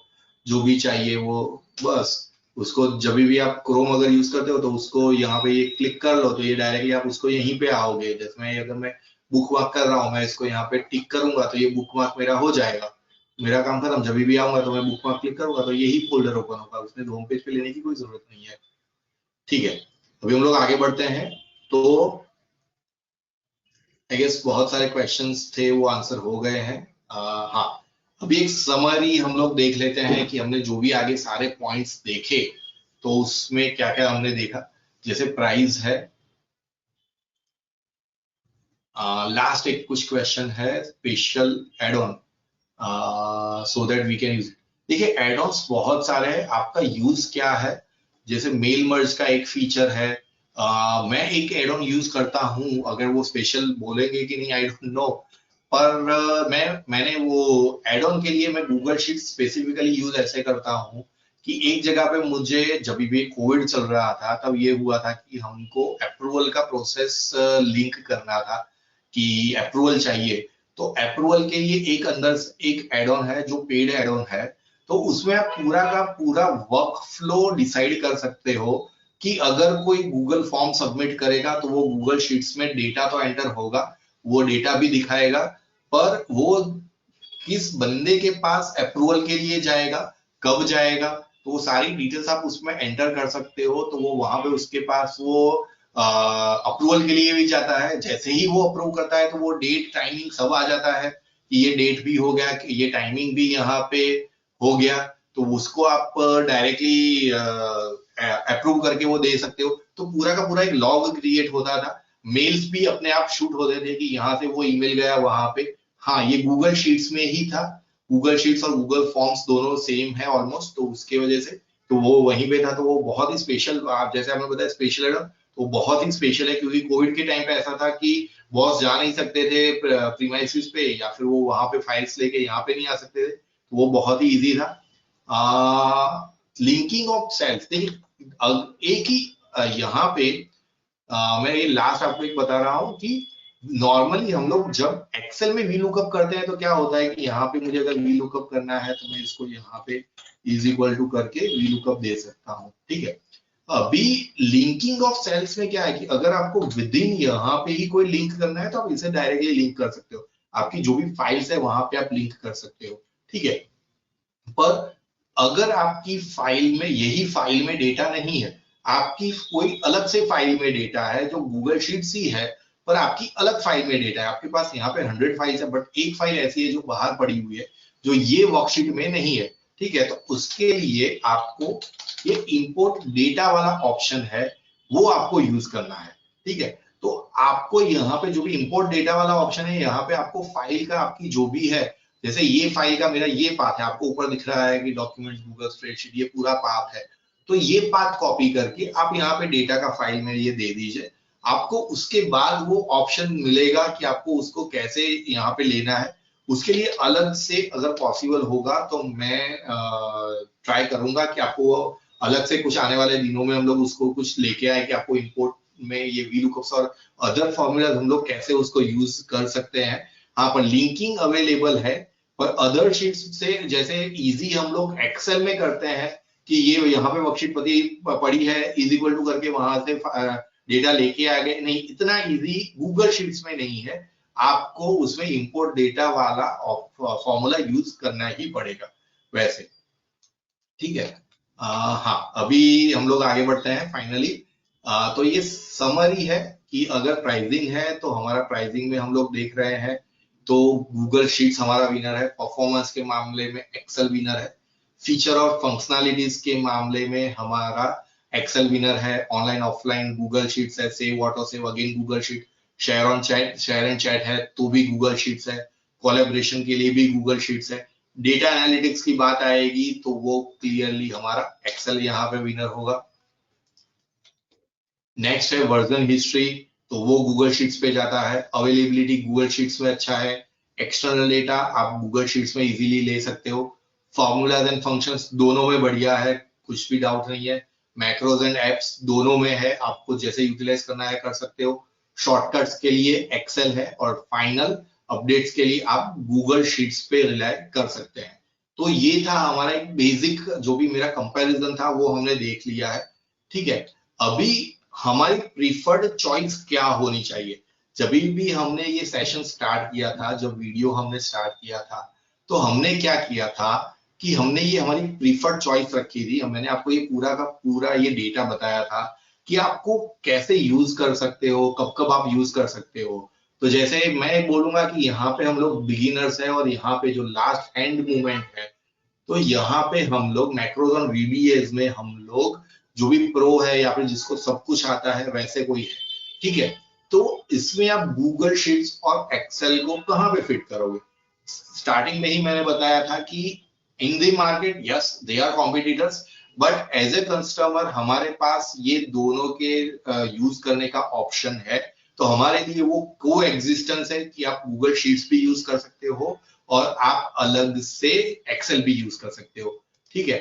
जो भी चाहिए वो, बस उसको जब भी आप क्रोम अगर यूज करते हो तो उसको यहाँ पे ये क्लिक कर लो तो ये डायरेक्टली आप उसको यहीं पे आओगे। जैसे मैं अगर मैं बुक मार्क कर रहा हूँ, मैं इसको यहाँ पे टिक करूंगा तो ये बुक मार्क मेरा हो जाएगा, मेरा काम खत्म। जब भी आऊंगा तो मैं बुक मार्क क्लिक करूंगा तो यही फोल्डर ओपन होगा, उसमें होम पेज पे लेने की कोई जरूरत नहीं है, ठीक है। अभी हम लोग आगे बढ़ते हैं। तो आई गेस बहुत सारे क्वेश्चंस थे वो आंसर हो गए हैं। हाँ, अभी एक समरी हम लोग देख लेते हैं कि हमने जो भी आगे सारे पॉइंट्स देखे तो उसमें क्या क्या हमने देखा। जैसे प्राइस है, लास्ट एक कुछ क्वेश्चन है special add on so that we can use. देखिए एड ऑन्स बहुत सारे हैं, आपका यूज क्या है। जैसे मेल मर्ज का एक फीचर है, मैं एक एड ऑन यूज करता हूं, अगर वो स्पेशल बोलेंगे कि नहीं आई डोंट नो, पर मैंने वो एड ऑन के लिए मैं गूगल शीट स्पेसिफिकली यूज ऐसे करता हूं कि एक जगह पे मुझे जब भी कोविड चल रहा था तब ये हुआ था कि हमको अप्रूवल का प्रोसेस लिंक करना था कि अप्रूवल चाहिए, तो अप्रूवल के लिए एक अंदर एक एड ऑन है जो पेड एड ऑन है, तो उसमें आप पूरा का पूरा वर्क फ्लो डिसाइड कर सकते हो कि अगर कोई गूगल फॉर्म सबमिट करेगा तो वो गूगल शीट्स में डेटा तो एंटर होगा, वो डेटा भी दिखाएगा, पर वो किस बंदे के पास अप्रूवल के लिए जाएगा, कब जाएगा, तो वो सारी डिटेल्स आप उसमें एंटर कर सकते हो। तो वो वहां पे उसके पास वो अप्रूवल के लिए भी जाता है, जैसे ही वो अप्रूव करता है तो वो डेट टाइमिंग सब आ जाता है कि ये डेट भी हो गया कि ये टाइमिंग भी यहाँ पे हो गया, तो उसको आप डायरेक्टली अप्रूव करके वो दे सकते हो। तो पूरा का पूरा एक लॉग क्रिएट होता था, मेल्स भी अपने आप शूट होते थे कि यहाँ से वो ईमेल गया वहां पे। हाँ, ये गूगल शीट्स में ही था, गूगल शीट्स और गूगल फॉर्म्स दोनों सेम है ऑलमोस्ट, तो उसके वजह से तो वो वहीं पे था, तो वो बहुत ही स्पेशल, आप जैसे आपने बताया स्पेशल है ना, तो बहुत ही स्पेशल है, क्योंकि कोविड के टाइम पे ऐसा था कि बॉस जा नहीं सकते थे प्रीमाइसिस पे, या फिर वो वहां पे फाइल्स लेके यहाँ पे नहीं आ सकते थे, तो वो बहुत ही इजी था। लिंकिंग ऑफ सेल्स, देखिए एक ही यहाँ पे मैं ये लास्ट आपको एक बता रहा हूँ कि नॉर्मली हम लोग जब एक्सेल में वी लुकअप करते हैं तो क्या होता है कि यहाँ पे मुझे अगर वी लुकअप करना है तो मैं इसको यहाँ पे इज इक्वल टू करके वी लुकअप दे सकता हूँ, ठीक है। अभी लिंकिंग ऑफ सेल्स में क्या है कि अगर आपको विद इन यहाँ पे ही कोई लिंक करना है तो आप इसे डायरेक्टली लिंक कर सकते हो, आपकी जो भी फाइल्स है वहां पे आप लिंक कर सकते हो, ठीक है। पर अगर आपकी फाइल में, यही फाइल में डेटा नहीं है, आपकी कोई अलग से फाइल में डेटा है जो गूगल शीट्स ही है, पर आपकी अलग फाइल में डेटा है, आपके पास यहाँ पे 100 फाइल्स है बट एक फाइल ऐसी है जो बाहर पड़ी हुई है जो ये वर्कशीट में नहीं है, ठीक है। तो उसके लिए आपको ये इंपोर्ट डेटा वाला ऑप्शन है वो आपको यूज करना है, ठीक है। तो आपको यहाँ पे जो भी इंपोर्ट डेटा वाला ऑप्शन है, यहाँ पे आपको फाइल का आपकी जो भी है, जैसे ये फाइल का मेरा ये पाथ है, आपको ऊपर दिख रहा है कि डॉक्यूमेंट्स गूगल स्प्रेडशीट, ये पूरा पाथ है, तो ये पाथ कॉपी करके आप यहाँ पे डेटा का फाइल में ये दे दीजिए, आपको उसके बाद वो ऑप्शन मिलेगा कि आपको उसको कैसे यहाँ पे लेना है। उसके लिए अलग से अगर पॉसिबल होगा तो मैं ट्राई करूंगा कि आपको अलग से कुछ आने वाले दिनों में हम लोग उसको कुछ लेके आए कि आपको इंपोर्ट में ये वी लुकअप्स और अदर फॉर्मूलाज हम लोग कैसे उसको यूज कर सकते हैं। हाँ, पर लिंकिंग अवेलेबल है, पर अदर शीट्स से जैसे इजी हम लोग एक्सेल में करते हैं कि ये यहाँ पे वर्कशीट पड़ी है इज इक्वल टू करके वहां से डेटा लेके आ गए, नहीं, इतना इजी गूगल शीट्स में नहीं है, आपको उसमें इंपोर्ट डेटा वाला फॉर्मूला यूज करना ही पड़ेगा वैसे, ठीक है। हाँ, अभी हम लोग आगे बढ़ते हैं फाइनली। तो ये समरी है कि अगर प्राइसिंग है तो हमारा प्राइसिंग में हम लोग देख रहे हैं तो गूगल शीट्स हमारा विनर है, परफॉर्मेंस के मामले में एक्सेल विनर है, फीचर और फंक्शनैलिटीज के मामले में हमारा एक्सेल विनर है, ऑनलाइन ऑफलाइन गूगल शीट्स है, save auto save again Google sheet, share and chat है तो भी गूगल शीट्स है, कोलैबोरेशन के लिए भी गूगल शीट्स है, डेटा एनालिटिक्स की बात आएगी तो वो क्लियरली हमारा एक्सेल यहाँ पे विनर होगा। नेक्स्ट है वर्जन हिस्ट्री, तो वो गूगल शीट्स पे जाता है, अवेलेबिलिटी गूगल शीट्स में अच्छा है, एक्सटर्नल डेटा आप गूगल शीट्स में इजीली ले सकते हो, फॉर्मूलाज एंड फंक्शंस दोनों में बढ़िया है, कुछ भी डाउट नहीं है, मैक्रोज एंड एप्स दोनों में है, आपको जैसे यूटिलाइज करना है कर सकते हो, शॉर्टकट्स के लिए एक्सेल है, और फाइनल अपडेट्स के लिए आप गूगल शीट्स पे रिलाय कर सकते हैं। तो ये था हमारा एक बेसिक, जो भी मेरा कंपैरिजन था वो हमने देख लिया है, ठीक है। अभी हमारी प्रीफर्ड चॉइस क्या होनी चाहिए, जब भी हमने ये सेशन स्टार्ट किया था, जब वीडियो हमने स्टार्ट किया था, तो हमने क्या किया था कि हमने ये हमारी प्रीफर्ड चॉइस रखी थी, मैंने आपको ये पूरा का पूरा ये डेटा बताया था कि आपको कैसे यूज कर सकते हो, कब कब आप यूज कर सकते हो। तो जैसे मैं बोलूंगा कि यहाँ पे हम लोग बिगिनर्स है और यहाँ पे जो लास्ट एंड मूवमेंट है, तो यहाँ पे हम लोग मैक्रोज और वीबीएस में हम लोग जो भी प्रो है या फिर जिसको सब कुछ आता है वैसे कोई है, ठीक है। तो इसमें आप गूगल शीट्स और एक्सेल को कहाँ पे फिट करोगे, स्टार्टिंग में ही मैंने बताया था कि in the market yes they are competitors, but as a customer हमारे पास ये दोनों के यूज करने का ऑप्शन है, तो हमारे लिए वो को एग्जिस्टेंस है कि आप गूगल शीट्स भी यूज कर सकते हो और आप अलग से एक्सेल भी यूज कर सकते हो, ठीक है।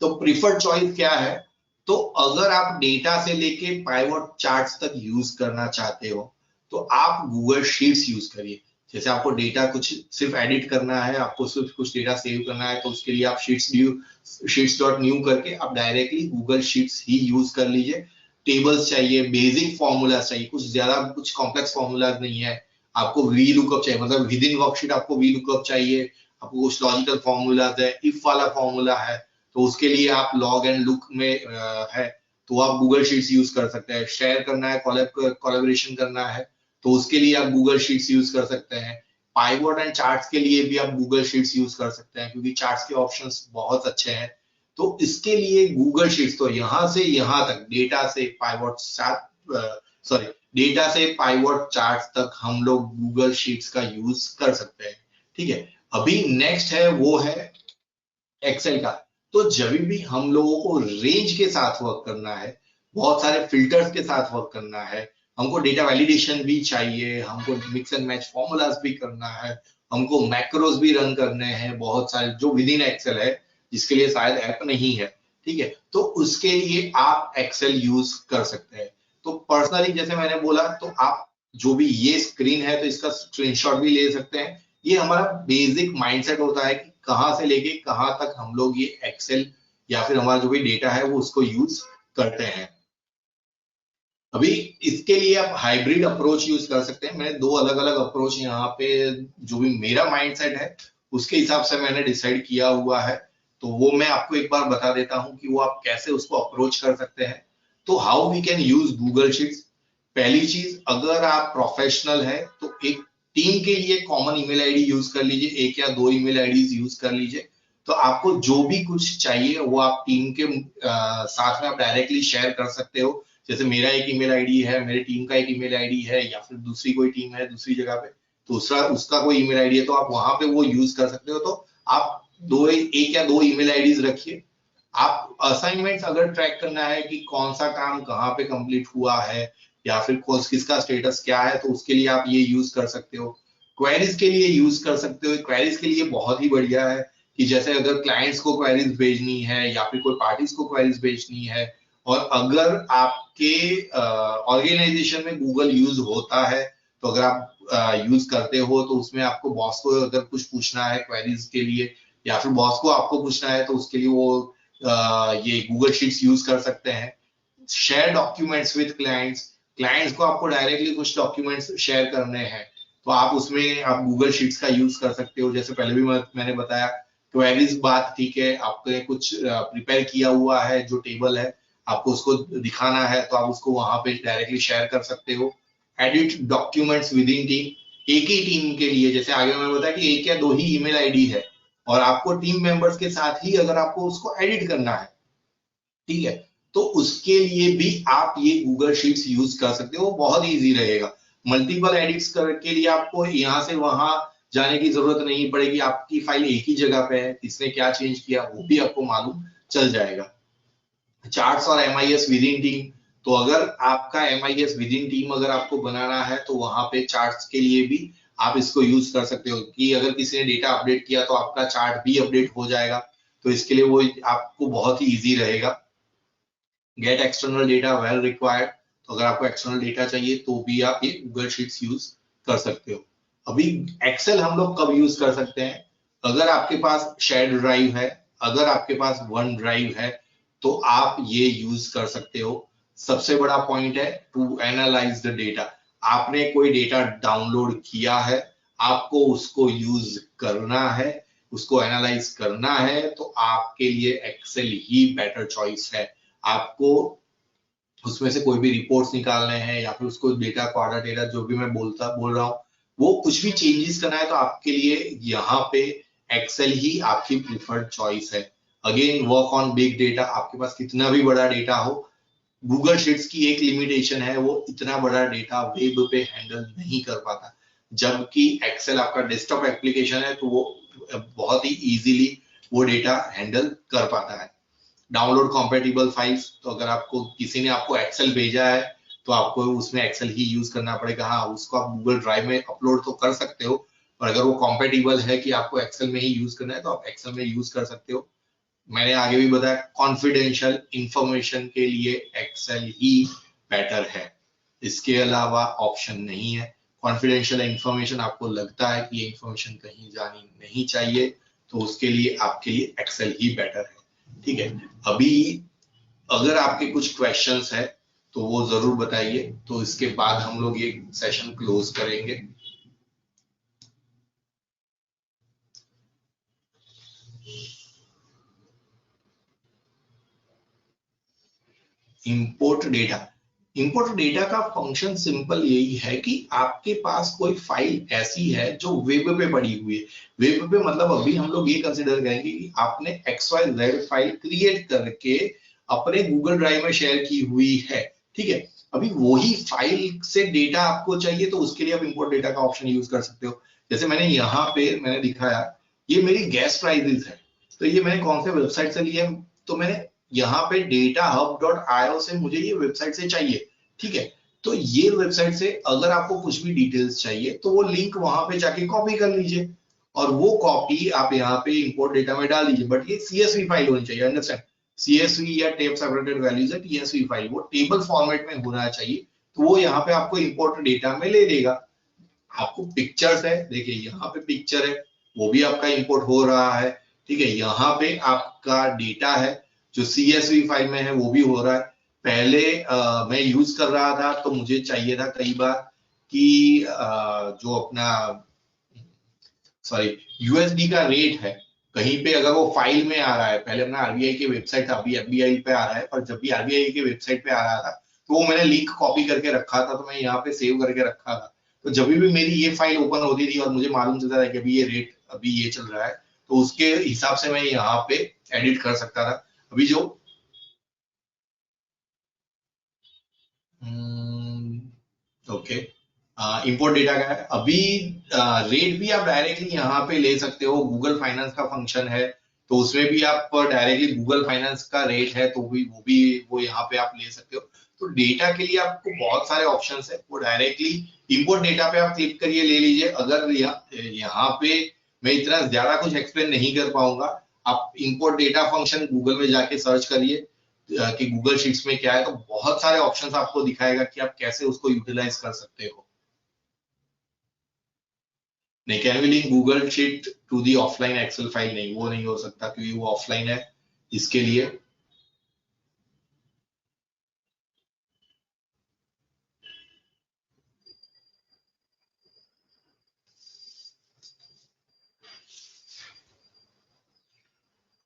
तो प्रीफर्ड चॉइस क्या है, तो अगर आप डेटा से लेके पाइवट चार्ट्स तक यूज करना चाहते हो तो आप गूगल शीट्स यूज करिए। जैसे आपको डेटा कुछ सिर्फ एडिट करना है, आपको सिर्फ कुछ डेटा सेव करना है, तो उसके लिए आप शीट्स.न्यू करके आप डायरेक्टली गूगल शीट्स ही यूज कर लीजिए। टेबल्स चाहिए, बेसिक फॉर्मूलाज चाहिए, कुछ ज्यादा कुछ कॉम्प्लेक्स फॉर्मूलाज नहीं है, आपको वी लुकअप चाहिए, मतलब विद इन वर्कशीट आपको वी लुकअप चाहिए, आपको कुछ लॉजिकल फॉर्मूलाज है, इफ वाला फॉर्मूला है तो उसके लिए आप लॉग एंड लुक में है तो आप गूगल शीट्स यूज कर सकते हैं, शेयर करना है, कोलैबोरेशन करना है तो उसके लिए आप गूगल शीट्स यूज कर सकते हैं, पाइवट एंड चार्ट्स के लिए भी आप गूगल शीट्स यूज कर सकते हैं क्योंकि चार्ट्स के ऑप्शंस बहुत अच्छे हैं। तो इसके लिए गूगल शीट्स, तो यहां से यहां तक डेटा से पाइवट चार्ट्स तक हम लोग गूगल शीट्स का यूज कर सकते हैं, ठीक है। अभी नेक्स्ट है वो है एक्सेल का। तो जब भी हम लोगों को रेंज के साथ वर्क करना है, बहुत सारे फिल्टर्स के साथ वर्क करना है, हमको डेटा वैलिडेशन भी चाहिए, हमको मिक्स एंड मैच फॉर्मूलाज भी करना है, हमको मैक्रोज भी रन करने हैं बहुत सारे जो विद इन एक्सेल है, जिसके लिए शायद ऐप नहीं है, ठीक है। तो उसके लिए आप एक्सेल यूज कर सकते हैं। तो पर्सनली जैसे मैंने बोला, तो आप जो भी ये स्क्रीन है तो इसका स्क्रीनशॉट भी ले सकते हैं। ये हमारा बेसिक माइंडसेट होता है कि कहाँ से लेके कहाँ तक हम लोग ये एक्सेल या फिर हमारा जो भी डेटा है वो उसको यूज करते हैं। अभी इसके लिए आप हाइब्रिड अप्रोच यूज कर सकते हैं। मैंने दो अलग अलग अप्रोच यहाँ पे, जो भी मेरा माइंडसेट है उसके हिसाब से मैंने डिसाइड किया हुआ है, तो वो मैं आपको एक बार बता देता हूँ कि वो आप कैसे उसको अप्रोच कर सकते हैं। तो how we can use Google Sheets. पहली चीज, अगर आप प्रोफेशनल है तो एक टीम के लिए कॉमन ईमेल आईडी यूज कर लीजिए, एक या दो ईमेल आईडीज यूज कर लीजिए। तो आपको जो भी कुछ चाहिए वो आप टीम के साथ में आप डायरेक्टली शेयर कर सकते हो। जैसे मेरा एक ईमेल आईडी है, मेरे टीम का एक ईमेल आईडी है, या फिर दूसरी कोई टीम है दूसरी जगह पे तो दूसरा उसका कोई ईमेल आईडी है, तो आप वहां पे वो यूज कर सकते हो। तो आप एक या दो ईमेल आईडीज रखिए। आप असाइनमेंट्स अगर ट्रैक करना है कि कौन सा काम कहाँ पे कंप्लीट हुआ है या फिर किसका स्टेटस क्या है, तो उसके लिए आप ये यूज कर सकते हो। क्वेरीज के लिए यूज कर सकते हो। क्वेरीज के लिए बहुत ही बढ़िया है कि जैसे अगर क्लाइंट्स को क्वेरीज भेजनी है या फिर कोई पार्टीज को क्वेरीज भेजनी है, और अगर आपके ऑर्गेनाइजेशन में गूगल यूज होता है, तो अगर आप यूज करते हो तो उसमें आपको बॉस को अगर कुछ पूछना है क्वेरीज के लिए, या फिर बॉस को आपको पूछना है, तो उसके लिए वो ये गूगल शीट्स यूज कर सकते हैं। शेयर डॉक्यूमेंट्स विद क्लाइंट्स को आपको डायरेक्टली कुछ डॉक्यूमेंट्स शेयर करने हैं, तो आप उसमें आप गूगल शीट्स का यूज कर सकते हो। जैसे पहले भी मैंने बताया, क्वेरीज बात ठीक है, आपने कुछ प्रिपेयर किया हुआ है जो टेबल है, आपको उसको दिखाना है तो आप उसको वहां पे डायरेक्टली शेयर कर सकते हो। Edit documents with in team, एक ही टीम के लिए, जैसे आगे मैंने बताया कि एक या दो ही ईमेल आईडी है और आपको टीम मेंबर्स के साथ ही अगर आपको उसको एडिट करना है, ठीक है, तो उसके लिए भी आप ये गूगल शीट्स यूज कर सकते हो। बहुत इजी रहेगा। मल्टीपल एडिट्स के लिए आपको यहाँ से वहां जाने की जरूरत नहीं पड़ेगी। आपकी फाइल एक ही जगह पे है, किसने क्या चेंज किया वो भी आपको मालूम चल जाएगा। चार्ट्स और एमआईएस विद इन टीम, तो अगर आपका एमआईएस विद इन टीम अगर आपको बनाना है तो वहां पे चार्ट्स के लिए भी आप इसको यूज कर सकते हो कि अगर किसी ने डेटा अपडेट किया तो आपका चार्ट भी अपडेट हो जाएगा। तो इसके लिए वो आपको बहुत ही इजी रहेगा। Gate external data well required, तो अगर आपको एक्सटर्नल डेटा चाहिए तो भी आप ये गूगल शीट्स यूज कर सकते हो। अभी एक्सेल हम लोग कब यूज कर सकते हैं? अगर आपके पास शेयर ड्राइव है, अगर आपके पास वन ड्राइव है, तो आप ये यूज कर सकते हो। सबसे बड़ा पॉइंट है टू एनालाइज द डेटा। आपने कोई डेटा डाउनलोड किया है, आपको उसको यूज करना है, उसको एनालाइज करना है, तो आपके लिए एक्सेल ही बेटर चॉइस है। आपको उसमें से कोई भी रिपोर्ट्स निकालने हैं या फिर उसको डेटा क्वाड्रा डेटा जो भी मैं बोल रहा हूँ, वो कुछ भी चेंजेस करना है तो आपके लिए यहाँ पे एक्सेल ही आपकी प्रिफर्ड चॉइस है। Again work on big data, आपके पास कितना भी बड़ा डेटा हो, गूगल शीट्स की एक लिमिटेशन है, वो इतना बड़ा डेटा वेब पे हैंडल नहीं कर पाता, जबकि एक्सेल आपका डेस्कटॉप एप्लीकेशन है तो वो बहुत ही इजीली वो डेटा हैंडल कर पाता है। डाउनलोड कॉम्पेटिबल फाइल्स, तो अगर आपको किसी ने आपको एक्सेल भेजा है तो आपको उसमें एक्सेल ही यूज करना पड़ेगा। हाँ, उसको आप गूगल ड्राइव में अपलोड तो कर सकते हो, पर अगर वो कॉम्पेटिबल है कि आपको एक्सेल में ही यूज करना है तो आप एक्सेल में यूज कर सकते हो। मैंने आगे भी बताया, कॉन्फिडेंशियल इंफॉर्मेशन के लिए एक्सेल ही बेटर है, इसके अलावा ऑप्शन नहीं है। कॉन्फिडेंशियल इंफॉर्मेशन आपको लगता है कि ये इंफॉर्मेशन कहीं जानी नहीं चाहिए, तो उसके लिए आपके लिए एक्सेल ही बेटर है, ठीक है। अभी अगर आपके कुछ क्वेश्चंस है तो वो जरूर बताइए, तो इसके बाद हम लोग ये सेशन क्लोज करेंगे। इंपोर्ट डेटा का फंक्शन सिंपल यही है कि आपके पास कोई फाइल ऐसी है जो वेब पे पड़ी हुई है। वेब पे मतलब अभी हम लोग ये कंसिडर करेंगे कि आपने XYZ फाइल क्रिएट करके अपने गूगल ड्राइव में शेयर की हुई है, ठीक है। अभी वही फाइल से डेटा आपको चाहिए तो उसके लिए आप इंपोर्ट डेटा का ऑप्शन यूज कर सकते हो। जैसे मैंने यहाँ पे मैंने दिखाया, ये मेरी गैस प्राइसेस है, तो ये मैंने कौन से वेबसाइट से लिया, तो मैंने यहाँ पे datahub.io से मुझे ये वेबसाइट से चाहिए, ठीक है। तो ये वेबसाइट से अगर आपको कुछ भी डिटेल्स चाहिए तो वो लिंक वहां पे जाके कॉपी कर लीजिए और वो कॉपी आप यहाँ पे इंपोर्ट डेटा में डाल दीजिए। बट ये CSV फाइल होनी चाहिए, अंडरस्टैंड, CSV या टेप सेपरेटेड वैल्यूज है, TSV फाइल, वो टेबल फॉर्मेट में होना चाहिए। तो वो यहाँ पे आपको इंपोर्ट डेटा में ले लेगा। आपको पिक्चर्स है, देखिए यहाँ पे पिक्चर है, वो भी आपका इंपोर्ट हो रहा है, ठीक है। यहाँ पे आपका डेटा है जो CSV फाइल में है, वो भी हो रहा है। पहले मैं यूज कर रहा था तो मुझे चाहिए था कई बार कि जो अपना सॉरी USD का रेट है कहीं पे अगर वो फाइल में आ रहा है, पहले अपना RBI की वेबसाइट था, अभी FBI पे आ रहा है, पर जब भी RBI की वेबसाइट पे आ रहा था तो वो मैंने लिंक कॉपी करके रखा था, तो मैं यहाँ पे सेव करके रखा था। तो जब भी मेरी ये फाइल ओपन होती थी और मुझे मालूम चलता था कि अभी ये रेट अभी ये चल रहा है, तो उसके हिसाब से मैं यहाँ पे एडिट कर सकता था। अभी जो ओके इंपोर्ट डेटा का है, अभी रेट भी आप डायरेक्टली यहाँ पे ले सकते हो, गूगल फाइनेंस का फंक्शन है तो उसमें भी आप डायरेक्टली गूगल फाइनेंस का रेट है तो वो यहाँ पे आप ले सकते हो। तो डेटा के लिए आपको बहुत सारे ऑप्शंस है, वो डायरेक्टली इंपोर्ट डेटा पे आप क्लिक करिए, ले लीजिए। अगर यहाँ पे मैं इतना ज्यादा कुछ एक्सप्लेन नहीं कर पाऊंगा, आप इंपोर्ट डेटा फंक्शन गूगल में जाके सर्च करिए कि गूगल शीट्स में क्या है, तो बहुत सारे ऑप्शंस आपको दिखाएगा कि आप कैसे उसको यूटिलाइज कर सकते हो। नहीं, can we link Google Sheet to the offline Excel file, नहीं वो नहीं हो सकता क्योंकि वो ऑफलाइन है। इसके लिए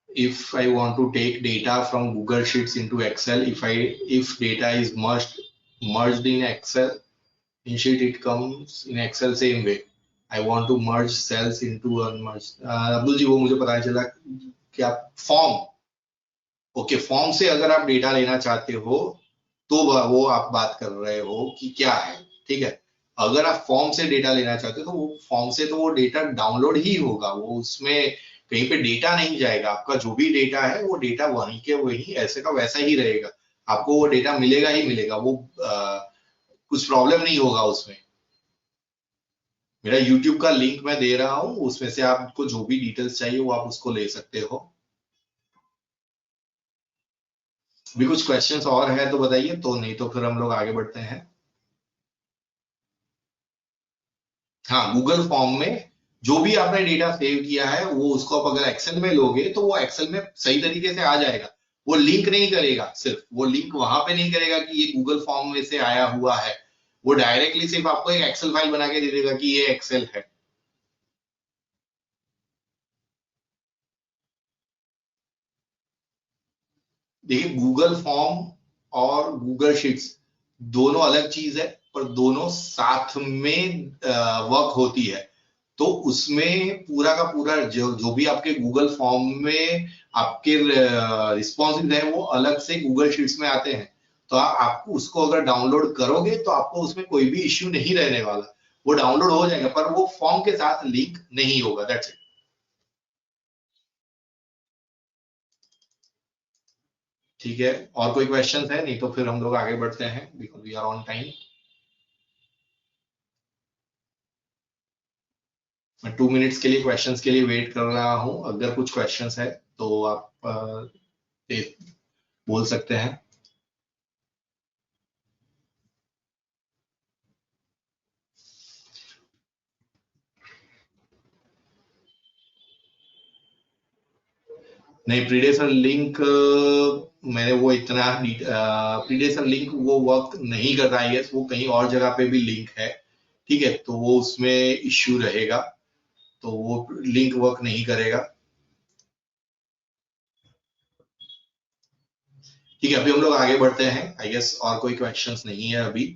if I want to take data from Google Sheets into Excel, if data is merged in Excel, in sheet it comes in Excel same way. I want to merge cells into unmerged. Abdul जी, वो मुझे पता चला कि आप okay form से अगर आप data लेना चाहते हो तो वो आप बात कर रहे हो कि क्या है, ठीक है। अगर आप फॉर्म से डेटा लेना चाहते हो तो वो फॉर्म से तो वो डेटा डाउनलोड ही होगा, वो उसमें कहीं पे डेटा नहीं जाएगा। आपका जो भी डेटा है वो डेटा वहीं के वहीं ऐसे का वैसा ही रहेगा, आपको वो डेटा मिलेगा ही मिलेगा, वो कुछ प्रॉब्लम नहीं होगा उसमें। मेरा YouTube का लिंक मैं दे रहा हूँ, उसमें से आपको जो भी डिटेल्स चाहिए वो आप उसको ले सकते हो। भी कुछ क्वेश्चंस और है तो बताइए, तो नहीं तो फिर हम लोग आगे बढ़ते हैं। हाँ, गूगल फॉर्म में जो भी आपने डेटा सेव किया है वो उसको आप अगर एक्सेल में लोगे तो वो एक्सेल में सही तरीके से आ जाएगा। वो लिंक नहीं करेगा, सिर्फ वो लिंक वहां पे नहीं करेगा कि ये गूगल फॉर्म में से आया हुआ है, वो डायरेक्टली सिर्फ आपको एक एक्सेल फाइल बना के दे देगा कि ये एक्सेल है। देखिए, गूगल फॉर्म और गूगल शीट्स दोनों अलग चीज है, पर दोनों साथ में वर्क होती है। तो उसमें पूरा का पूरा जो भी आपके गूगल फॉर्म में आपके रिस्पॉन्सिव है वो अलग से गूगल शीट्स में आते हैं। तो आपको उसको अगर डाउनलोड करोगे तो आपको उसमें कोई भी इश्यू नहीं रहने वाला, वो डाउनलोड हो जाएगा, पर वो फॉर्म के साथ लिंक नहीं होगा, दैट्स इट। ठीक है, और कोई क्वेश्चन है? नहीं तो फिर हम लोग आगे बढ़ते हैं, because we are on time. मैं 2 मिनट्स के लिए क्वेश्चंस के लिए वेट कर रहा हूं, अगर कुछ क्वेश्चंस है तो आप बोल सकते हैं। नहीं, प्रीडेशन लिंक मैंने वो इतना प्रीडेशन लिंक वो वर्क नहीं कर रहा है, वो कहीं और जगह पे भी लिंक है, ठीक है, तो वो उसमें इश्यू रहेगा, तो वो लिंक वर्क नहीं करेगा। ठीक है, अभी हम लोग आगे बढ़ते हैं, आई गेस और कोई क्वेश्चंस नहीं है अभी।